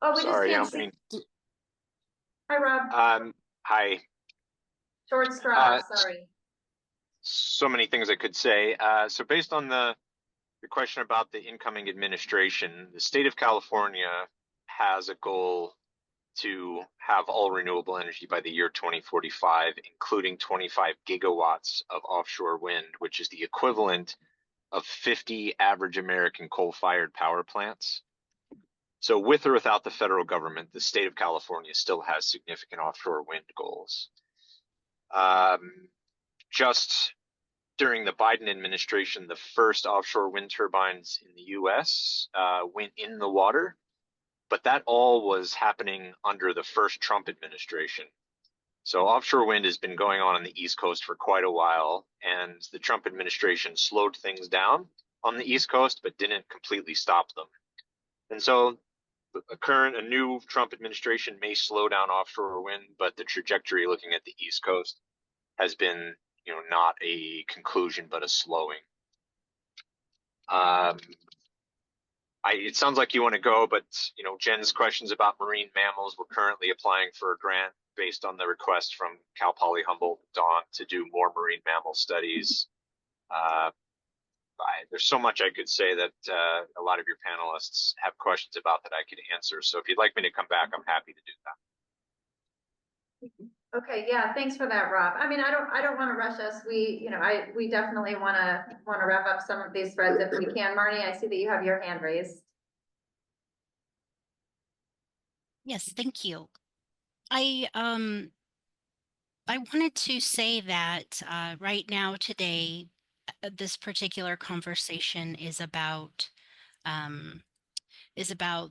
Oh, we Sorry, just can't see. Hi, Rob. Hi. Short straw, sorry. So many things I could say. So based on the question about the incoming administration, the state of California has a goal to have all renewable energy by the year 2045, including 25 gigawatts of offshore wind, which is the equivalent of 50 average American coal-fired power plants. So with or without the federal government, the state of California still has significant offshore wind goals. Just during the Biden administration, the first offshore wind turbines in the US went in the water, but that all was happening under the first Trump administration. So offshore wind has been going on the East Coast for quite a while, and the Trump administration slowed things down on the East Coast, but didn't completely stop them. And so a new Trump administration may slow down offshore wind, but the trajectory looking at the East Coast has been, not a conclusion, but a slowing. It sounds like you want to go, but Jen's questions about marine mammals, we're currently applying for a grant based on the request from Cal Poly Humboldt Dawn to do more marine mammal studies. There's so much I could say that a lot of your panelists have questions about that I could answer. So if you'd like me to come back, I'm happy to do that. Okay, yeah, thanks for that, Rob. I mean, I don't want to rush us. We definitely want to wrap up some of these threads if we can. Marnie, I see that you have your hand raised. Yes, thank you. I wanted to say that right now today, this particular conversation is about the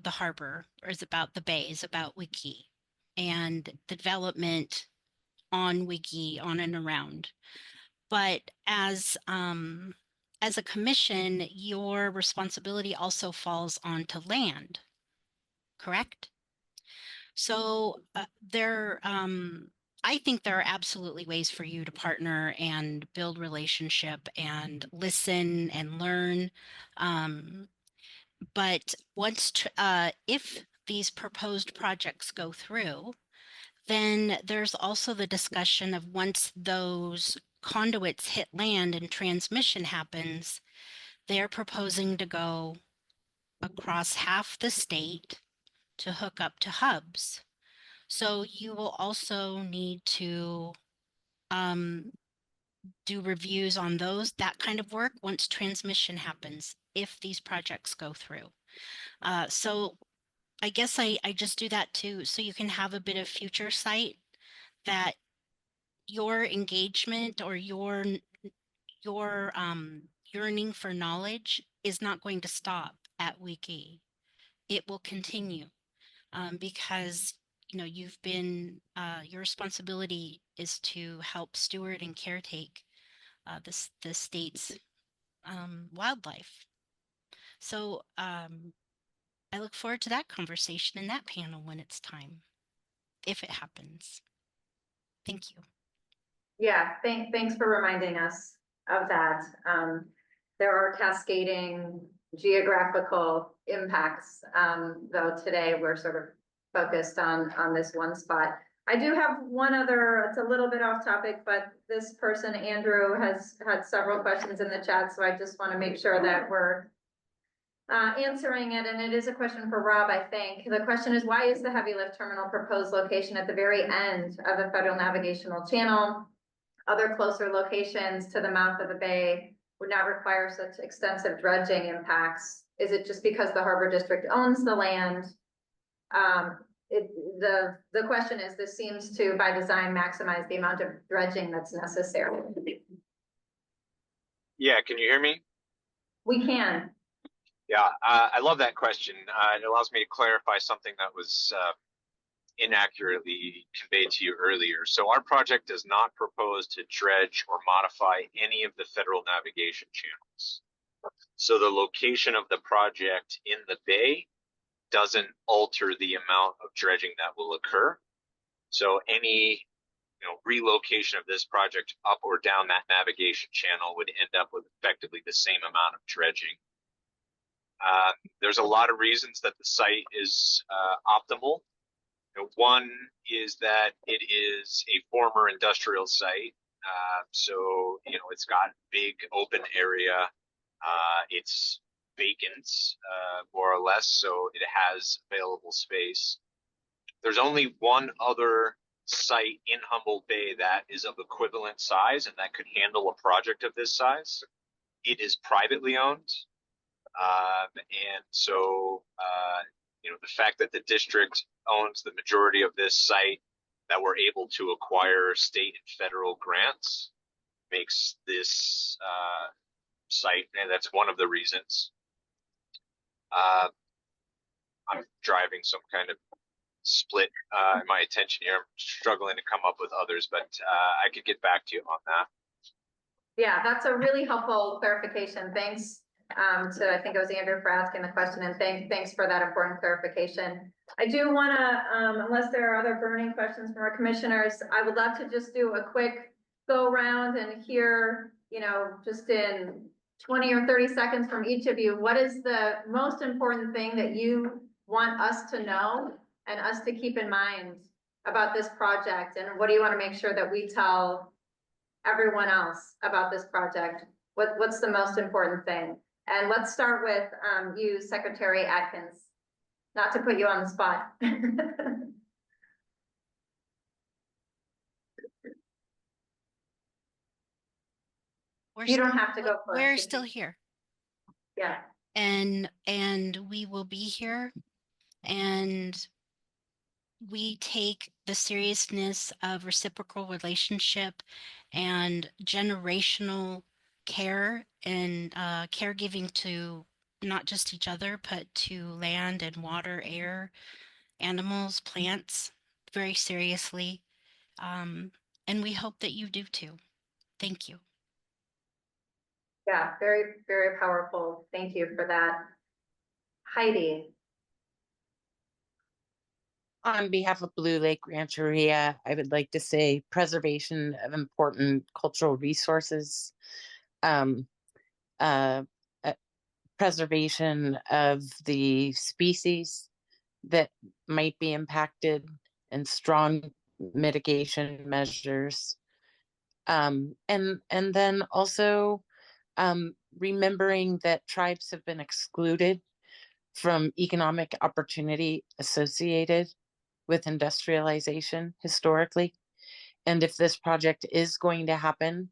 harbor, or is about the bay, is about Wiki and the development on Wiki, on and around. But as a commission, your responsibility also falls onto land, correct? So I think there are absolutely ways for you to partner and build relationship and listen and learn. But if these proposed projects go through, then there's also the discussion of once those conduits hit land and transmission happens, they're proposing to go across half the state to hook up to hubs. So you will also need to do reviews on that kind of work once transmission happens, if these projects go through. So I guess I just do that too, so you can have a bit of future sight that your engagement or your yearning for knowledge is not going to stop at Wiki. It will continue because you've been your responsibility is to help steward and caretake the state's wildlife. So I look forward to that conversation in that panel when it's time, if it happens. Thank you. Yeah, thanks for reminding us of that. There are cascading geographical impacts, though today we're sort of focused on this one spot. I do have one other, it's a little bit off topic, but this person, Andrew, has had several questions in the chat, so I just want to make sure that we're answering it, and it is a question for Rob, I think. The question is, why is the heavy lift terminal proposed location at the very end of the Federal Navigational Channel? Other closer locations to the mouth of the bay would not require such extensive dredging impacts. Is it just because the Harbor District owns the land? The question is, this seems to, by design, maximize the amount of dredging that's necessary. Yeah, can you hear me? We can. Yeah, I love that question. It allows me to clarify something that was inaccurately conveyed to you earlier. So our project does not propose to dredge or modify any of the federal navigation channels. So the location of the project in the bay doesn't alter the amount of dredging that will occur. So any relocation of this project up or down that navigation channel would end up with effectively the same amount of dredging. There's a lot of reasons that the site is optimal. One is that it is a former industrial site. So, it's got big open area. It's vacant, more or less, so it has available space. There's only one other site in Humboldt Bay that is of equivalent size and that could handle a project of this size. It is privately owned. And so, the fact that the district owns the majority of this site, that we're able to acquire state and federal grants, makes this site, and that's one of the reasons. I'm driving some kind of split in my attention here. I'm struggling to come up with others, but I could get back to you on that. Yeah, that's a really helpful clarification. Thanks to, I think it was Andrew, for asking the question, and thanks for that important clarification. I do want to, unless there are other burning questions from our commissioners, I would love to just do a quick go around and hear, just in 20 or 30 seconds from each of you, what is the most important thing that you want us to know and us to keep in mind about this project? And what do you want to make sure that we tell everyone else about this project? What's the most important thing? And let's start with you, Secretary Atkins, not to put you on the spot. You don't have to go first. We're still here. Yeah. And we will be here, and we take the seriousness of reciprocal relationship and generational care and caregiving to not just each other, but to land and water, air, animals, plants very seriously. And we hope that you do too. Thank you. Yeah, very, very powerful. Thank you for that. Heidi. On behalf of Blue Lake Rancheria, I would like to say preservation of important cultural resources, preservation of the species that might be impacted, and strong mitigation measures. And then also remembering that tribes have been excluded from economic opportunity associated with industrialization historically. And if this project is going to happen,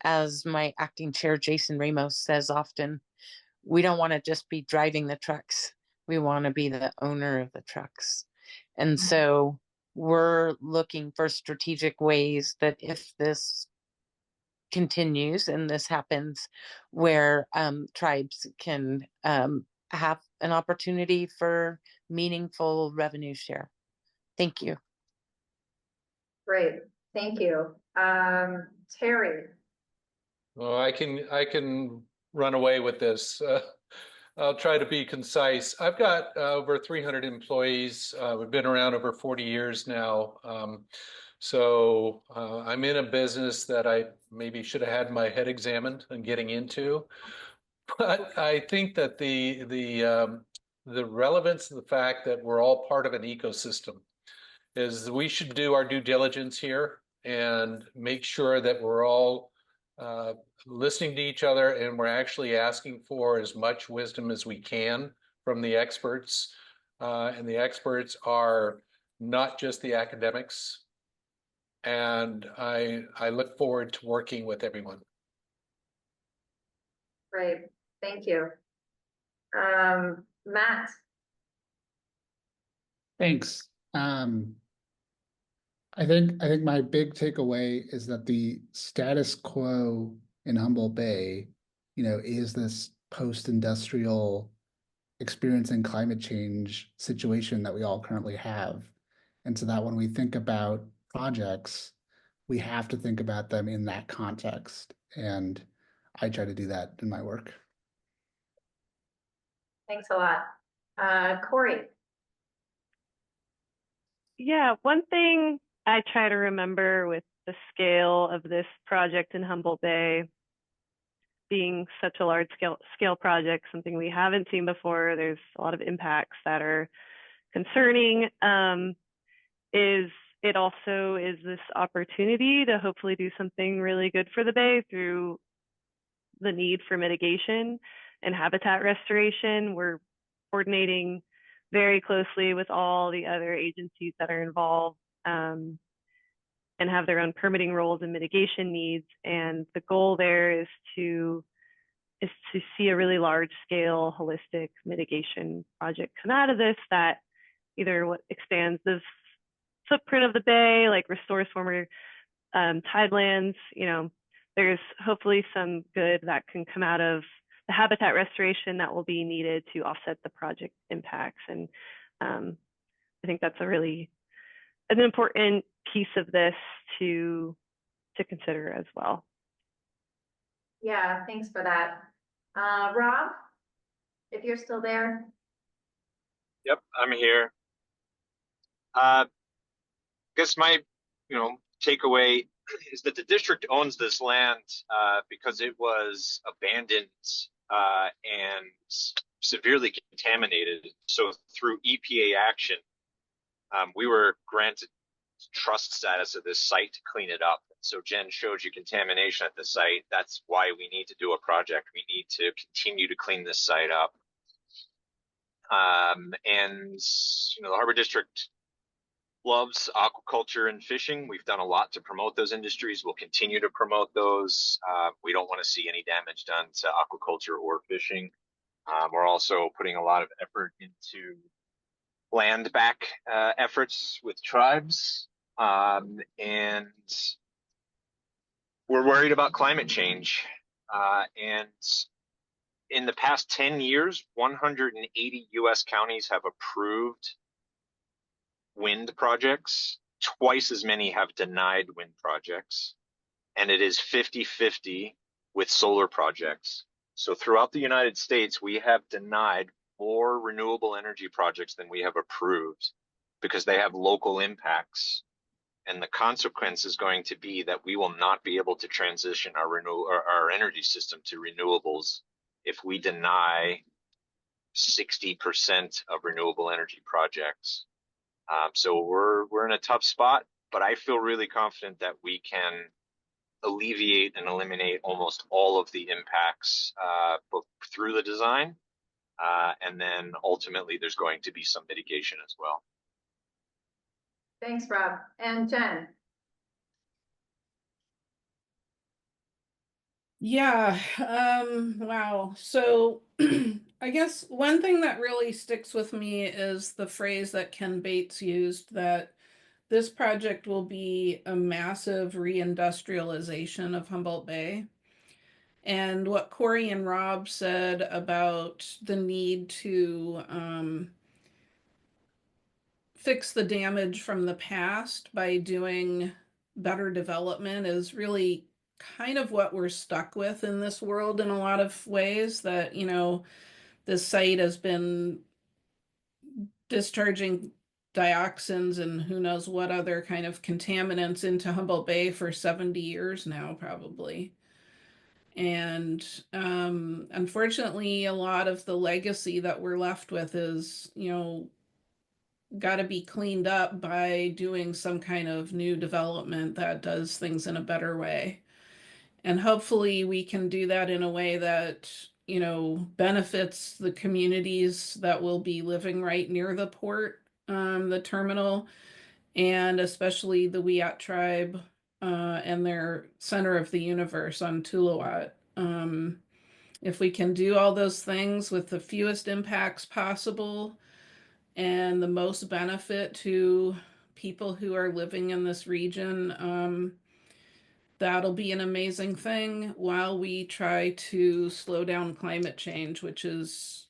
as my acting chair, Jason Ramos, says often, we don't want to just be driving the trucks. We want to be the owner of the trucks. And so we're looking for strategic ways that if this continues and this happens, where tribes can have an opportunity for meaningful revenue share. Thank you. Great, thank you. Terry. Well, I can run away with this. I'll try to be concise. I've got over 300 employees. We've been around over 40 years now. So I'm in a business that I maybe should have had my head examined and getting into. But I think that the relevance of the fact that we're all part of an ecosystem is we should do our due diligence here and make sure that we're all listening to each other, and we're actually asking for as much wisdom as we can from the experts. And the experts are not just the academics. And I look forward to working with everyone. Great, thank you. Matt. Thanks. I think my big takeaway is that the status quo in Humboldt Bay, is this post-industrial experiencing climate change situation that we all currently have. And so that when we think about projects, we have to think about them in that context. And I try to do that in my work. Thanks a lot. Cori. Yeah, one thing I try to remember with the scale of this project in Humboldt Bay being such a large scale project, something we haven't seen before, there's a lot of impacts that are concerning, is it also is this opportunity to hopefully do something really good for the Bay through the need for mitigation and habitat restoration. We're coordinating very closely with all the other agencies that are involved and have their own permitting roles and mitigation needs. And the goal there is to see a really large scale holistic mitigation project come out of this that either what expands the footprint of the Bay, like restores former tidelands, there's hopefully some good that can come out of the habitat restoration that will be needed to offset the project impacts. And I think that's an important piece of this to consider as well. Yeah, thanks for that. Rob, if you're still there. Yep, I'm here. I guess my, takeaway is that the district owns this land because it was abandoned and severely contaminated. So through EPA action, we were granted trust status of this site to clean it up. So Jen showed you contamination at the site. That's why we need to do a project. We need to continue to clean this site up. And the Harbor District loves aquaculture and fishing. We've done a lot to promote those industries. We'll continue to promote those. We don't want to see any damage done to aquaculture or fishing. We're also putting a lot of effort into land back efforts with tribes. And we're worried about climate change. And in the past 10 years, 180 US counties have approved wind projects. Twice as many have denied wind projects. And it is 50-50 with solar projects. So throughout the United States, we have denied more renewable energy projects than we have approved because they have local impacts. And the consequence is going to be that we will not be able to transition our energy system to renewables if we deny 60% of renewable energy projects. So we're in a tough spot, but I feel really confident that we can alleviate and eliminate almost all of the impacts both through the design and then ultimately there's going to be some mitigation as well. Thanks, Rob. And Jen. Yeah, wow. So I guess one thing that really sticks with me is the phrase that Ken Bates used, that this project will be a massive reindustrialization of Humboldt Bay. And what Cori and Rob said about the need to fix the damage from the past by doing better development is really kind of what we're stuck with in this world in a lot of ways. That, this site has been discharging dioxins and who knows what other kind of contaminants into Humboldt Bay for 70 years now, probably. And unfortunately, a lot of the legacy that we're left with is, got to be cleaned up by doing some kind of new development that does things in a better way. And hopefully we can do that in a way that, benefits the communities that will be living right near the port, the terminal, and especially the Wiyot tribe and their center of the universe on Tuluwat. If we can do all those things with the fewest impacts possible and the most benefit to people who are living in this region, that'll be an amazing thing while we try to slow down climate change, which is,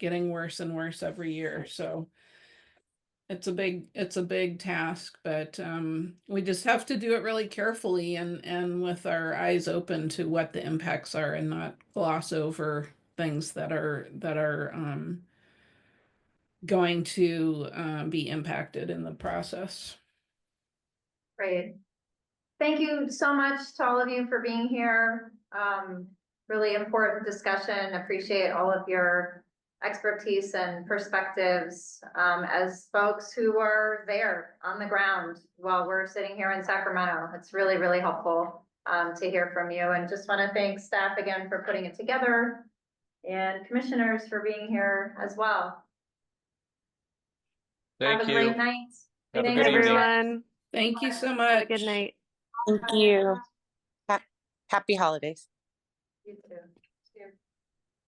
getting worse and worse every year. So it's a big task, but we just have to do it really carefully and with our eyes open to what the impacts are and not gloss over things that are going to be impacted in the process. Great. Thank you so much to all of you for being here. Really important discussion. Appreciate all of your expertise and perspectives as folks who are there on the ground while we're sitting here in Sacramento. It's really, really helpful to hear from you. And just want to thank staff again for putting it together and commissioners for being here as well. Thank Have a you. great night. Have a Thanks, good evening. Everyone. Thank you so much. Have a good night. Thank you. Happy holidays. You too.